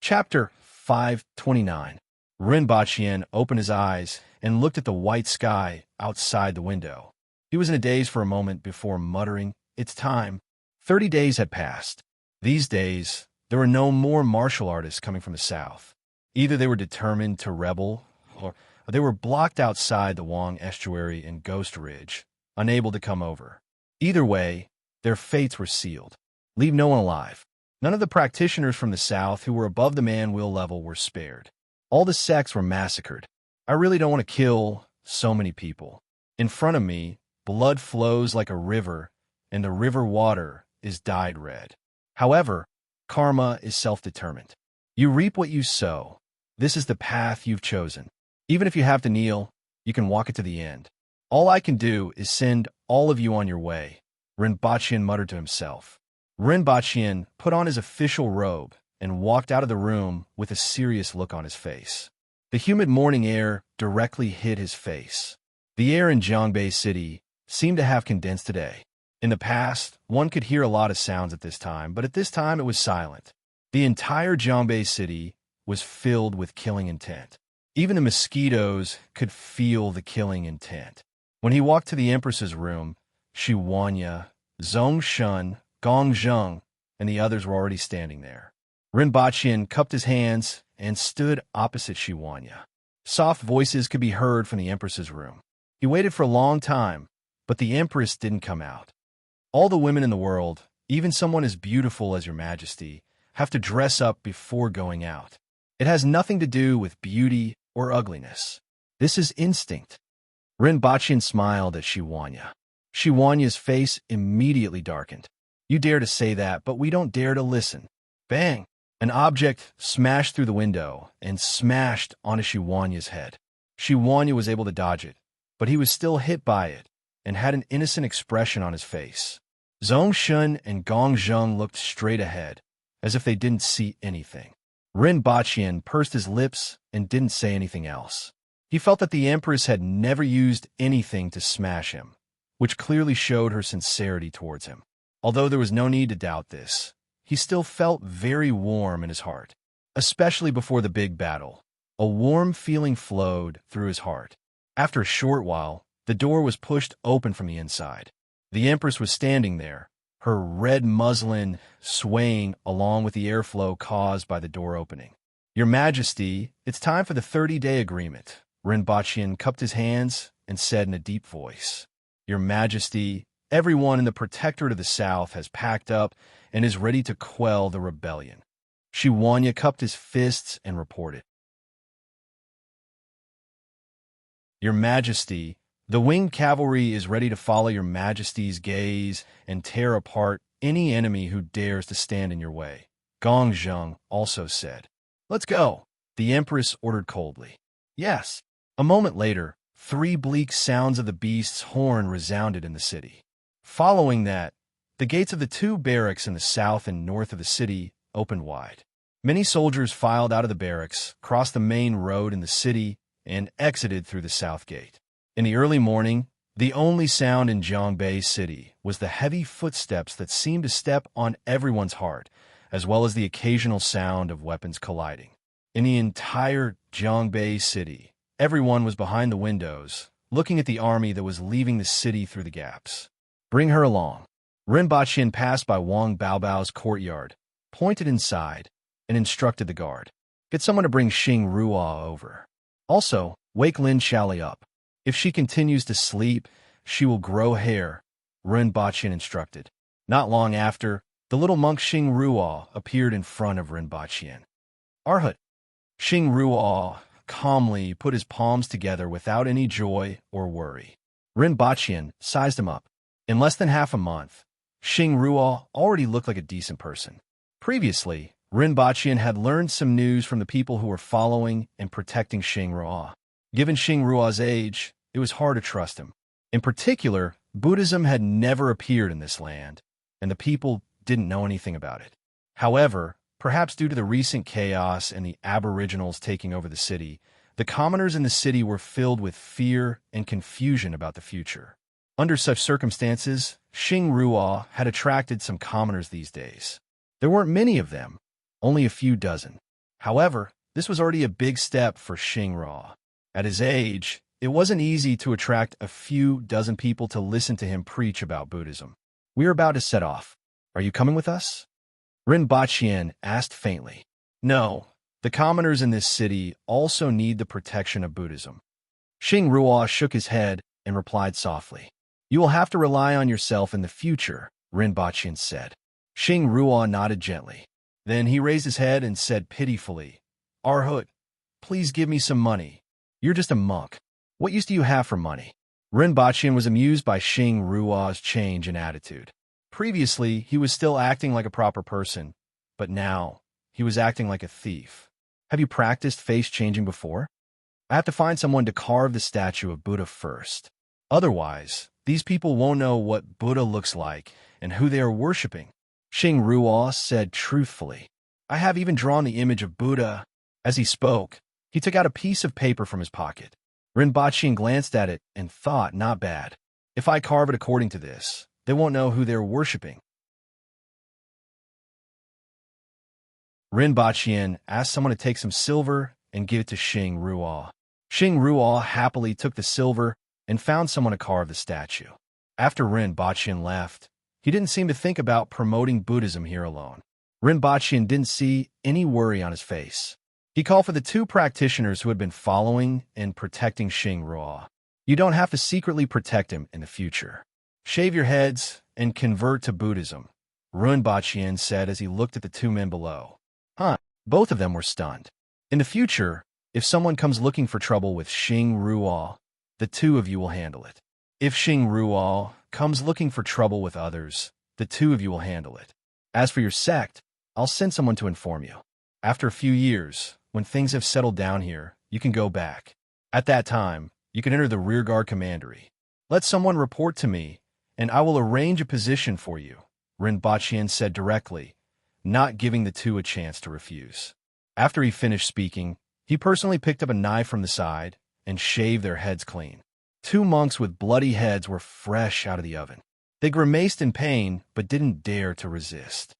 Chapter 529. Rinpoche opened his eyes and looked at the white sky outside the window. He was in a daze for a moment before muttering, "It's time." 30 days had passed. These days, there were no more martial artists coming from the south. Either they were determined to rebel, or they were blocked outside the Wang Estuary in Ghost Ridge, unable to come over. Either way, their fates were sealed. Leave no one alive. None of the practitioners from the south who were above the man-will level were spared. All the sects were massacred. I really don't want to kill so many people. In front of me, blood flows like a river, and the river water is dyed red. However, karma is self-determined. You reap what you sow. This is the path you've chosen. Even if you have to kneel, you can walk it to the end. All I can do is send all of you on your way, Rinpoche muttered to himself. Rinpoche put on his official robe and walked out of the room with a serious look on his face. The humid morning air directly hit his face. The air in Zhongbei City seemed to have condensed today. In the past, one could hear a lot of sounds at this time, but at this time it was silent. The entire Zhongbei City was filled with killing intent. Even the mosquitoes could feel the killing intent. When he walked to the Empress's room, Shi Wanya, Zhongshun, Gongzheng, and the others were already standing there. Rinpoche cupped his hands and stood opposite Shi Wanya. Soft voices could be heard from the Empress's room. He waited for a long time, but the Empress didn't come out. All the women in the world, even someone as beautiful as Your Majesty, have to dress up before going out. It has nothing to do with beauty or ugliness. This is instinct. Rinpoche smiled at Shi Wanya. Shi Wanya's face immediately darkened. You dare to say that, but we don't dare to listen. Bang! An object smashed through the window and smashed onto Shi Wanya's head. Shi Wanya was able to dodge it, but he was still hit by it and had an innocent expression on his face. Zhongshun and Gongzheng looked straight ahead, as if they didn't see anything. Rinpoche pursed his lips and didn't say anything else. He felt that the Empress had never used anything to smash him, which clearly showed her sincerity towards him. Although there was no need to doubt this, he still felt very warm in his heart, especially before the big battle. A warm feeling flowed through his heart. After a short while, the door was pushed open from the inside. The Empress was standing there, her red muslin swaying along with the airflow caused by the door opening. Your Majesty, it's time for the 30-day agreement. Rinpoche cupped his hands and said in a deep voice, Your Majesty, everyone in the Protectorate of the South has packed up and is ready to quell the rebellion. Shi Wanya cupped his fists and reported, Your Majesty, the winged cavalry is ready to follow Your Majesty's gaze and tear apart any enemy who dares to stand in your way. Gongzheng also said, Let's go, the Empress ordered coldly. Yes. A moment later, 3 bleak sounds of the beast's horn resounded in the city. Following that, the gates of the 2 barracks in the south and north of the city opened wide. Many soldiers filed out of the barracks, crossed the main road in the city, and exited through the south gate. In the early morning, the only sound in Zhongbei City was the heavy footsteps that seemed to step on everyone's heart, as well as the occasional sound of weapons colliding. In the entire Zhongbei City, everyone was behind the windows, looking at the army that was leaving the city through the gaps. Bring her along. Rinpoche passed by Wang Baobao's courtyard, pointed inside, and instructed the guard. Get someone to bring Xing Ruo over. Also, wake Lin Shali up. If she continues to sleep, she will grow hair, Rinpoche instructed. Not long after, the little monk Xing Ruo appeared in front of Rinpoche. Arhut. Xing Ruo calmly put his palms together without any joy or worry. Rinpoche sized him up. In less than half a month, Xing Ruo already looked like a decent person. Previously, Rinpoche had learned some news from the people who were following and protecting Xing Ruo. Given Xing Ruo's age, it was hard to trust him. In particular, Buddhism had never appeared in this land, and the people didn't know anything about it. However, perhaps due to the recent chaos and the aboriginals taking over the city, the commoners in the city were filled with fear and confusion about the future. Under such circumstances, Xing Ruo had attracted some commoners these days. There weren't many of them, only a few dozen. However, this was already a big step for Xing Ruo. At his age, it wasn't easy to attract a few dozen people to listen to him preach about Buddhism. We are about to set off. Are you coming with us? Rinpoche asked faintly. No, the commoners in this city also need the protection of Buddhism. Xing Ruo shook his head and replied softly. You will have to rely on yourself in the future, Rinpoche said. Xing Ruo nodded gently. Then he raised his head and said pitifully, Arhut, please give me some money. You're just a monk. What use do you have for money? Rinpoche was amused by Xing Ruo's change in attitude. Previously, he was still acting like a proper person, but now he was acting like a thief. Have you practiced face changing before? I have to find someone to carve the statue of Buddha first. Otherwise, these people won't know what Buddha looks like and who they are worshipping. Xing Ruo said truthfully. I have even drawn the image of Buddha. As he spoke, he took out a piece of paper from his pocket. Rinpoche glanced at it and thought, not bad. If I carve it according to this, they won't know who they're worshipping. Rinpoche asked someone to take some silver and give it to Xing Ruo. Xing Ruo happily took the silver and found someone to carve the statue. After Rinpoche left, he didn't seem to think about promoting Buddhism here alone. Rinpoche didn't see any worry on his face. He called for the two practitioners who had been following and protecting Xing Ruo. You don't have to secretly protect him in the future. Shave your heads and convert to Buddhism, Rinpoche said as he looked at the two men below. Both of them were stunned. In the future, if someone comes looking for trouble with Xing Ruo, the two of you will handle it. If Xing Ruo comes looking for trouble with others, the two of you will handle it. As for your sect, I'll send someone to inform you. After a few years, when things have settled down here, you can go back. At that time, you can enter the rearguard commandery. Let someone report to me, and I will arrange a position for you, Rinpoche said directly, not giving the two a chance to refuse. After he finished speaking, he personally picked up a knife from the side and shaved their heads clean. Two monks with bloody heads were fresh out of the oven. They grimaced in pain, but didn't dare to resist.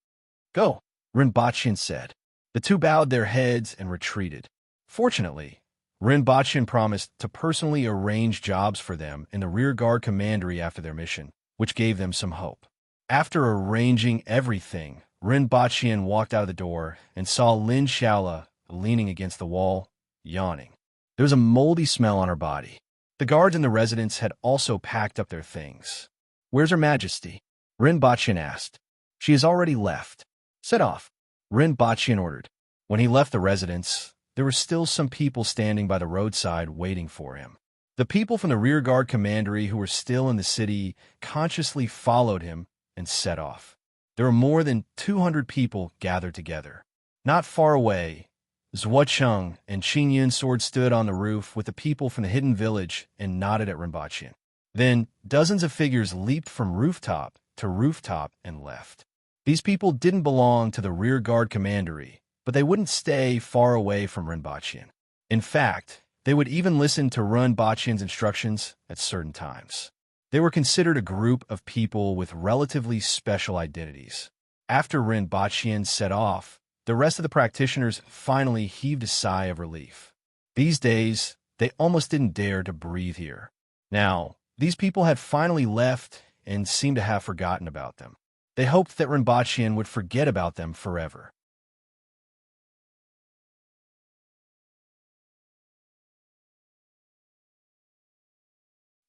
Go, Rinpoche said. The two bowed their heads and retreated. Fortunately, Rinpoche promised to personally arrange jobs for them in the rearguard commandery after their mission, which gave them some hope. After arranging everything, Rinpoche walked out of the door and saw Lin Shaola leaning against the wall, yawning. There was a moldy smell on her body. The guards in the residence had also packed up their things. Where's Her Majesty? Rinpoche asked. She has already left. Set off, Rinpoche ordered. When he left the residence, there were still some people standing by the roadside waiting for him. The people from the rearguard commandery who were still in the city consciously followed him and set off. There were more than 200 people gathered together. Not far away, Zhuocheng and Qingyun's sword stood on the roof with the people from the hidden village and nodded at Rinpoche. Then, dozens of figures leaped from rooftop to rooftop and left. These people didn't belong to the rearguard commandery, but they wouldn't stay far away from Rinpoche. In fact, they would even listen to Rinpoche's instructions at certain times. They were considered a group of people with relatively special identities. After Rinpoche set off, the rest of the practitioners finally heaved a sigh of relief. These days, they almost didn't dare to breathe here. Now, these people had finally left and seemed to have forgotten about them. They hoped that Rinpoche would forget about them forever.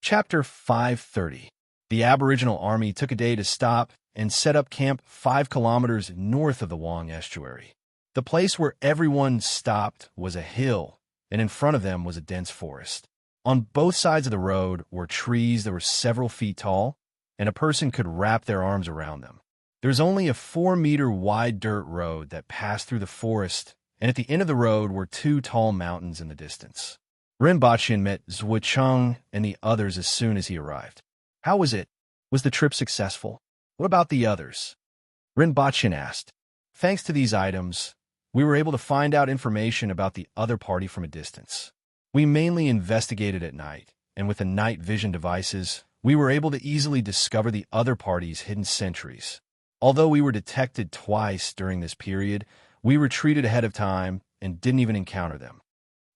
Chapter 530. The Aboriginal army took a day to stop and set up camp 5 kilometers north of the Wang estuary. The place where everyone stopped was a hill, and in front of them was a dense forest. On both sides of the road were trees that were several feet tall, and a person could wrap their arms around them. There was only a 4-meter wide dirt road that passed through the forest, and at the end of the road were 2 tall mountains in the distance. Rinpoche met Zhuocheng and the others as soon as he arrived. How was it? Was the trip successful? What about the others? Rinpoche asked. Thanks to these items, we were able to find out information about the other party from a distance. We mainly investigated at night, and with the night vision devices, we were able to easily discover the other party's hidden sentries. Although we were detected twice during this period, we retreated ahead of time and didn't even encounter them.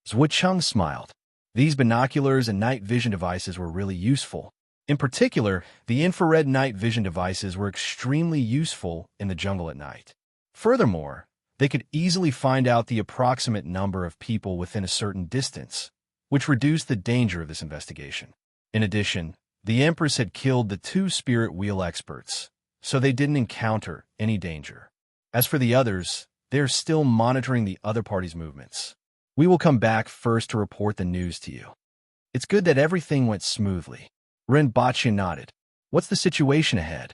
Zhuocheng smiled. These binoculars and night vision devices were really useful. In particular, the infrared night vision devices were extremely useful in the jungle at night. Furthermore, they could easily find out the approximate number of people within a certain distance, which reduced the danger of this investigation. In addition, the Empress had killed the 2 spirit wheel experts, so they didn't encounter any danger. As for the others, they are still monitoring the other party's movements. We will come back first to report the news to you. It's good that everything went smoothly. Rinpoche nodded. What's the situation ahead?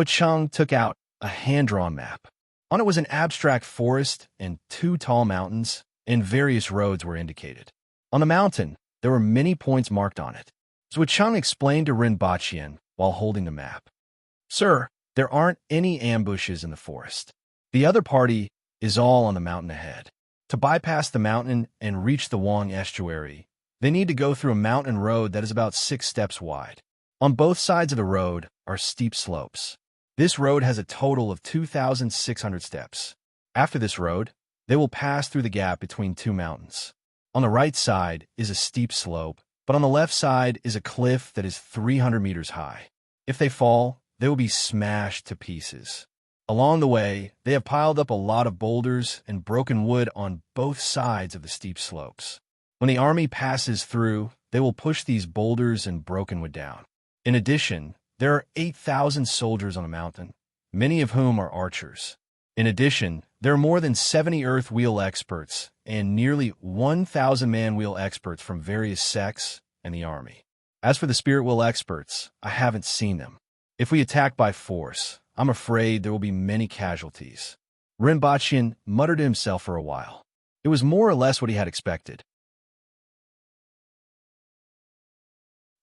Chang took out a hand-drawn map. On it was an abstract forest and two tall mountains, and various roads were indicated. On the mountain, there were many points marked on it. Chang explained to Rinpoche while holding the map. Sir, there aren't any ambushes in the forest. The other party is all on the mountain ahead. To bypass the mountain and reach the Wang estuary, they need to go through a mountain road that is about 6 steps wide. On both sides of the road are steep slopes. This road has a total of 2,600 steps. After this road, they will pass through the gap between two mountains. On the right side is a steep slope, but on the left side is a cliff that is 300 meters high. If they fall, they will be smashed to pieces. Along the way, they have piled up a lot of boulders and broken wood on both sides of the steep slopes. When the army passes through, they will push these boulders and broken wood down. In addition, there are 8,000 soldiers on the mountain, many of whom are archers. In addition, there are more than 70 earth wheel experts and nearly 1,000 man wheel experts from various sects and the army. As for the spirit wheel experts, I haven't seen them. If we attack by force, I'm afraid there will be many casualties. Rinpoche muttered to himself for a while. It was more or less what he had expected.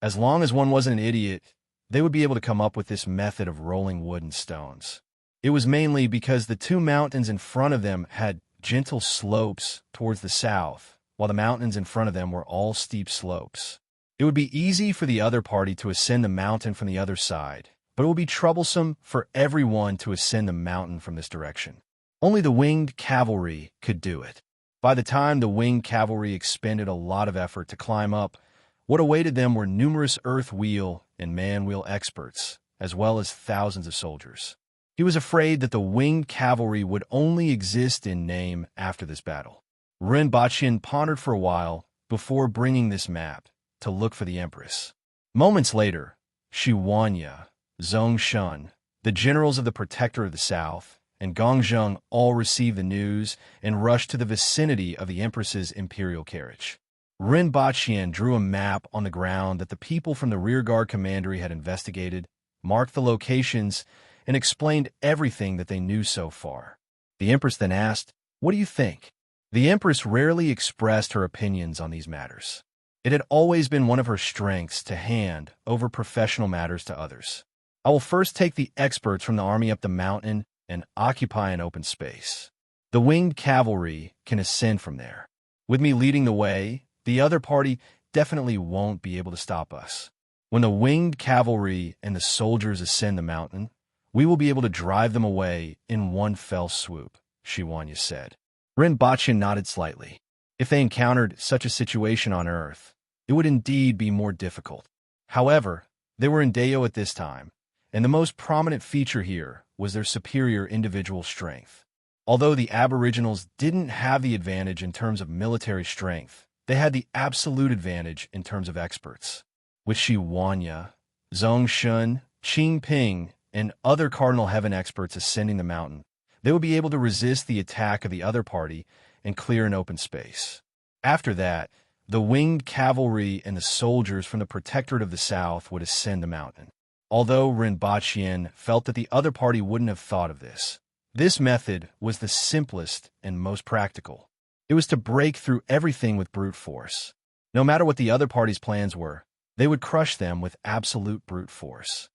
As long as one wasn't an idiot, they would be able to come up with this method of rolling wood and stones. It was mainly because the two mountains in front of them had gentle slopes towards the south, while the mountains in front of them were all steep slopes. It would be easy for the other party to ascend the mountain from the other side, but it will be troublesome for everyone to ascend the mountain from this direction. Only the winged cavalry could do it. By the time the winged cavalry expended a lot of effort to climb up, what awaited them were numerous earth wheel and man wheel experts, as well as thousands of soldiers. He was afraid that the winged cavalry would only exist in name after this battle. Rinpoche pondered for a while before bringing this map to look for the Empress. Moments later, Shiwanya, Zhongshan, the generals of the Protector of the South, and Gongzheng all received the news and rushed to the vicinity of the Empress's imperial carriage. Rinpoche drew a map on the ground that the people from the rearguard commandery had investigated, marked the locations, and explained everything that they knew so far. The Empress then asked, "What do you think?" The Empress rarely expressed her opinions on these matters. It had always been one of her strengths to hand over professional matters to others. I will first take the experts from the army up the mountain and occupy an open space. The winged cavalry can ascend from there. With me leading the way, the other party definitely won't be able to stop us. When the winged cavalry and the soldiers ascend the mountain, we will be able to drive them away in one fell swoop, Shiwanya said. Rinpoche nodded slightly. If they encountered such a situation on Earth, it would indeed be more difficult. However, they were in Deo at this time, and the most prominent feature here was their superior individual strength. Although the Aboriginals didn't have the advantage in terms of military strength, they had the absolute advantage in terms of experts. With Shiwanya, Zhongshan, Qingping, and other Cardinal Heaven experts ascending the mountain, they would be able to resist the attack of the other party and clear an open space. After that, the winged cavalry and the soldiers from the Protectorate of the South would ascend the mountain. Although Rinpoche felt that the other party wouldn't have thought of this, this method was the simplest and most practical. It was to break through everything with brute force. No matter what the other party's plans were, they would crush them with absolute brute force.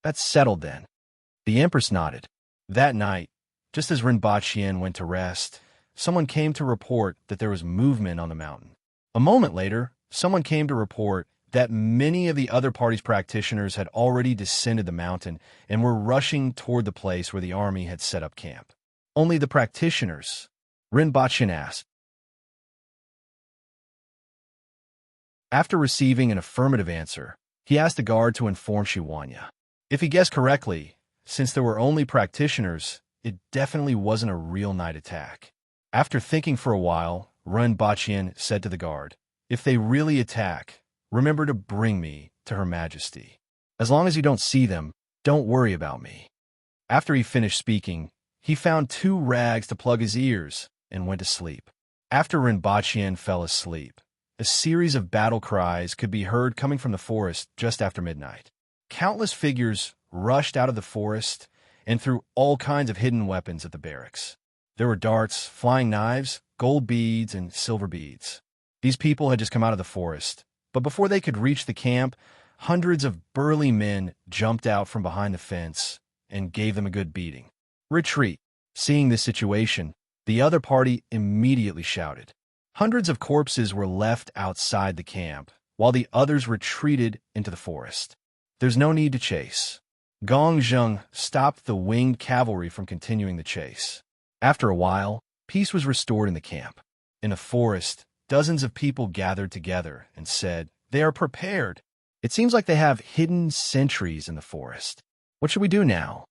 That's settled then. The Empress nodded. That night, just as Rinpoche went to rest, someone came to report that there was movement on the mountain. A moment later, someone came to report that many of the other party's practitioners had already descended the mountain and were rushing toward the place where the army had set up camp. Only the practitioners? Rinpoche asked. After receiving an affirmative answer, he asked the guard to inform Shiwanya. If he guessed correctly, since there were only practitioners, it definitely wasn't a real night attack. After thinking for a while, Rinpoche said to the guard, "If they really attack, remember to bring me to Her Majesty. As long as you don't see them, don't worry about me." After he finished speaking, he found 2 rags to plug his ears and went to sleep. After Rinpoche fell asleep, a series of battle cries could be heard coming from the forest just after midnight. Countless figures rushed out of the forest and threw all kinds of hidden weapons at the barracks. There were darts, flying knives, gold beads, and silver beads. These people had just come out of the forest, but before they could reach the camp, hundreds of burly men jumped out from behind the fence and gave them a good beating. Retreat. Seeing this situation, the other party immediately shouted. Hundreds of corpses were left outside the camp, while the others retreated into the forest. There's no need to chase. Gong Zheng stopped the winged cavalry from continuing the chase. After a while, peace was restored in the camp. In the forest, dozens of people gathered together and said, "They are prepared. It seems like they have hidden sentries in the forest. What should we do now?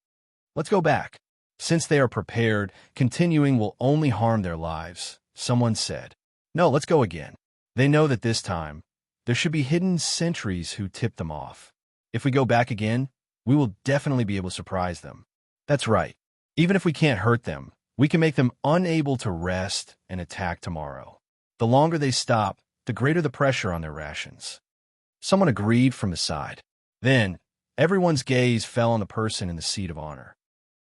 Let's go back. Since they are prepared, continuing will only harm their lives," someone said. "No, let's go again. They know that this time, there should be hidden sentries who tip them off. If we go back again, we will definitely be able to surprise them." "That's right. Even if we can't hurt them, we can make them unable to rest and attack tomorrow. The longer they stop, the greater the pressure on their rations." Someone agreed from the side. Then, everyone's gaze fell on the person in the seat of honor.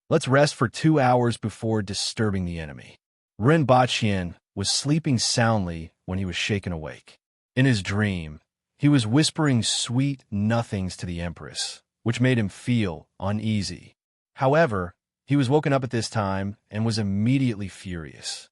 "Let's rest for 2 hours before disturbing the enemy." Ren Baqian was sleeping soundly when he was shaken awake. In his dream, he was whispering sweet nothings to the Empress, which made him feel uneasy. However, he was woken up at this time and was immediately furious.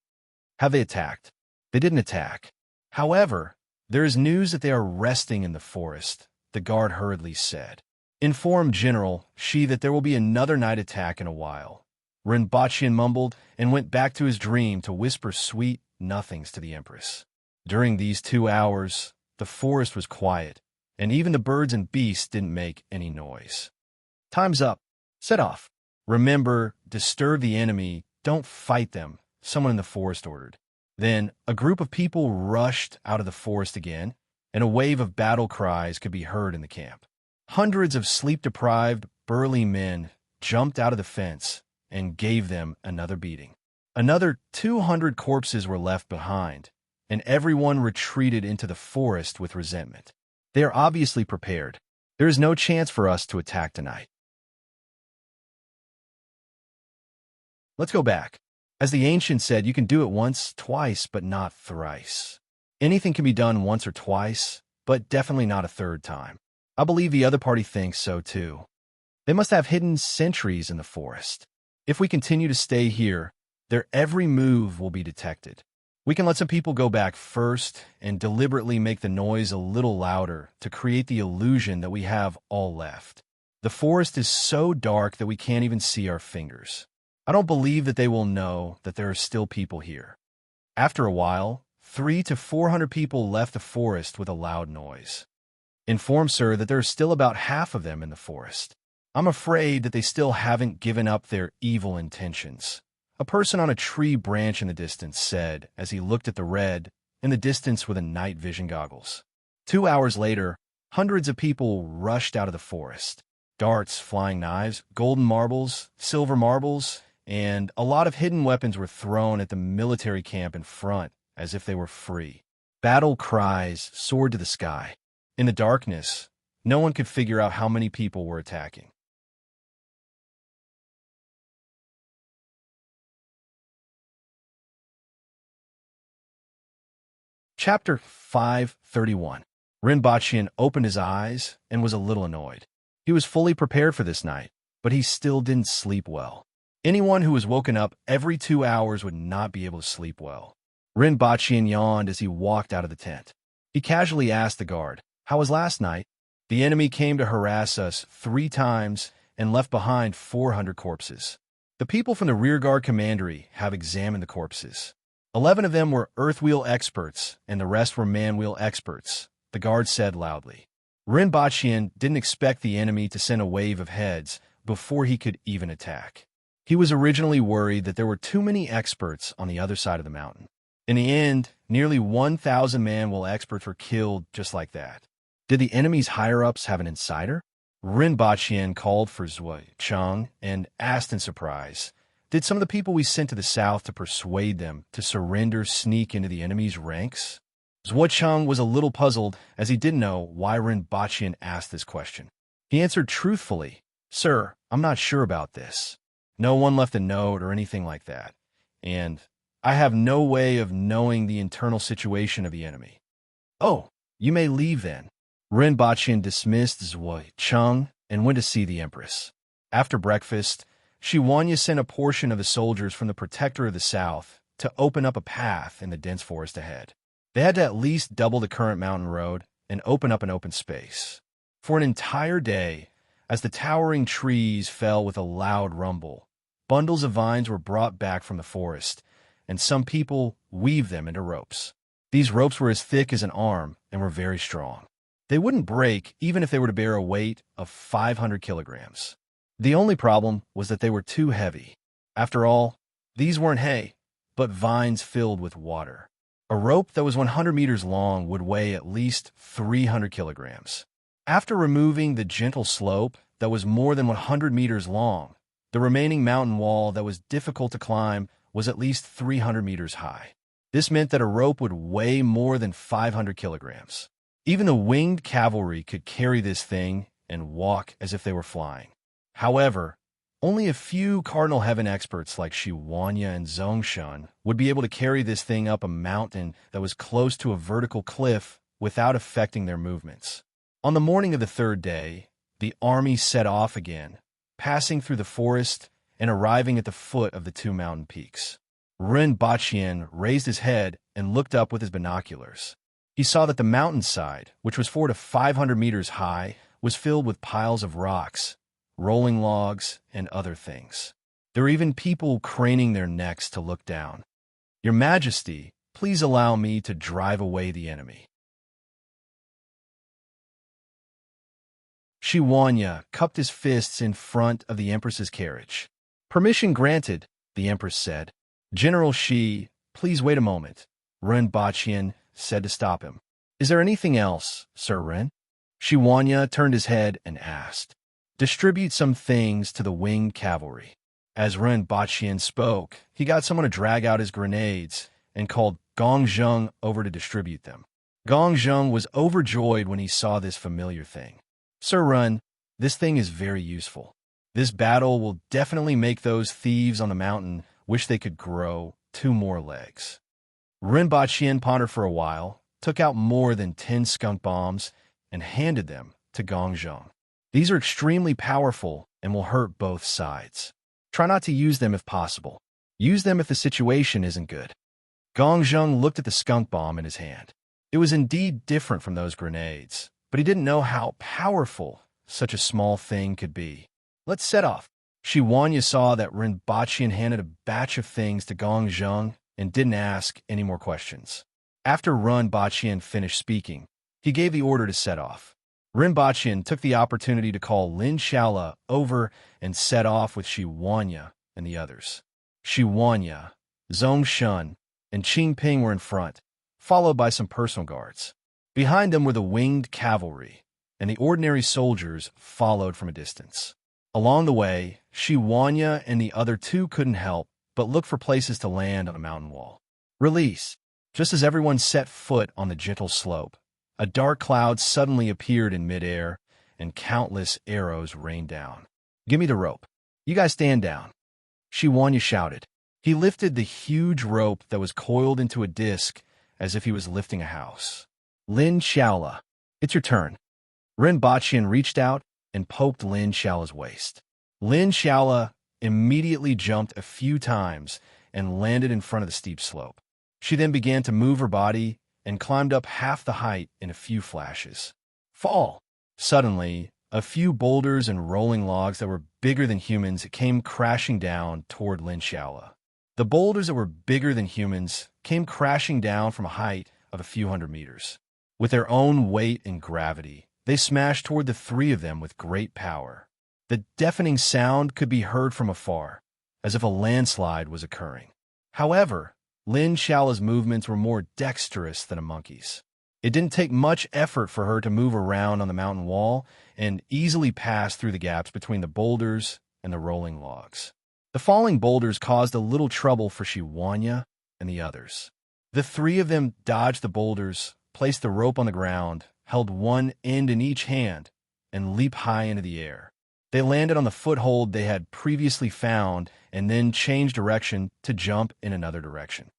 Have they attacked? They didn't attack. However, there is news that they are resting in the forest, the guard hurriedly said. "Inform General Shi that there will be another night attack in a while." Rinpochian mumbled and went back to his dream to whisper sweet nothings to the Empress. During these 2 hours, the forest was quiet, and even the birds and beasts didn't make any noise. "Time's up. Set off. Remember, disturb the enemy, don't fight them," someone in the forest ordered. Then, a group of people rushed out of the forest again, and a wave of battle cries could be heard in the camp. Hundreds of sleep-deprived, burly men jumped out of the fence and gave them another beating. Another 200 corpses were left behind, and everyone retreated into the forest with resentment. They are obviously prepared. There is no chance for us to attack tonight. Let's go back. As the ancient said, you can do it once, twice, but not thrice. Anything can be done once or twice, but definitely not a third time. I believe the other party thinks so too. They must have hidden sentries in the forest. If we continue to stay here, their every move will be detected. We can let some people go back first and deliberately make the noise a little louder to create the illusion that we have all left. The forest is so dark that we can't even see our fingers. I don't believe that they will know that there are still people here. After a while, 300 to 400 people left the forest with a loud noise. Inform Sir that there are still about half of them in the forest. I'm afraid that they still haven't given up their evil intentions. A person on a tree branch in the distance said as he looked at the red in the distance with a night vision goggles. 2 hours later, hundreds of people rushed out of the forest. Darts, flying knives, golden marbles, silver marbles, and a lot of hidden weapons were thrown at the military camp in front as if they were free. Battle cries soared to the sky. In the darkness, no one could figure out how many people were attacking. Chapter 531. Rinpochian opened his eyes and was a little annoyed. He was fully prepared for this night, but he still didn't sleep well. Anyone who was woken up every 2 hours would not be able to sleep well. Rinpochian yawned as he walked out of the tent. He casually asked the guard, "How was last night?" "The enemy came to harass us 3 times and left behind 400 corpses. The people from the rearguard commandery have examined the corpses. 11 of them were earthwheel experts, and the rest were manwheel experts," the guard said loudly. Rinpochian didn't expect the enemy to send a wave of heads before he could even attack. He was originally worried that there were too many experts on the other side of the mountain. In the end, nearly 1,000 manwheel experts were killed just like that. Did the enemy's higher-ups have an insider? Rinpochian called for Zhui Cheng and asked in surprise, "Did some of the people we sent to the south to persuade them to surrender sneak into the enemy's ranks?" Zhui Cheng was a little puzzled as he didn't know why Rinpochian asked this question. He answered truthfully, Sir, I'm not sure about this. No one left a note or anything like that. And I have no way of knowing the internal situation of the enemy. Oh, you may leave then. Rinpoche dismissed Zhui Cheng and went to see the Empress. After breakfast, Shi Huanya sent a portion of the soldiers from the Protector of the South to open up a path in the dense forest ahead. They had to at least double the current mountain road and open up an open space. For an entire day, as the towering trees fell with a loud rumble, bundles of vines were brought back from the forest, and some people weaved them into ropes. These ropes were as thick as an arm and were very strong. They wouldn't break even if they were to bear a weight of 500 kilograms. The only problem was that they were too heavy. After all, these weren't hay, but vines filled with water. A rope that was 100 meters long would weigh at least 300 kilograms. After removing the gentle slope that was more than 100 meters long, the remaining mountain wall that was difficult to climb was at least 300 meters high. This meant that a rope would weigh more than 500 kilograms. Even the winged cavalry could carry this thing and walk as if they were flying. However, only a few Cardinal Heaven experts like Shi Huanya and Zhongshan would be able to carry this thing up a mountain that was close to a vertical cliff without affecting their movements. On the morning of the third day, the army set off again, passing through the forest and arriving at the foot of the two mountain peaks. Rinpoche raised his head and looked up with his binoculars. He saw that the mountainside, which was 400 to 500 meters high, was filled with piles of rocks, rolling logs, and other things. There were even people craning their necks to look down. Your Majesty, please allow me to drive away the enemy. Shi Huanya cupped his fists in front of the Empress's carriage. Permission granted, the Empress said. General Shi, please wait a moment, Rinpoche said to stop him. Is there anything else, Sir Rin? Shi Huanya turned his head and asked. Distribute some things to the winged cavalry. As Rinpoche spoke, he got someone to drag out his grenades and called Gongzheng over to distribute them. Gongzheng was overjoyed when he saw this familiar thing. Sir Rin, this thing is very useful. This battle will definitely make those thieves on the mountain wish they could grow 2 more legs. Rinpoche pondered for a while, took out more than 10 skunk bombs, and handed them to Gongzheng. These are extremely powerful and will hurt both sides. Try not to use them if possible. Use them if the situation isn't good. Gongzheng looked at the skunk bomb in his hand. It was indeed different from those grenades, but he didn't know how powerful such a small thing could be. Let's set off. Shi Huanya saw that Rinpoche handed a batch of things to Gongzheng and didn't ask any more questions. After Rinpoche finished speaking, he gave the order to set off. Rinpoche took the opportunity to call Lin Shaola over and set off with Shi Huanya and the others. Shi Huanya, Zhongshan, and Qing Ping were in front, followed by some personal guards. Behind them were the winged cavalry, and the ordinary soldiers followed from a distance. Along the way, Shi Huanya and the other two couldn't help but look for places to land on a mountain wall. Release! Just as everyone set foot on the gentle slope, a dark cloud suddenly appeared in midair, and countless arrows rained down. Give me the rope. You guys stand down. Shi Huanya shouted. He lifted the huge rope that was coiled into a disc as if he was lifting a house. Lin Shaola, it's your turn. Rinpoche reached out and poked Lin Shaola's waist. Lin Shaola immediately jumped a few times and landed in front of the steep slope. She then began to move her body and climbed up half the height in a few flashes. Fall! Suddenly, a few boulders and rolling logs that were bigger than humans came crashing down toward Lin Shaola. The boulders that were bigger than humans came crashing down from a height of a few hundred meters. With their own weight and gravity, they smashed toward the 3 of them with great power. The deafening sound could be heard from afar, as if a landslide was occurring. However, Lin Shaola's movements were more dexterous than a monkey's. It didn't take much effort for her to move around on the mountain wall and easily pass through the gaps between the boulders and the rolling logs. The falling boulders caused a little trouble for Shi Huanya and the others. The 3 of them dodged the boulders, placed the rope on the ground, held one end in each hand, and leaped high into the air. They landed on the foothold they had previously found and then changed direction to jump in another direction.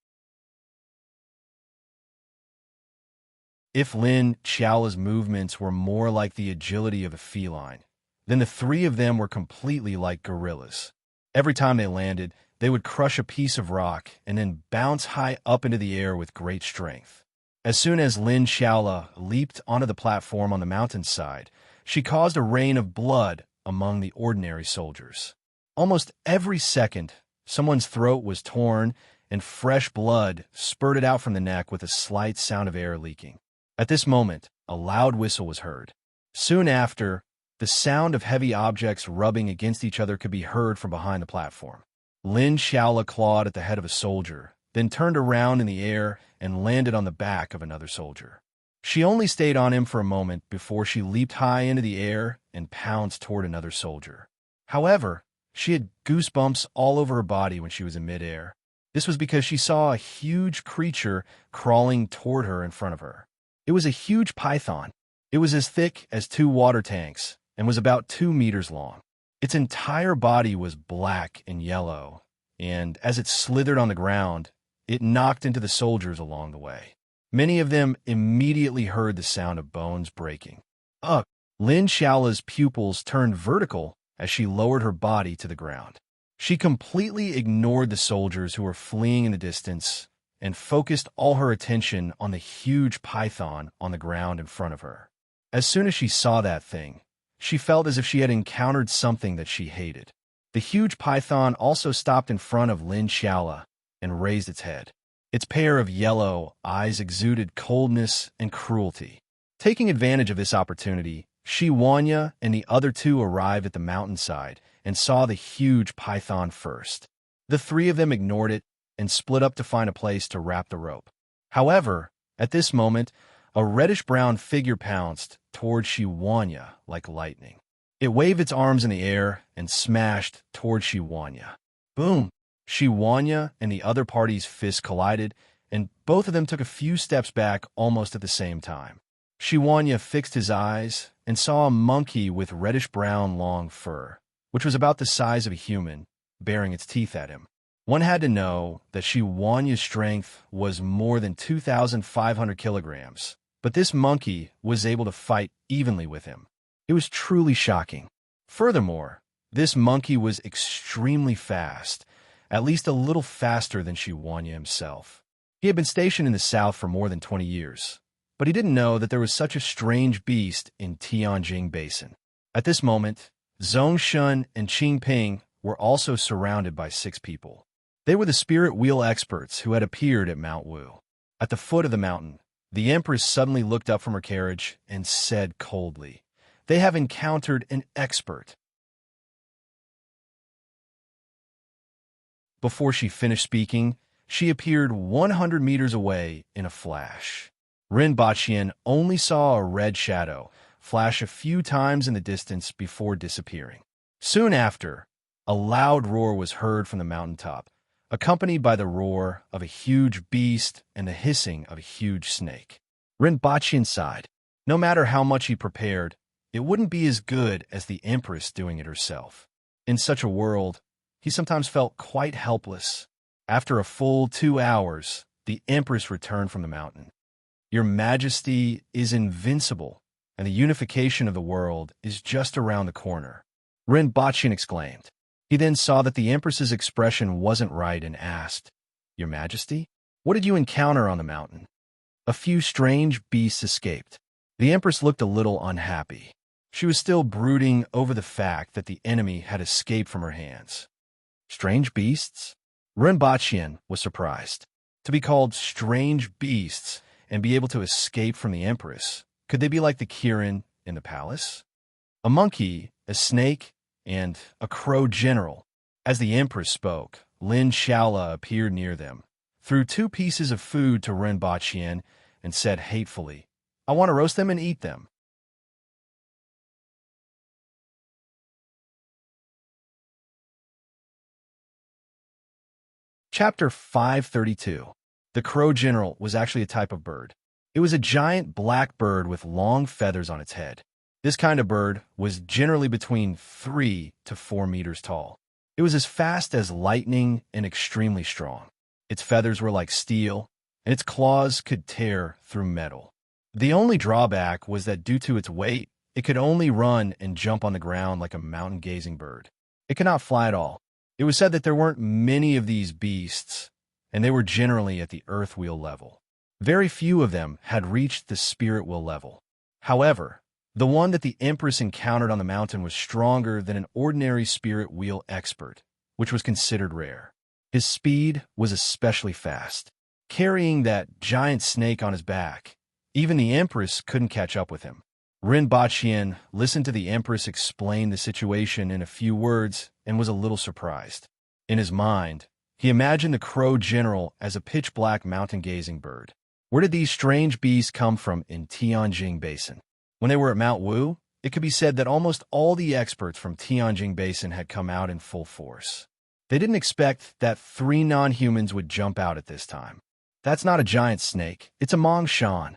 If Lin Xiaola's movements were more like the agility of a feline, then the three of them were completely like gorillas. Every time they landed, they would crush a piece of rock and then bounce high up into the air with great strength. As soon as Lin Xiaola leaped onto the platform on the mountainside, she caused a rain of blood among the ordinary soldiers. Almost every second, someone's throat was torn and fresh blood spurted out from the neck with a slight sound of air leaking. At this moment, a loud whistle was heard. Soon after, the sound of heavy objects rubbing against each other could be heard from behind the platform. Lin Xiaola clawed at the head of a soldier, then turned around in the air and landed on the back of another soldier. She only stayed on him for a moment before she leaped high into the air and pounced toward another soldier. However, she had goosebumps all over her body when she was in midair. This was because she saw a huge creature crawling toward her in front of her. It was a huge python. It was as thick as 2 water tanks and was about 2 meters long. Its entire body was black and yellow, and as it slithered on the ground, it knocked into the soldiers along the way. Many of them immediately heard the sound of bones breaking. Ugh! Lin Xiaola's pupils turned vertical as she lowered her body to the ground. She completely ignored the soldiers who were fleeing in the distance and focused all her attention on the huge python on the ground in front of her. As soon as she saw that thing, she felt as if she had encountered something that she hated. The huge python also stopped in front of Lin Xiaola and raised its head. Its pair of yellow eyes exuded coldness and cruelty. Taking advantage of this opportunity, Shi Wanya and the other two arrived at the mountainside and saw the huge python first. The three of them ignored it and split up to find a place to wrap the rope. However, at this moment, a reddish-brown figure pounced toward Shi Wanya like lightning. It waved its arms in the air and smashed toward Shi Wanya. Boom! Shi Wanya and the other party's fists collided, and both of them took a few steps back almost at the same time. Shi Wanya fixed his eyes and saw a monkey with reddish-brown long fur, which was about the size of a human, baring its teeth at him. One had to know that Shi Wanya's strength was more than 2,500 kilograms, but this monkey was able to fight evenly with him. It was truly shocking. Furthermore, this monkey was extremely fast, at least a little faster than Shi Wanya himself. He had been stationed in the south for more than 20 years, but he didn't know that there was such a strange beast in Tianjing Basin. At this moment, Zhongshun and Qingping were also surrounded by 6 people. They were the spirit wheel experts who had appeared at Mount Wu. At the foot of the mountain, the Empress suddenly looked up from her carriage and said coldly, "They have encountered an expert." Before she finished speaking, she appeared 100 meters away in a flash. Ren Baqian only saw a red shadow flash a few times in the distance before disappearing. Soon after, a loud roar was heard from the mountaintop, accompanied by the roar of a huge beast and the hissing of a huge snake. Ren Baqian sighed. No matter how much he prepared, it wouldn't be as good as the Empress doing it herself. In such a world, he sometimes felt quite helpless. After a full 2 hours, the Empress returned from the mountain. "Your Majesty is invincible, and the unification of the world is just around the corner," Ren Baqian exclaimed. He then saw that the Empress's expression wasn't right and asked, "Your Majesty, what did you encounter on the mountain?" "A few strange beasts escaped." The Empress looked a little unhappy. She was still brooding over the fact that the enemy had escaped from her hands. Strange beasts? Ren Baqian was surprised. To be called strange beasts and be able to escape from the Empress, could they be like the Kirin in the palace? A monkey, a snake, and a crow general. As the Empress spoke, Lin Xiaola appeared near them, threw 2 pieces of food to Ren Baqian, and said hatefully, "I want to roast them and eat them." Chapter 532. The crow general was actually a type of bird. It was a giant black bird with long feathers on its head. This kind of bird was generally between 3 to 4 meters tall. It was as fast as lightning and extremely strong. Its feathers were like steel, and its claws could tear through metal. The only drawback was that due to its weight, it could only run and jump on the ground like a mountain-gazing bird. It could not fly at all. It was said that there weren't many of these beasts, and they were generally at the earth wheel level. Very few of them had reached the spirit wheel level. However, the one that the Empress encountered on the mountain was stronger than an ordinary spirit wheel expert, which was considered rare. His speed was especially fast. Carrying that giant snake on his back, even the Empress couldn't catch up with him. Rinpoche listened to the Empress explain the situation in a few words and was a little surprised. In his mind, he imagined the Crow General as a pitch-black mountain-gazing bird. Where did these strange beasts come from in Tianjin Basin? When they were at Mount Wu, it could be said that almost all the experts from Tianjin Basin had come out in full force. They didn't expect that 3 non-humans would jump out at this time. That's not a giant snake, it's a Mongshan.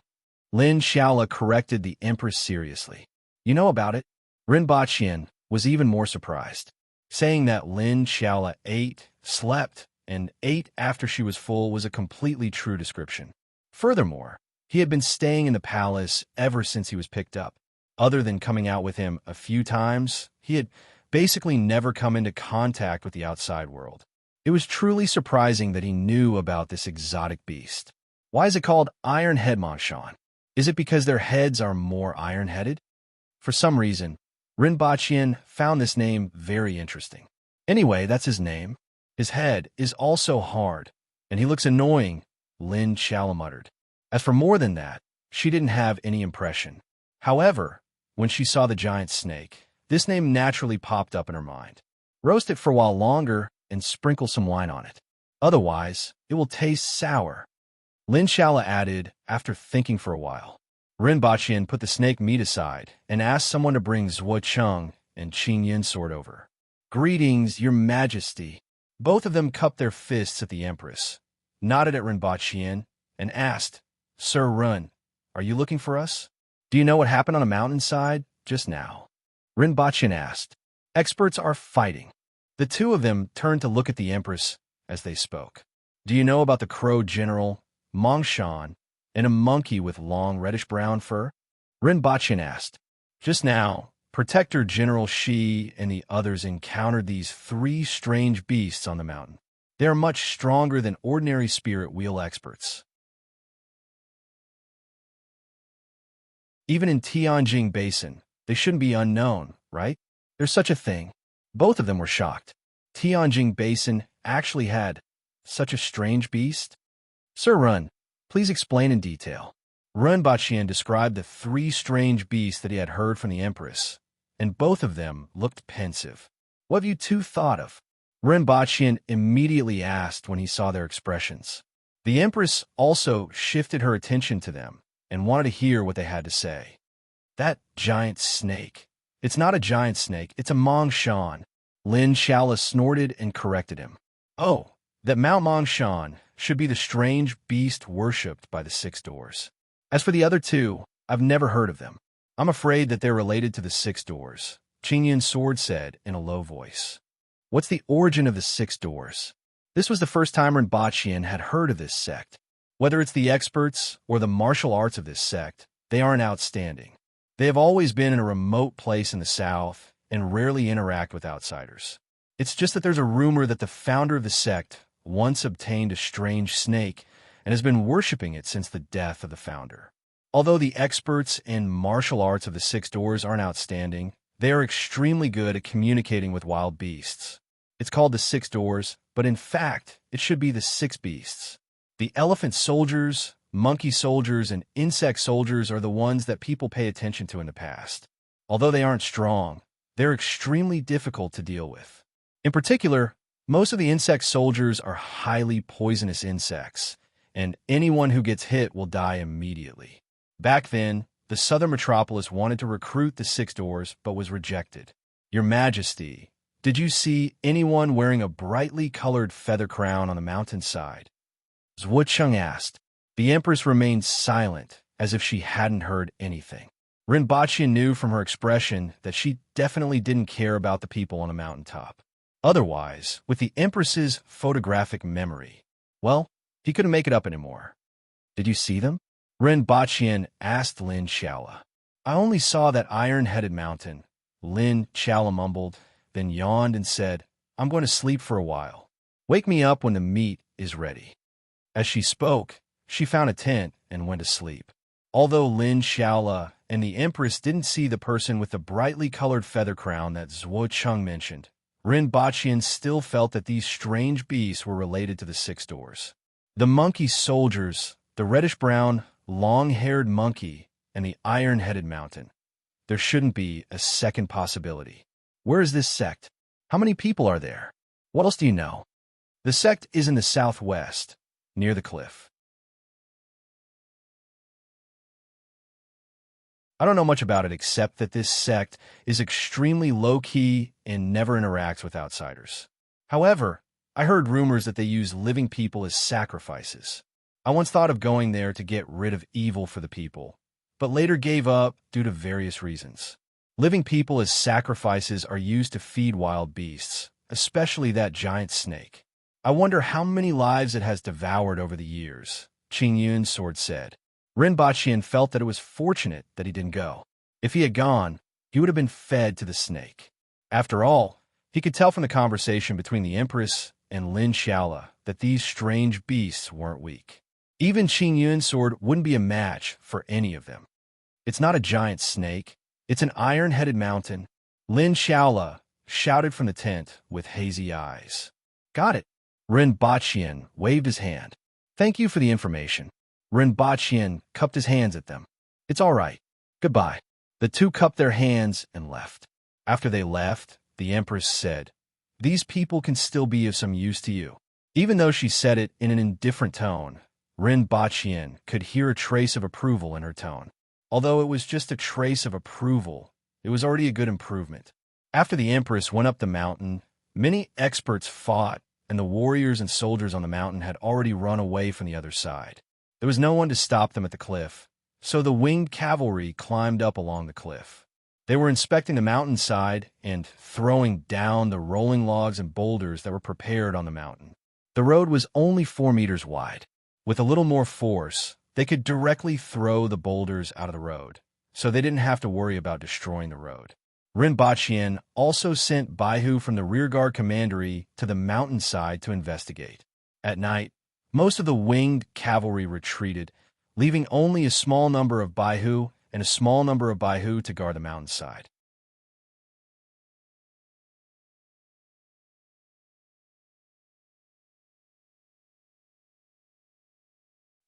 Lin Shaola corrected the Empress seriously. You know about it? Rinpoche was even more surprised, saying that Lin Shaola ate, slept, and ate after she was full was a completely true description. Furthermore, he had been staying in the palace ever since he was picked up. Other than coming out with him a few times, he had basically never come into contact with the outside world. It was truly surprising that he knew about this exotic beast. Why is it called Iron Head Mongshan? Is it because their heads are more iron-headed? For some reason, Rinpoche found this name very interesting. Anyway, that's his name. His head is also hard, and he looks annoying, Lin Shaola muttered. As for more than that, she didn't have any impression. However, when she saw the giant snake, this name naturally popped up in her mind. Roast it for a while longer and sprinkle some wine on it. Otherwise, it will taste sour. Lin Shaola added, after thinking for a while. Rinpoche put the snake meat aside and asked someone to bring Zhuo Cheng and Qing Yin sword over. Greetings, your majesty. Both of them cupped their fists at the Empress, nodded at Rinpoche, and asked, Sir Run, are you looking for us? Do you know what happened on a mountainside just now? Rinpoche asked. Experts are fighting. The two of them turned to look at the Empress as they spoke. Do you know about the Crow General, Mongshan, and a monkey with long reddish-brown fur? Rinpoche asked. Just now, Protector General Shi and the others encountered these 3 strange beasts on the mountain. They are much stronger than ordinary spirit wheel experts. Even in Tianjin Basin, they shouldn't be unknown, right? There's such a thing. Both of them were shocked. Tianjin Basin actually had such a strange beast? Sir Run, please explain in detail. Rinpoche described the 3 strange beasts that he had heard from the Empress, and both of them looked pensive. What have you two thought of? Rinpoche immediately asked when he saw their expressions. The Empress also shifted her attention to them and wanted to hear what they had to say. That giant snake. It's not a giant snake, it's a Mongshan. Lin Shaola snorted and corrected him. Oh, that Mount Mongshan should be the strange beast worshipped by the 6 doors. As for the other 2, I've never heard of them. I'm afraid that they're related to the 6 doors, Qing Yin's sword said in a low voice. What's the origin of the 6 doors? This was the first time Rinpoche had heard of this sect. Whether it's the experts or the martial arts of this sect, they aren't outstanding. They have always been in a remote place in the south and rarely interact with outsiders. It's just that there's a rumor that the founder of the sect once obtained a strange snake and has been worshipping it since the death of the founder. Although the experts in martial arts of the 6 doors aren't outstanding, they are extremely good at communicating with wild beasts. It's called the 6 doors, but in fact, it should be the 6 beasts. The elephant soldiers, monkey soldiers, and insect soldiers are the ones that people pay attention to in the past. Although they aren't strong, they're extremely difficult to deal with. In particular, most of the insect soldiers are highly poisonous insects, and anyone who gets hit will die immediately. Back then, the southern metropolis wanted to recruit the 6 doors, but was rejected. Your Majesty, did you see anyone wearing a brightly colored feather crown on the mountainside? Zhuo Cheng asked. The Empress remained silent, as if she hadn't heard anything. Rinpoche knew from her expression that she definitely didn't care about the people on a mountaintop. Otherwise, with the Empress's photographic memory, well, he couldn't make it up anymore. Did you see them? Rinpoche asked Lin Shaola. I only saw that iron-headed mountain, Lin Shaola mumbled, then yawned and said, I'm going to sleep for a while. Wake me up when the meat is ready. As she spoke, she found a tent and went to sleep. Although Lin Shaola and the Empress didn't see the person with the brightly colored feather crown that Zhuo Cheng mentioned, Rinpoche still felt that these strange beasts were related to the six doors. The monkey soldiers, the reddish-brown, long-haired monkey, and the iron-headed mountain. There shouldn't be a second possibility. Where is this sect? How many people are there? What else do you know? The sect is in the southwest, near the cliff. I don't know much about it except that this sect is extremely low-key and never interacts with outsiders. However, I heard rumors that they use living people as sacrifices. I once thought of going there to get rid of evil for the people, but later gave up due to various reasons. Living people as sacrifices are used to feed wild beasts, especially that giant snake. I wonder how many lives it has devoured over the years, Qing Yun's sword said. Rinpoche felt that it was fortunate that he didn't go. If he had gone, he would have been fed to the snake. After all, he could tell from the conversation between the Empress and Lin Shaola that these strange beasts weren't weak. Even Qing Yun's sword wouldn't be a match for any of them. It's not a giant snake. It's an iron-headed mountain. Lin Shaola shouted from the tent with hazy eyes. Got it. Rinpoche waved his hand. Thank you for the information. Rinpoche cupped his hands at them. It's all right. Goodbye. The two cupped their hands and left. After they left, the Empress said, These people can still be of some use to you. Even though she said it in an indifferent tone, Rinpoche could hear a trace of approval in her tone. Although it was just a trace of approval, it was already a good improvement. After the Empress went up the mountain, many experts fought, and the warriors and soldiers on the mountain had already run away from the other side. There was no one to stop them at the cliff, so the winged cavalry climbed up along the cliff. They were inspecting the mountainside and throwing down the rolling logs and boulders that were prepared on the mountain. The road was only 4 meters wide. With a little more force, they could directly throw the boulders out of the road, so they didn't have to worry about destroying the road. Rinpoche also sent Baihu from the rearguard commandery to the mountainside to investigate. At night, most of the winged cavalry retreated, leaving only a small number of Baihu and a small number of Baihu to guard the mountainside.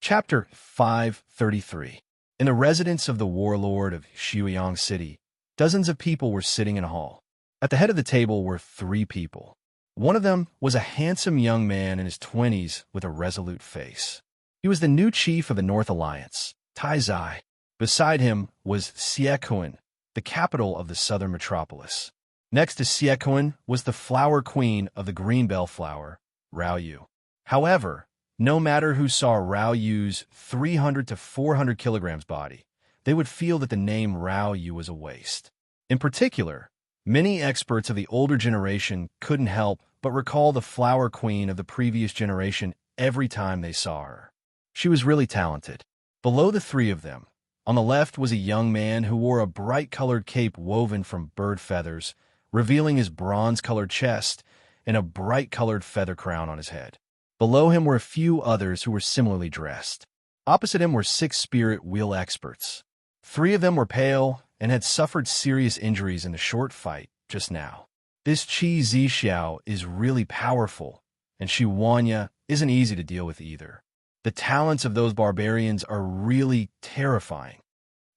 Chapter 533. In the residence of the warlord of Xiuyang City, dozens of people were sitting in a hall. At the head of the table were 3 people. One of them was a handsome young man in his 20s with a resolute face. He was the new chief of the North Alliance, Tai Zai. Beside him was Siekuan, the capital of the southern metropolis. Next to Siekuan was the flower queen of the greenbell flower, Rao Yu. However, no matter who saw Rao Yu's 300 to 400 kilograms body, they would feel that the name Rao Yu was a waste. In particular, many experts of the older generation couldn't help but recall the flower queen of the previous generation every time they saw her. She was really talented. Below the 3 of them, on the left was a young man who wore a bright-colored cape woven from bird feathers, revealing his bronze-colored chest and a bright-colored feather crown on his head. Below him were a few others who were similarly dressed. Opposite him were 6 spirit wheel experts. 3 of them were pale and had suffered serious injuries in the short fight just now. This Qi Zixiao is really powerful, and Xu Wanya isn't easy to deal with either. The talents of those barbarians are really terrifying.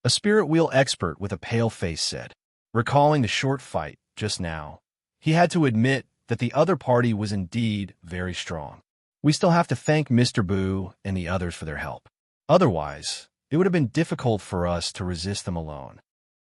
A spirit wheel expert with a pale face said, recalling the short fight just now. He had to admit that the other party was indeed very strong. We still have to thank Mr. Bu and the others for their help. Otherwise, it would have been difficult for us to resist them alone.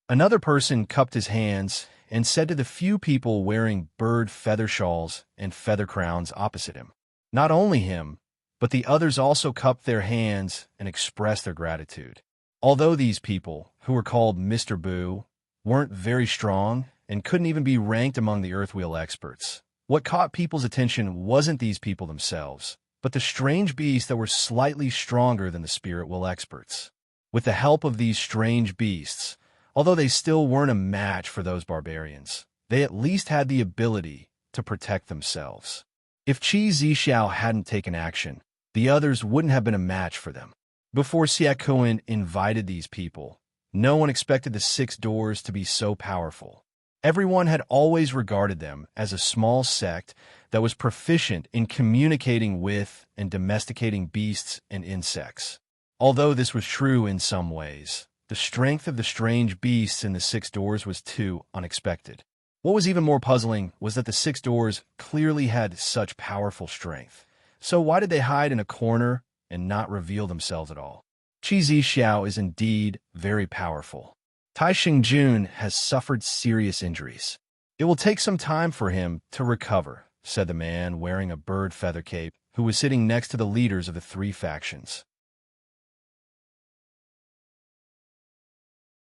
Another person cupped his hands and said to the few people wearing bird feather shawls and feather crowns opposite him. Not only him, but the others also cupped their hands and expressed their gratitude. Although these people, who were called Mr. Boo, weren't very strong and couldn't even be ranked among the Earthwheel experts, what caught people's attention wasn't these people themselves, but the strange beasts that were slightly stronger than the Spirit Wheel experts. With the help of these strange beasts, although they still weren't a match for those barbarians, they at least had the ability to protect themselves. If Qi Zixiao hadn't taken action, the others wouldn't have been a match for them. Before Xiaoquan invited these people, no one expected the six doors to be so powerful. Everyone had always regarded them as a small sect that was proficient in communicating with and domesticating beasts and insects. Although this was true in some ways, the strength of the strange beasts in the six doors was too unexpected. What was even more puzzling was that the six doors clearly had such powerful strength. So why did they hide in a corner and not reveal themselves at all? Qi Zixiao is indeed very powerful. Tai Xingjun has suffered serious injuries. It will take some time for him to recover, said the man wearing a bird feather cape who was sitting next to the leaders of the three factions.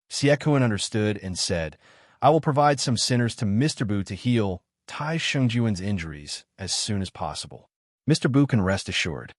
Xiaoquan understood and said, I will provide some sinners to Mr. Bu to heal Tai Xingjun's injuries as soon as possible. Mr. Bu can rest assured.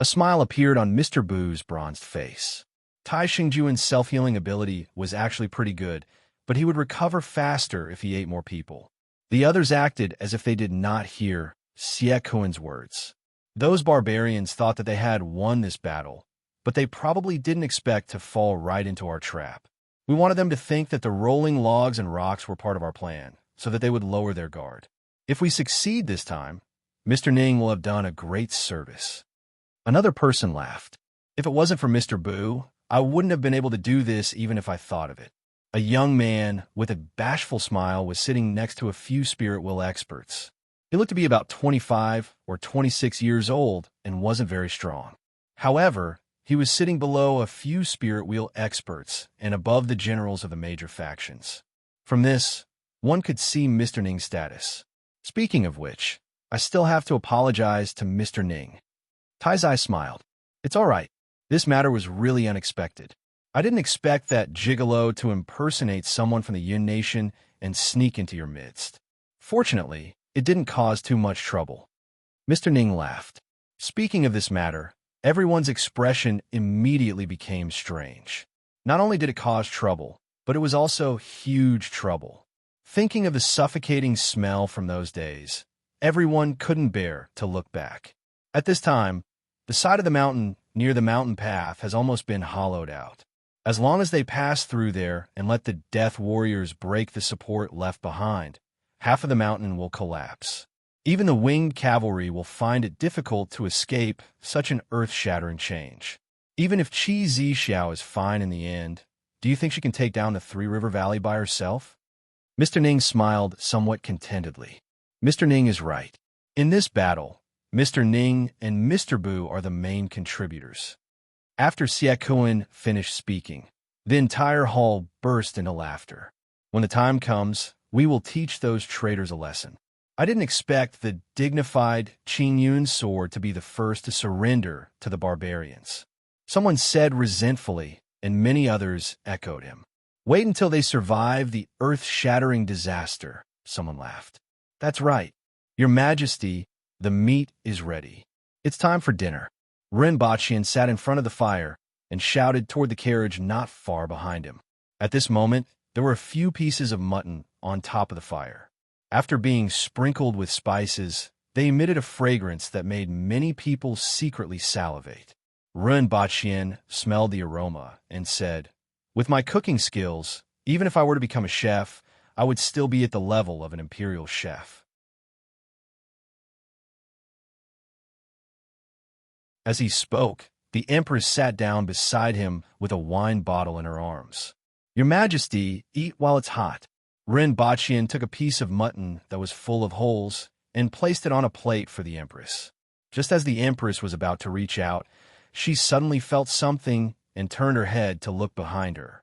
A smile appeared on Mr. Bu's bronzed face. Tai Xingjun's self-healing ability was actually pretty good, but he would recover faster if he ate more people. The others acted as if they did not hear Xiaoquan's words. Those barbarians thought that they had won this battle, but they probably didn't expect to fall right into our trap. We wanted them to think that the rolling logs and rocks were part of our plan, so that they would lower their guard. If we succeed this time, Mr. Ning will have done a great service. Another person laughed. If it wasn't for Mr. Bu, I wouldn't have been able to do this even if I thought of it. A young man with a bashful smile was sitting next to a few Spirit Wheel experts. He looked to be about 25 or 26 years old and wasn't very strong. However, he was sitting below a few Spirit Wheel experts and above the generals of the major factions. From this, one could see Mr. Ning's status. Speaking of which, I still have to apologize to Mr. Ning. Taizai smiled. It's all right. This matter was really unexpected. I didn't expect that gigolo to impersonate someone from the Yin Nation and sneak into your midst. Fortunately, it didn't cause too much trouble. Mr. Ning laughed. Speaking of this matter, everyone's expression immediately became strange. Not only did it cause trouble, but it was also huge trouble. Thinking of the suffocating smell from those days, everyone couldn't bear to look back. At this time, the side of the mountain near the mountain path has almost been hollowed out. As long as they pass through there and let the death warriors break the support left behind, half of the mountain will collapse. Even the winged cavalry will find it difficult to escape such an earth-shattering change. Even if Qi Zixiao is fine in the end, do you think she can take down the Three River Valley by herself? Mr. Ning smiled somewhat contentedly. Mr. Ning is right. In this battle, Mr. Ning and Mr. Bu are the main contributors. After Xiaoquan finished speaking, the entire hall burst into laughter. When the time comes, we will teach those traitors a lesson. I didn't expect the dignified Qin Yun's sword to be the first to surrender to the barbarians. Someone said resentfully, and many others echoed him. Wait until they survive the earth-shattering disaster, someone laughed. That's right. Your Majesty, the meat is ready. It's time for dinner. Rinpoche sat in front of the fire and shouted toward the carriage not far behind him. At this moment, there were a few pieces of mutton on top of the fire. After being sprinkled with spices, they emitted a fragrance that made many people secretly salivate. Rinpoche smelled the aroma and said, with my cooking skills, even if I were to become a chef, I would still be at the level of an imperial chef. As he spoke, the Empress sat down beside him with a wine bottle in her arms. Your Majesty, eat while it's hot. Rinpoche took a piece of mutton that was full of holes and placed it on a plate for the Empress. Just as the Empress was about to reach out, she suddenly felt something and turned her head to look behind her.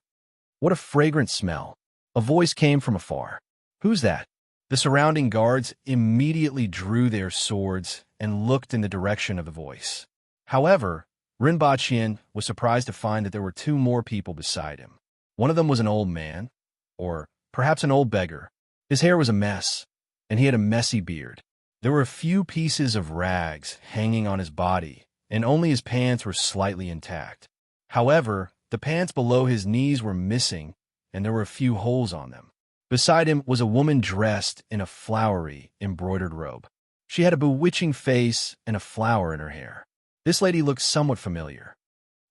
What a fragrant smell! A voice came from afar. Who's that? The surrounding guards immediately drew their swords and looked in the direction of the voice. However, Rinpoche was surprised to find that there were two more people beside him. One of them was an old man, or perhaps an old beggar. His hair was a mess, and he had a messy beard. There were a few pieces of rags hanging on his body, and only his pants were slightly intact. However, the pants below his knees were missing, and there were a few holes on them. Beside him was a woman dressed in a flowery, embroidered robe. She had a bewitching face and a flower in her hair. This lady looked somewhat familiar.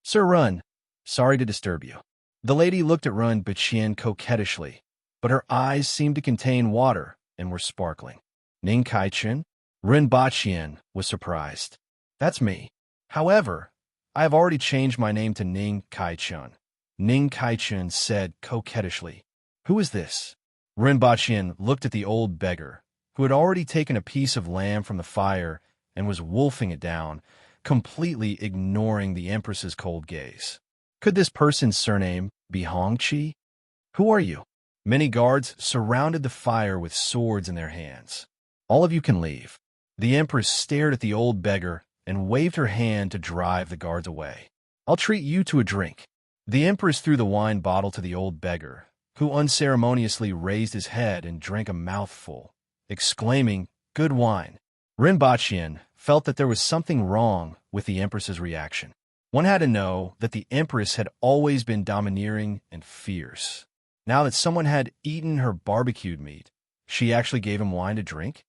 "Sir Run, sorry to disturb you." The lady looked at Rinpoche coquettishly, but her eyes seemed to contain water and were sparkling. "Ning Kai-chen?" Rinpoche was surprised. "That's me. However, I have already changed my name to Ning Kai-chen." Ning Kai-chen said coquettishly. "Who is this?" Rinpoche looked at the old beggar, who had already taken a piece of lamb from the fire and was wolfing it down, completely ignoring the Empress's cold gaze. Could this person's surname be Hongqi? "Who are you?" Many guards surrounded the fire with swords in their hands. "All of you can leave." The Empress stared at the old beggar and waved her hand to drive the guards away. "I'll treat you to a drink." The Empress threw the wine bottle to the old beggar, who unceremoniously raised his head and drank a mouthful, exclaiming, "Good wine." Rinpoche felt that there was something wrong with the Empress's reaction. One had to know that the Empress had always been domineering and fierce. Now that someone had eaten her barbecued meat, she actually gave him wine to drink?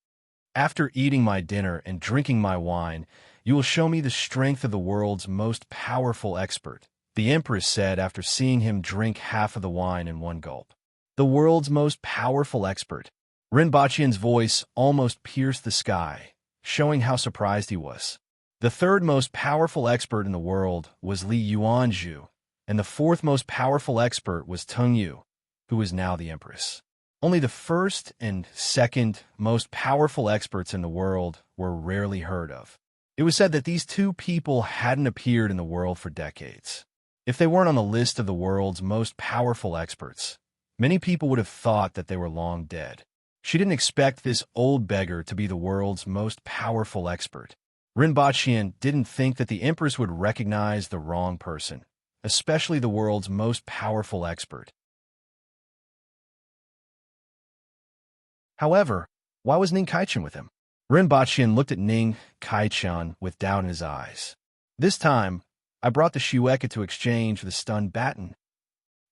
"After eating my dinner and drinking my wine, you will show me the strength of the world's most powerful expert," the Empress said after seeing him drink half of the wine in one gulp. "The world's most powerful expert." Rinpoche's voice almost pierced the sky, showing how surprised he was. The third most powerful expert in the world was Li Yuanzhu, and the fourth most powerful expert was Teng Yu, who is now the Empress. Only the first and second most powerful experts in the world were rarely heard of. It was said that these two people hadn't appeared in the world for decades. If they weren't on the list of the world's most powerful experts, many people would have thought that they were long dead. She didn't expect this old beggar to be the world's most powerful expert. Rinpoche didn't think that the Empress would recognize the wrong person, especially the world's most powerful expert. However, why was Ning Kai-chen with him? Rinpoche looked at Ning Kai-chen with doubt in his eyes. "This time, I brought the Shueka to exchange for the stunned baton,"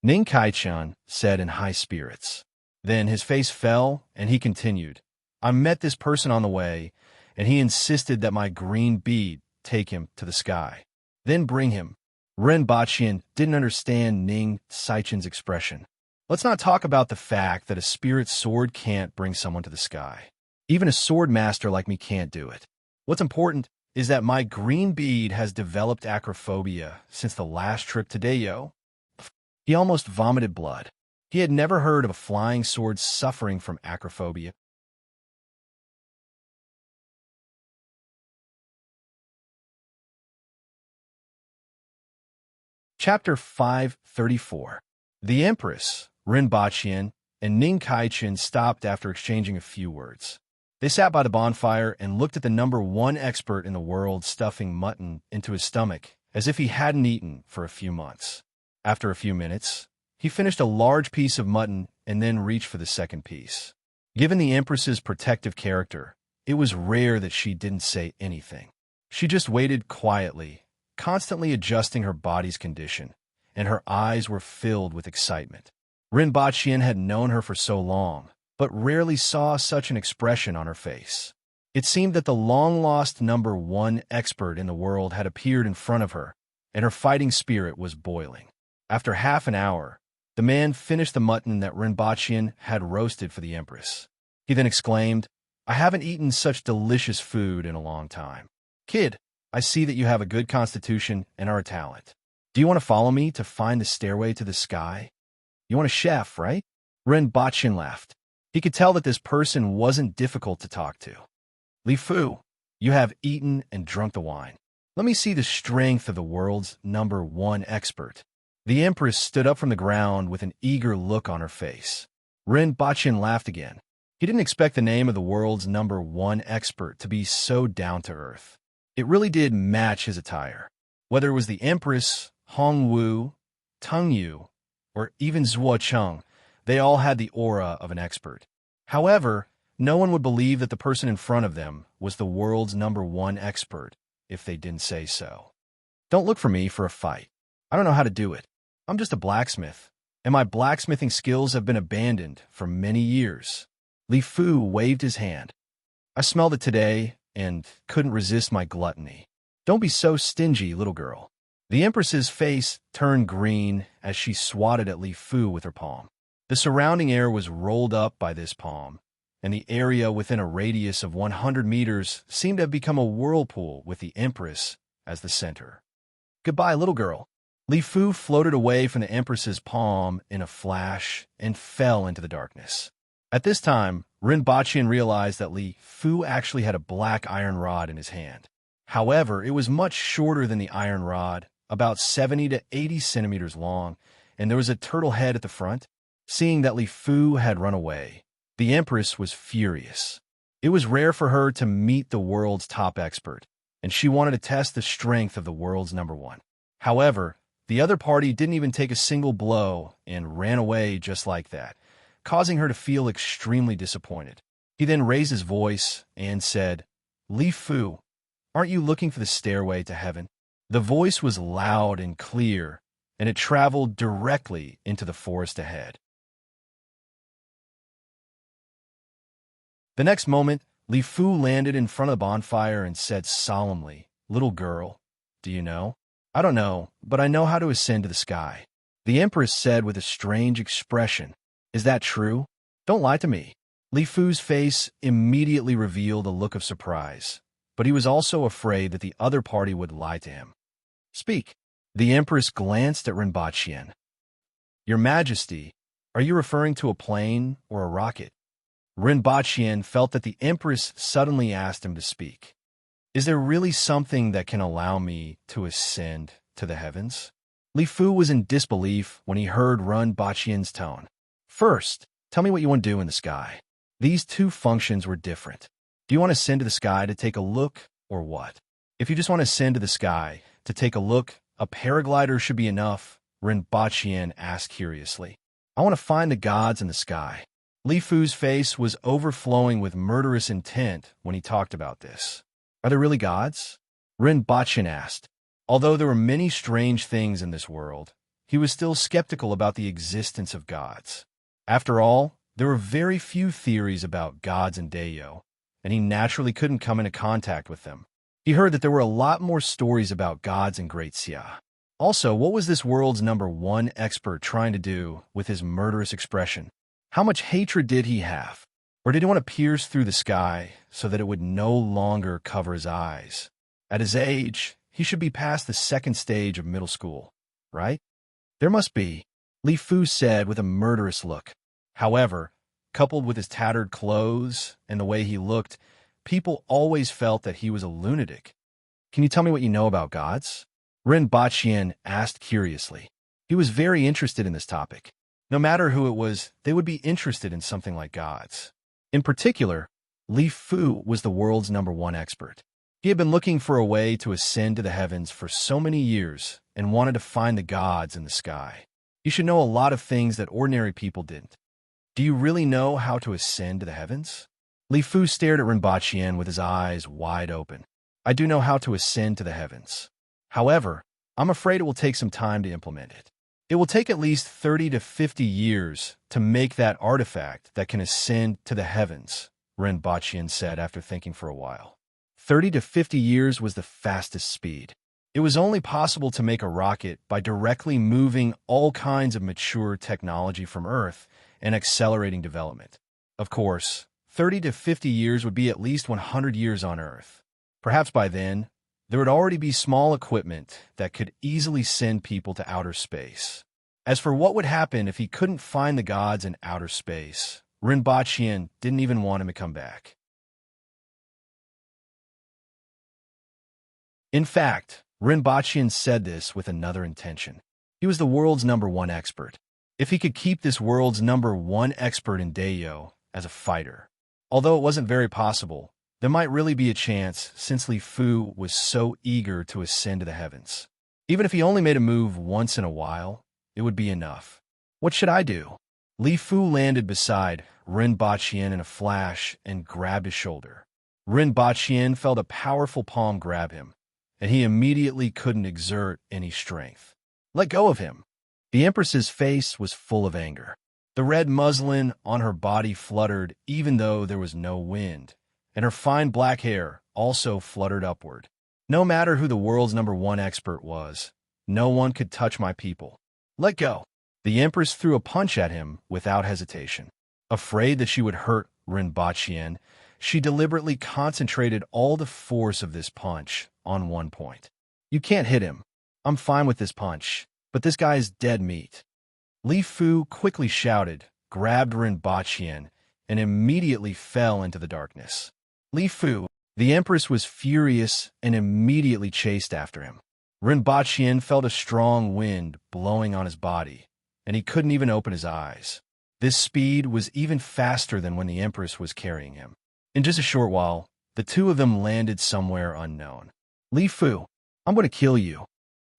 Ning Kai-chen said in high spirits. Then his face fell, and he continued, "I met this person on the way, and he insisted that my green bead take him to the sky. Then bring him." Rinpoche didn't understand Ning Kai-chen's expression. "Let's not talk about the fact that a spirit sword can't bring someone to the sky. Even a sword master like me can't do it. What's important is that my green bead has developed acrophobia since the last trip to Dayo." He almost vomited blood. He had never heard of a flying sword suffering from acrophobia. Chapter 534. The Empress, Rinpoche, and Ning Kai-chen stopped after exchanging a few words. They sat by the bonfire and looked at the #1 expert in the world stuffing mutton into his stomach as if he hadn't eaten for a few months. After a few minutes, he finished a large piece of mutton and then reached for the second piece. Given the Empress's protective character, it was rare that she didn't say anything. She just waited quietly, constantly adjusting her body's condition, and her eyes were filled with excitement. Rinpoche had known her for so long, but rarely saw such an expression on her face. It seemed that the long-lost #1 expert in the world had appeared in front of her, and her fighting spirit was boiling. After half an hour, the man finished the mutton that Rinpoche had roasted for the Empress. He then exclaimed, "I haven't eaten such delicious food in a long time. Kid, I see that you have a good constitution and are a talent. Do you want to follow me to find the stairway to the sky? You want a chef, right?" Rinpoche laughed. He could tell that this person wasn't difficult to talk to. "Li Fu, you have eaten and drunk the wine. Let me see the strength of the world's #1 expert." The Empress stood up from the ground with an eager look on her face. Rinpoche laughed again. He didn't expect the name of the world's #1 expert to be so down-to-earth. It really did match his attire. Whether it was the Empress, Hongwu, Tengyu, or even Zhuo Cheng, they all had the aura of an expert. However, no one would believe that the person in front of them was the world's #1 expert if they didn't say so. Don't look for me for a fight. I don't know how to do it. I'm just a blacksmith, and my blacksmithing skills have been abandoned for many years. Li Fu waved his hand. I smelled it today and couldn't resist my gluttony. Don't be so stingy, little girl. The Empress's face turned green as she swatted at Li Fu with her palm. The surrounding air was rolled up by this palm, and the area within a radius of 100 meters seemed to have become a whirlpool with the Empress as the center. Goodbye, little girl. Li Fu floated away from the Empress's palm in a flash and fell into the darkness. At this time, Rinpoche realized that Li Fu actually had a black iron rod in his hand. However, it was much shorter than the iron rod, about 70 to 80 centimeters long, and there was a turtle head at the front. Seeing that Li Fu had run away, the Empress was furious. It was rare for her to meet the world's top expert, and she wanted to test the strength of the world's #1. However, the other party didn't even take a single blow and ran away just like that, causing her to feel extremely disappointed. He then raised his voice and said, Li Fu, aren't you looking for the stairway to heaven? The voice was loud and clear, and it traveled directly into the forest ahead. The next moment, Li Fu landed in front of the bonfire and said solemnly, Little girl, do you know? I don't know, but I know how to ascend to the sky. The Empress said with a strange expression, Is that true? Don't lie to me. Li Fu's face immediately revealed a look of surprise, but he was also afraid that the other party would lie to him. Speak. The Empress glanced at Rinpoche. Your Majesty, are you referring to a plane or a rocket? Rinpoche felt that the Empress suddenly asked him to speak. Is there really something that can allow me to ascend to the heavens? Li Fu was in disbelief when he heard Rinpoche's tone. First, tell me what you want to do in the sky. These two functions were different. Do you want to ascend to the sky to take a look, or what? If you just want to ascend to the sky to take a look, a paraglider should be enough, Rinpoche asked curiously. I want to find the gods in the sky. Li Fu's face was overflowing with murderous intent when he talked about this. Are there really gods? Rinpoche asked. Although there were many strange things in this world, he was still skeptical about the existence of gods. After all, there were very few theories about gods in Dayo, and he naturally couldn't come into contact with them. He heard that there were a lot more stories about gods in Great Xia. Also, what was this world's #1 expert trying to do with his murderous expression? How much hatred did he have? Or did he want to pierce through the sky so that it would no longer cover his eyes? At his age, he should be past the second stage of middle school, right? There must be, Li Fu said with a murderous look. However, coupled with his tattered clothes and the way he looked, people always felt that he was a lunatic. Can you tell me what you know about gods? Rinpoche asked curiously. He was very interested in this topic. No matter who it was, they would be interested in something like gods. In particular, Li Fu was the world's #1 expert. He had been looking for a way to ascend to the heavens for so many years and wanted to find the gods in the sky. You should know a lot of things that ordinary people didn't. Do you really know how to ascend to the heavens? Li Fu stared at Rinpoche with his eyes wide open. I do know how to ascend to the heavens. However, I'm afraid it will take some time to implement it. It will take at least 30 to 50 years to make that artifact that can ascend to the heavens, Rinpoche said after thinking for a while. 30 to 50 years was the fastest speed. It was only possible to make a rocket by directly moving all kinds of mature technology from Earth and accelerating development. Of course, 30 to 50 years would be at least 100 years on Earth. Perhaps by then, there would already be small equipment that could easily send people to outer space. As for what would happen if he couldn't find the gods in outer space, Rinpoche didn't even want him to come back. In fact, Rinpoche said this with another intention. He was the world's #1 expert. If he could keep this world's #1 expert in Dayo as a fighter, although it wasn't very possible, there might really be a chance since Li Fu was so eager to ascend to the heavens. Even if he only made a move once in a while, it would be enough. What should I do? Li Fu landed beside Ren Baqian in a flash and grabbed his shoulder. Ren Baqian felt a powerful palm grab him, and he immediately couldn't exert any strength. Let go of him. The Empress's face was full of anger. The red muslin on her body fluttered even though there was no wind, and her fine black hair also fluttered upward. No matter who the world's #1 expert was, no one could touch my people. Let go. The Empress threw a punch at him without hesitation. Afraid that she would hurt Ren Baqian, she deliberately concentrated all the force of this punch on one point. You can't hit him. I'm fine with this punch, but this guy is dead meat. Li Fu quickly shouted, grabbed Ren Baqian, and immediately fell into the darkness. Li Fu, the Empress, was furious and immediately chased after him. Ren Baqian felt a strong wind blowing on his body, and he couldn't even open his eyes. This speed was even faster than when the Empress was carrying him. In just a short while, the two of them landed somewhere unknown. Li Fu, I'm going to kill you.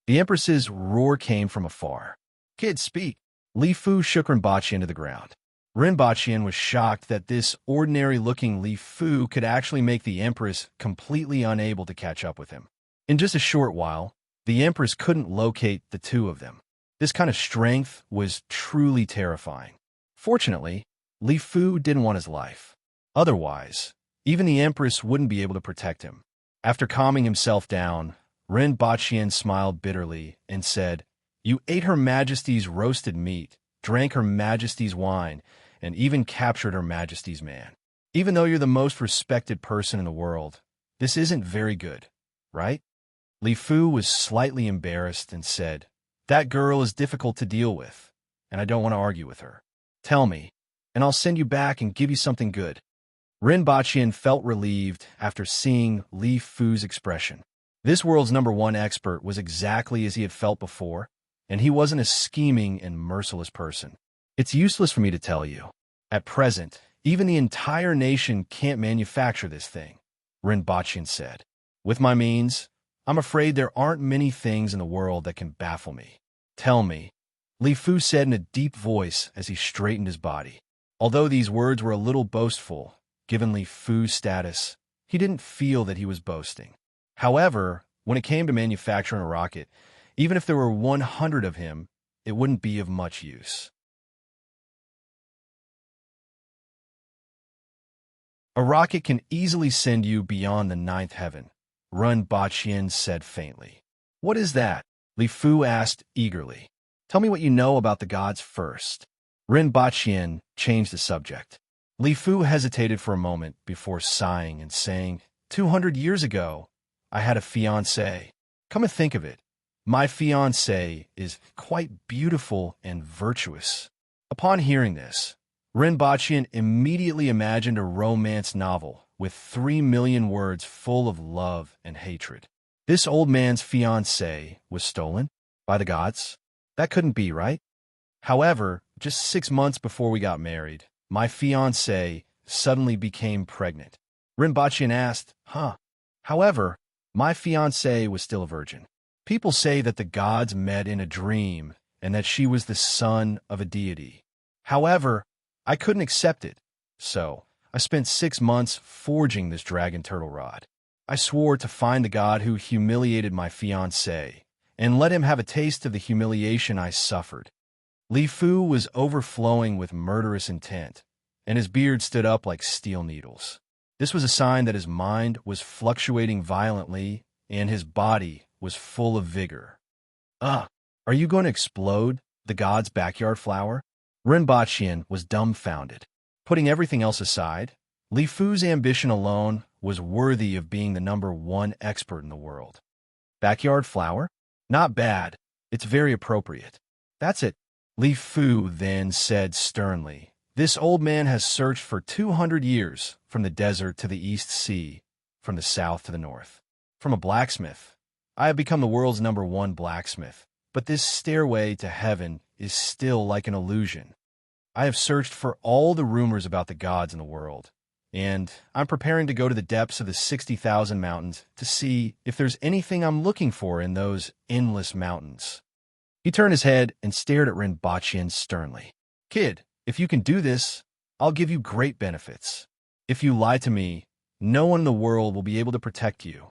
The Empress's roar came from afar. Kid, speak. Li Fu shook Ren Baqian to the ground. Ren Baqian was shocked that this ordinary-looking Li Fu could actually make the Empress completely unable to catch up with him. In just a short while, the Empress couldn't locate the two of them. This kind of strength was truly terrifying. Fortunately, Li Fu didn't want his life. Otherwise, even the Empress wouldn't be able to protect him. After calming himself down, Ren Baqian smiled bitterly and said, You ate Her Majesty's roasted meat, drank Her Majesty's wine, and even captured Her Majesty's man. Even though you're the most respected person in the world, this isn't very good, right? Li Fu was slightly embarrassed and said, That girl is difficult to deal with, and I don't want to argue with her. Tell me, and I'll send you back and give you something good. Ren Baqian felt relieved after seeing Li Fu's expression. This world's #1 expert was exactly as he had felt before, and he wasn't a scheming and merciless person. It's useless for me to tell you. At present, even the entire nation can't manufacture this thing, Ren Baqian said. With my means, I'm afraid there aren't many things in the world that can baffle me. Tell me, Li Fu said in a deep voice as he straightened his body. Although these words were a little boastful, given Li Fu's status, he didn't feel that he was boasting. However, when it came to manufacturing a rocket, even if there were 100 of him, it wouldn't be of much use. A rocket can easily send you beyond the 9th heaven, Ren Baqian said faintly. What is that? Li Fu asked eagerly. Tell me what you know about the gods first. Ren Baqian changed the subject. Li Fu hesitated for a moment before sighing and saying, 200 years ago, I had a fiancée. Come to think of it, my fiancée is quite beautiful and virtuous. Upon hearing this, Ren Baqian immediately imagined a romance novel with 3 million words full of love and hatred. This old man's fiancée was stolen by the gods? That couldn't be, right? However, just 6 months before we got married, my fiancée suddenly became pregnant. Ren Baqian asked, However, my fiancée was still a virgin. People say that the gods met in a dream and that she was the son of a deity. However, I couldn't accept it, so I spent 6 months forging this dragon turtle rod. I swore to find the god who humiliated my fiancée and let him have a taste of the humiliation I suffered. Li Fu was overflowing with murderous intent, and his beard stood up like steel needles. This was a sign that his mind was fluctuating violently and his body was full of vigor. Are you going to explode the god's backyard flower? Ren Baqian was dumbfounded. Putting everything else aside, Li Fu's ambition alone was worthy of being the #1 expert in the world. Backyard flower? Not bad. It's very appropriate. That's it. Li Fu then said sternly, This old man has searched for 200 years, from the desert to the East Sea, from the south to the north. From a blacksmith, I have become the world's #1 blacksmith, but this stairway to heaven is still like an illusion. I have searched for all the rumors about the gods in the world, and I'm preparing to go to the depths of the 60,000 mountains to see if there's anything I'm looking for in those endless mountains." He turned his head and stared at Rinpoche sternly. "Kid, if you can do this, I'll give you great benefits. If you lie to me, no one in the world will be able to protect you."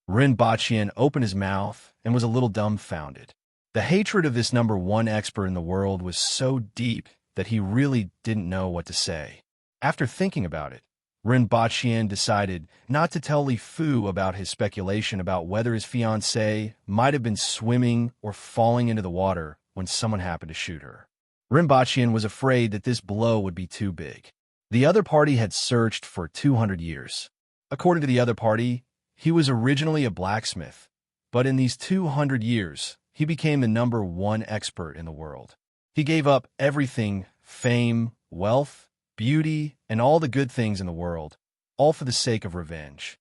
Rinpoche opened his mouth and was a little dumbfounded. The hatred of this number one expert in the world was so deep that he really didn't know what to say. After thinking about it, Rinpoche decided not to tell Li Fu about his speculation about whether his fiancée might have been swimming or falling into the water when someone happened to shoot her. Rinpoche was afraid that this blow would be too big. The other party had searched for 200 years. According to the other party, he was originally a blacksmith, but in these 200 years, he became the number one expert in the world. He gave up everything: fame, wealth, beauty, and all the good things in the world, all for the sake of revenge.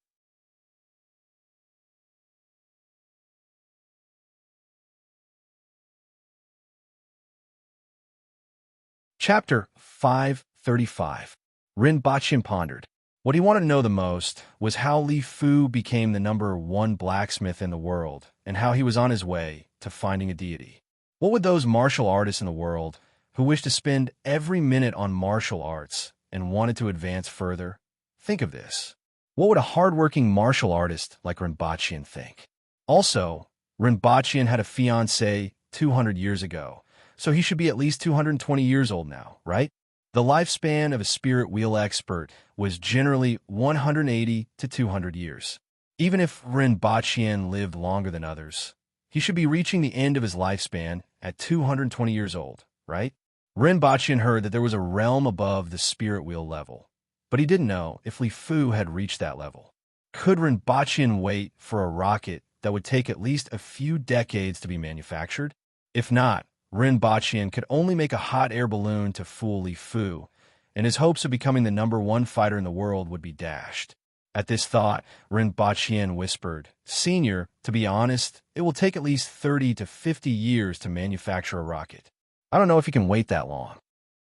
Chapter 535. Rinpoche pondered. What he wanted to know the most was how Li Fu became the number one blacksmith in the world, and how he was on his way to finding a deity. What would those martial artists in the world, who wished to spend every minute on martial arts and wanted to advance further, think of this? What would a hardworking martial artist like Rinpoche think? Also, Rinpoche had a fiancée 200 years ago, so he should be at least 220 years old now, right? The lifespan of a spirit wheel expert was generally 180 to 200 years. Even if Rinpoche lived longer than others, he should be reaching the end of his lifespan at 220 years old, right? Rinpoche heard that there was a realm above the spirit wheel level, but he didn't know if Li Fu had reached that level. Could Rinpoche wait for a rocket that would take at least a few decades to be manufactured? If not, Rinpoche could only make a hot air balloon to fool Li Fu, and his hopes of becoming the number one fighter in the world would be dashed. At this thought, Rinpoche whispered, "Senior, to be honest, it will take at least 30 to 50 years to manufacture a rocket. I don't know if you can wait that long.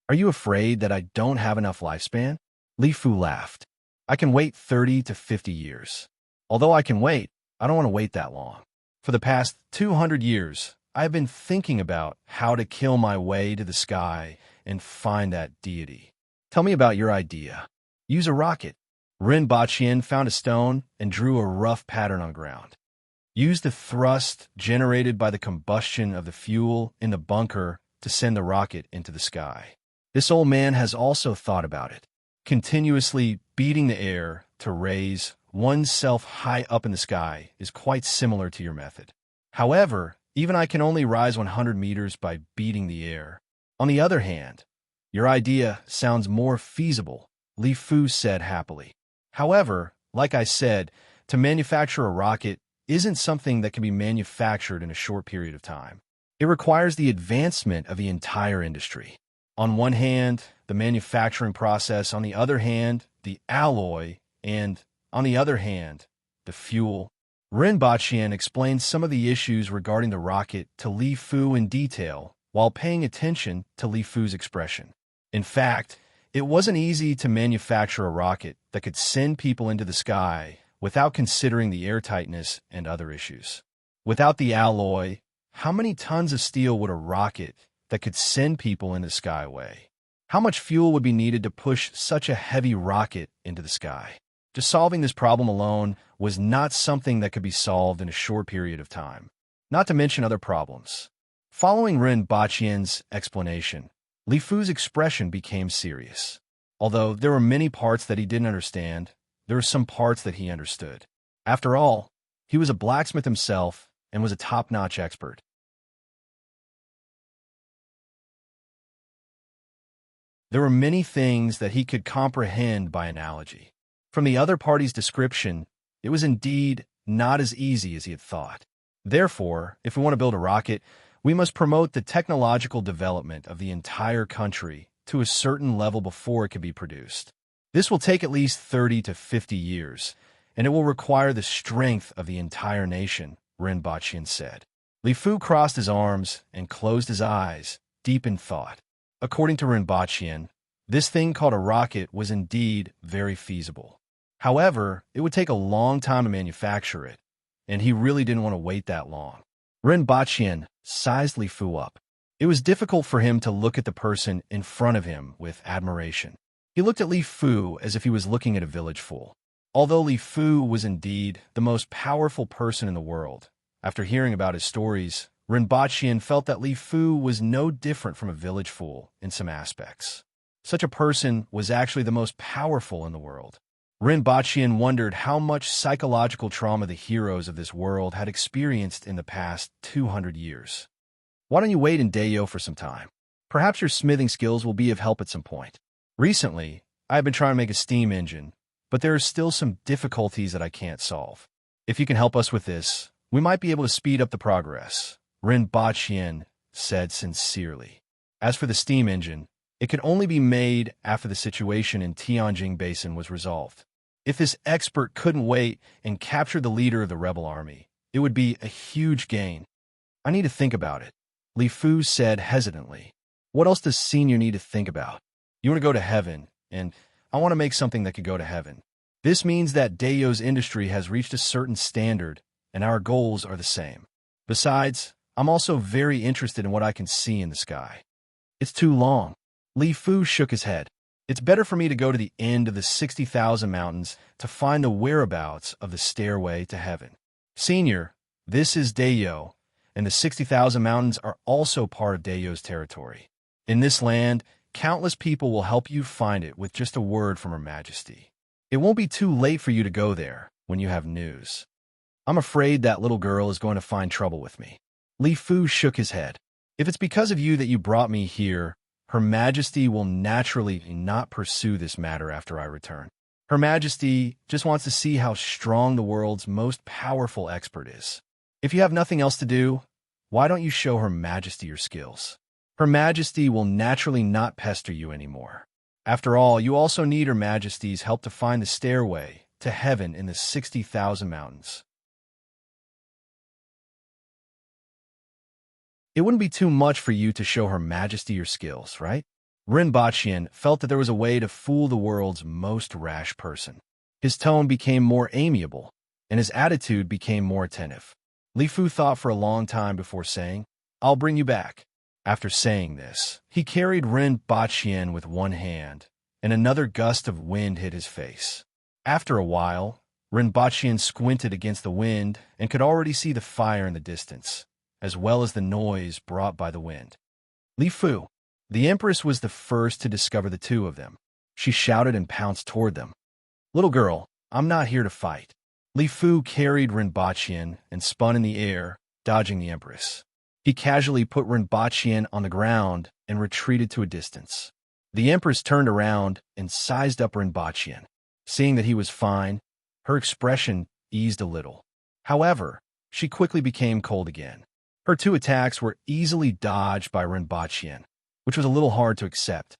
Are you afraid that I don't have enough lifespan?" Li Fu laughed. "I can wait 30 to 50 years. Although I can wait, I don't want to wait that long. For the past 200 years, I've been thinking about how to kill my way to the sky and find that deity. Tell me about your idea." "Use a rocket." Rinpoche found a stone and drew a rough pattern on the ground. "Use the thrust generated by the combustion of the fuel in the bunker to send the rocket into the sky." This old man has also thought about it. Continuously beating the air to raise oneself high up in the sky is quite similar to your method. However, even I can only rise 100 meters by beating the air. On the other hand, your idea sounds more feasible, Li Fu said happily. However, like I said, to manufacture a rocket isn't something that can be manufactured in a short period of time. It requires the advancement of the entire industry. On one hand, the manufacturing process, on the other hand, the alloy, and on the other hand, the fuel. Rinpoche explained some of the issues regarding the rocket to Li Fu in detail while paying attention to Li Fu's expression. In fact, it wasn't easy to manufacture a rocket that could send people into the sky without considering the airtightness and other issues. Without the alloy, how many tons of steel would a rocket that could send people into the sky weigh? How much fuel would be needed to push such a heavy rocket into the sky? Just solving this problem alone was not something that could be solved in a short period of time, not to mention other problems. Following Rinpoche's explanation, Li Fu's expression became serious. Although there were many parts that he didn't understand, there were some parts that he understood. After all, he was a blacksmith himself and was a top-notch expert. There were many things that he could comprehend by analogy. From the other party's description, it was indeed not as easy as he had thought. Therefore, if we want to build a rocket, we must promote the technological development of the entire country to a certain level before it can be produced. This will take at least 30 to 50 years, and it will require the strength of the entire nation, Rinpoche said. Li Fu crossed his arms and closed his eyes, deep in thought. According to Rinpoche, This thing called a rocket was indeed very feasible. However, it would take a long time to manufacture it, and he really didn't want to wait that long. Rinpoche sized Li Fu up. It was difficult for him to look at the person in front of him with admiration. He looked at Li Fu as if he was looking at a village fool. Although Li Fu was indeed the most powerful person in the world, after hearing about his stories, Rinpoche felt that Li Fu was no different from a village fool in some aspects. Such a person was actually the most powerful in the world. Rinpoche wondered how much psychological trauma the heroes of this world had experienced in the past 200 years. Why don't you wait in Dayo for some time? Perhaps your smithing skills will be of help at some point. Recently, I have been trying to make a steam engine, but there are still some difficulties that I can't solve. If you can help us with this, we might be able to speed up the progress, Rinpoche said sincerely. As for the steam engine, it could only be made after the situation in Tianjin Basin was resolved. If this expert couldn't wait and capture the leader of the rebel army, it would be a huge gain. I need to think about it, Li Fu said hesitantly. What else does Senior need to think about? You want to go to heaven, and I want to make something that could go to heaven. This means that Dayo's industry has reached a certain standard, and our goals are the same. Besides, I'm also very interested in what I can see in the sky. It's too long. Li Fu shook his head. It's better for me to go to the end of the 60,000 mountains to find the whereabouts of the stairway to heaven. Senior, this is Dayo, and the 60,000 mountains are also part of Dayo's territory. In this land, countless people will help you find it with just a word from Her Majesty. It won't be too late for you to go there when you have news. I'm afraid that little girl is going to find trouble with me. Li Fu shook his head. If it's because of you that you brought me here, Her Majesty will naturally not pursue this matter after I return. Her Majesty just wants to see how strong the world's most powerful expert is. If you have nothing else to do, why don't you show Her Majesty your skills? Her Majesty will naturally not pester you anymore. After all, you also need Her Majesty's help to find the stairway to heaven in the 60,000 mountains. It wouldn't be too much for you to show Her Majesty your skills, right? Rinpoche felt that there was a way to fool the world's most rash person. His tone became more amiable, and his attitude became more attentive. Li Fu thought for a long time before saying, "I'll bring you back." After saying this, he carried Rinpoche with one hand, and another gust of wind hit his face. After a while, Rinpoche squinted against the wind and could already see the fire in the distance, as well as the noise brought by the wind. Li Fu. The Empress was the first to discover the two of them. She shouted and pounced toward them. "Little girl, I'm not here to fight." Li Fu carried Rinpoche and spun in the air, dodging the Empress. He casually put Rinpoche on the ground and retreated to a distance. The Empress turned around and sized up Rinpoche. Seeing that he was fine, her expression eased a little. However, she quickly became cold again. Her two attacks were easily dodged by Rinpoche, which was a little hard to accept.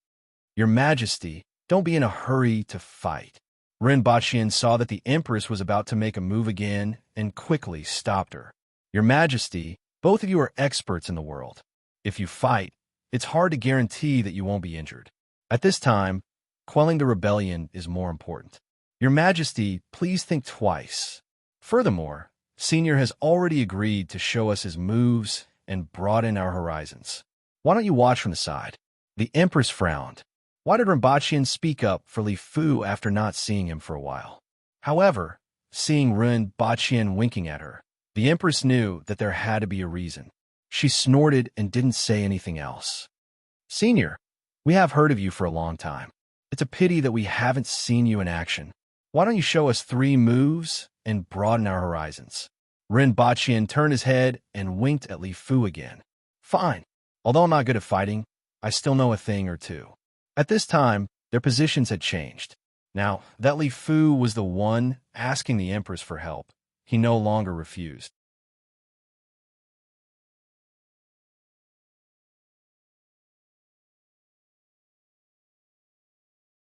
"Your Majesty, don't be in a hurry to fight." Rinpoche saw that the Empress was about to make a move again and quickly stopped her. "Your Majesty, both of you are experts in the world. If you fight, it's hard to guarantee that you won't be injured. At this time, quelling the rebellion is more important. Your Majesty, please think twice. Furthermore, Senior has already agreed to show us his moves and broaden our horizons. Why don't you watch from the side?" The Empress frowned. Why did Rinpoche speak up for Li Fu after not seeing him for a while? However, seeing Rinpoche winking at her, the Empress knew that there had to be a reason. She snorted and didn't say anything else. "Senior, we have heard of you for a long time. It's a pity that we haven't seen you in action. Why don't you show us 3 moves and broaden our horizons?" Rinpoche turned his head and winked at Li Fu again. "Fine. Although I'm not good at fighting, I still know a thing or two." At this time, their positions had changed. Now that Li Fu was the one asking the Empress for help, he no longer refused.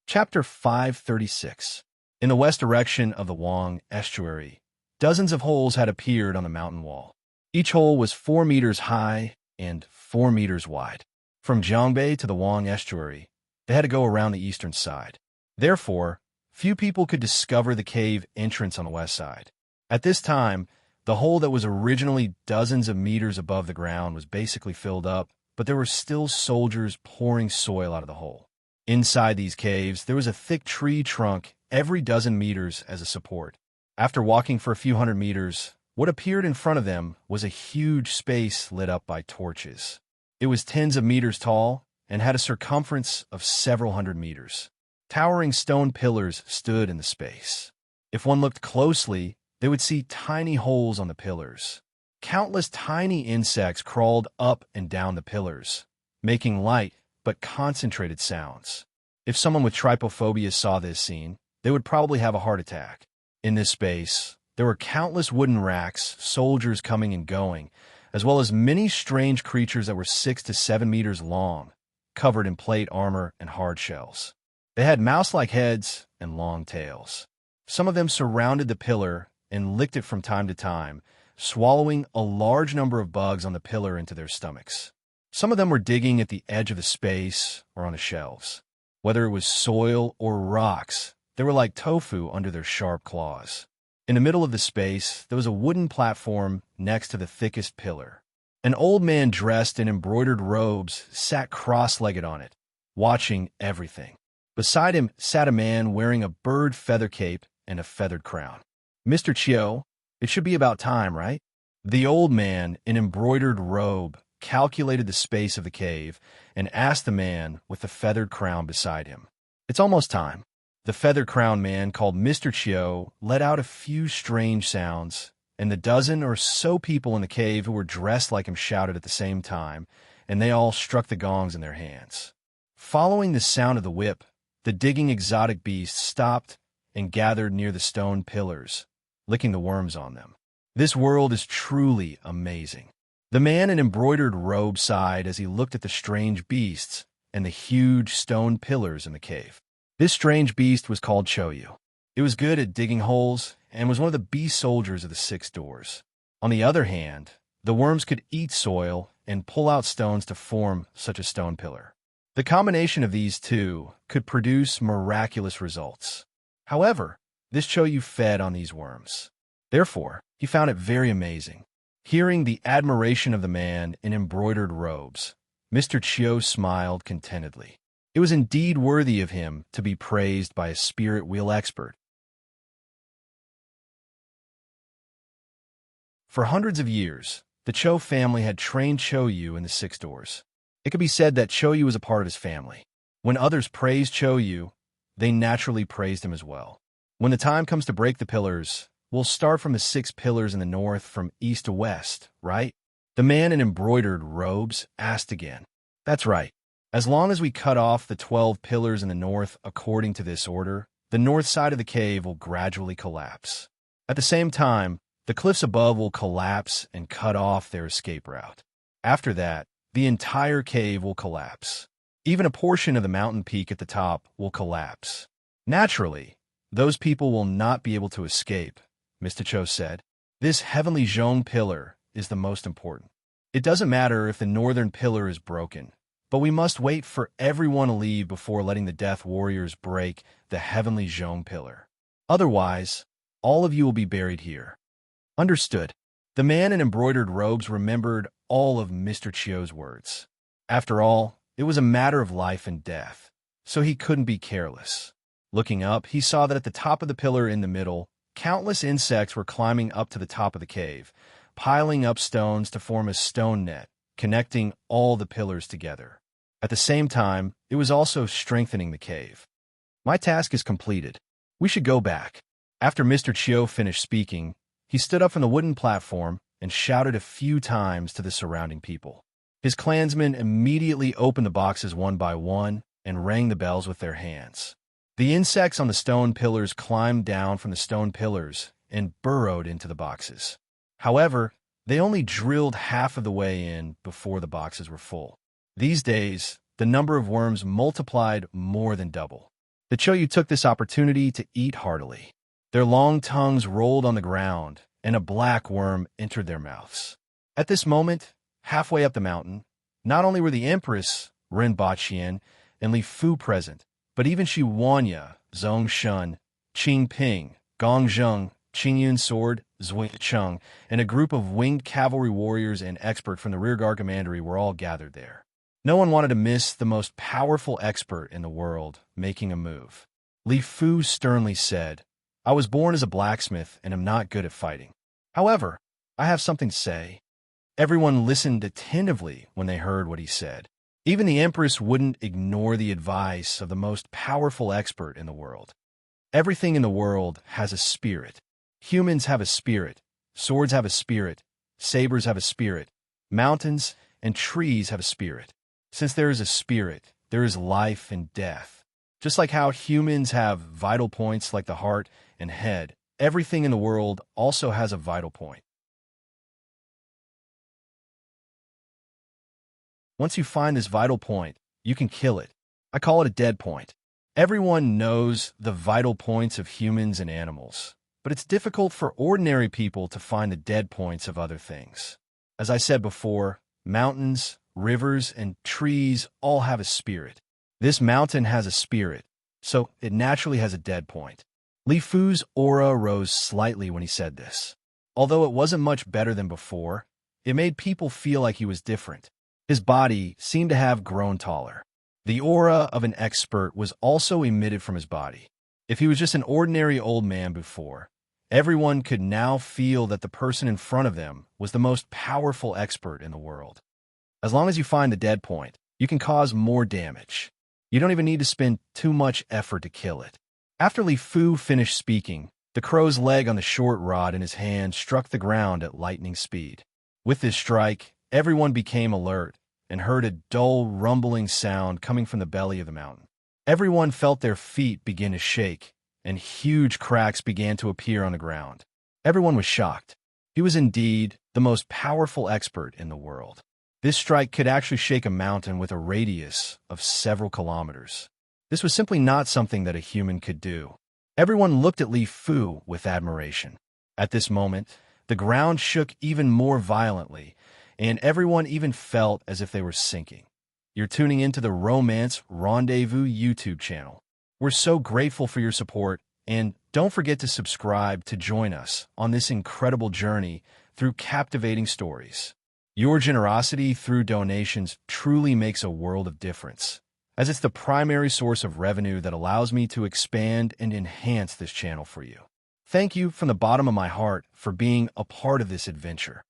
Chapter 536. In the west direction of the Wang estuary, dozens of holes had appeared on the mountain wall. Each hole was 4 meters high and 4 meters wide. From Jiangbei to the Wang estuary, they had to go around the eastern side. Therefore, few people could discover the cave entrance on the west side. At this time, the hole that was originally dozens of meters above the ground was basically filled up, but there were still soldiers pouring soil out of the hole. Inside these caves, there was a thick tree trunk every dozen meters as a support. After walking for a few hundred meters, what appeared in front of them was a huge space lit up by torches. It was tens of meters tall and had a circumference of several hundred meters. Towering stone pillars stood in the space. If one looked closely, they would see tiny holes on the pillars. Countless tiny insects crawled up and down the pillars, making light but concentrated sounds. If someone with trypophobia saw this scene, they would probably have a heart attack. In this space, there were countless wooden racks, soldiers coming and going, as well as many strange creatures that were 6 to 7 meters long, covered in plate armor and hard shells. They had mouse-like heads and long tails. Some of them surrounded the pillar and licked it from time to time, swallowing a large number of bugs on the pillar into their stomachs. Some of them were digging at the edge of the space or on the shelves. Whether it was soil or rocks, they were like tofu under their sharp claws. In the middle of the space, there was a wooden platform next to the thickest pillar. An old man dressed in embroidered robes sat cross-legged on it, watching everything. Beside him sat a man wearing a bird feather cape and a feathered crown. "Mr. Chio, it should be about time, right?" The old man, in embroidered robe, calculated the space of the cave and asked the man with the feathered crown beside him. "It's almost time." The feathered crown man, called Mr. Chio, let out a few strange sounds, and the dozen or so people in the cave who were dressed like him shouted at the same time, and they all struck the gongs in their hands. Following the sound of the whip, the digging exotic beasts stopped and gathered near the stone pillars, licking the worms on them. This world is truly amazing. The man in embroidered robe sighed as he looked at the strange beasts and the huge stone pillars in the cave. This strange beast was called Choyu. It was good at digging holes and was one of the beast soldiers of the 6 doors. On the other hand, the worms could eat soil and pull out stones to form such a stone pillar. The combination of these two could produce miraculous results. However, this Choyu fed on these worms. Therefore, he found it very amazing. Hearing the admiration of the man in embroidered robes, Mr. Chio smiled contentedly. It was indeed worthy of him to be praised by a spirit wheel expert. For hundreds of years, the Cho family had trained Choyu in the 6 doors. It could be said that Choyu was a part of his family. When others praised Choyu, they naturally praised him as well. When the time comes to break the pillars, we'll start from the 6 pillars in the north from east to west, right? The man in embroidered robes asked again. That's right. As long as we cut off the 12 pillars in the north according to this order, the north side of the cave will gradually collapse. At the same time, the cliffs above will collapse and cut off their escape route. After that, the entire cave will collapse. Even a portion of the mountain peak at the top will collapse. Naturally, those people will not be able to escape, Mr. Cho said. This heavenly zhong pillar is the most important. It doesn't matter if the northern pillar is broken, but we must wait for everyone to leave before letting the death warriors break the heavenly zhong pillar. Otherwise, all of you will be buried here. Understood. The man in embroidered robes remembered all of Mr. Chio's words. After all, it was a matter of life and death, so he couldn't be careless. Looking up, he saw that at the top of the pillar in the middle, countless insects were climbing up to the top of the cave, piling up stones to form a stone net, connecting all the pillars together. At the same time, it was also strengthening the cave. My task is completed. We should go back. After Mr. Chio finished speaking, he stood up from the wooden platform and shouted a few times to the surrounding people. His clansmen immediately opened the boxes one by one and rang the bells with their hands. The insects on the stone pillars climbed down from the stone pillars and burrowed into the boxes. However, they only drilled half of the way in before the boxes were full. These days, the number of worms multiplied more than double. The Choyu took this opportunity to eat heartily. Their long tongues rolled on the ground, and a black worm entered their mouths. At this moment, halfway up the mountain, not only were the Empress, Rinpochian, and Li Fu present, but even Shi Wanya, Zhong Shun, Qing Ping, Gong Zheng, Qingyun Sword, Zui Cheng, and a group of winged cavalry warriors and expert from the rearguard commandery were all gathered there. No one wanted to miss the most powerful expert in the world making a move. Li Fu sternly said, "I was born as a blacksmith and am not good at fighting. However, I have something to say." Everyone listened attentively when they heard what he said. Even the Empress wouldn't ignore the advice of the most powerful expert in the world. Everything in the world has a spirit. Humans have a spirit. Swords have a spirit. Sabers have a spirit. Mountains and trees have a spirit. Since there is a spirit, there is life and death. Just like how humans have vital points like the heart and head, everything in the world also has a vital point. Once you find this vital point, you can kill it. I call it a dead point. Everyone knows the vital points of humans and animals, but it's difficult for ordinary people to find the dead points of other things. As I said before, mountains, rivers, and trees all have a spirit. This mountain has a spirit, so it naturally has a dead point. Li Fu's aura rose slightly when he said this. Although it wasn't much better than before, it made people feel like he was different. His body seemed to have grown taller. The aura of an expert was also emitted from his body. If he was just an ordinary old man before, everyone could now feel that the person in front of them was the most powerful expert in the world. As long as you find the dead point, you can cause more damage. You don't even need to spend too much effort to kill it. After Li Fu finished speaking, the crow's leg on the short rod in his hand struck the ground at lightning speed. With this strike, everyone became alert and heard a dull, rumbling sound coming from the belly of the mountain. Everyone felt their feet begin to shake, and huge cracks began to appear on the ground. Everyone was shocked. He was indeed the most powerful expert in the world. This strike could actually shake a mountain with a radius of several kilometers. This was simply not something that a human could do. Everyone looked at Li Fu with admiration. At this moment, the ground shook even more violently, and everyone even felt as if they were sinking. You're tuning into the Romance Rendezvous YouTube channel. We're so grateful for your support, and don't forget to subscribe to join us on this incredible journey through captivating stories. Your generosity through donations truly makes a world of difference, as it's the primary source of revenue that allows me to expand and enhance this channel for you. Thank you from the bottom of my heart for being a part of this adventure.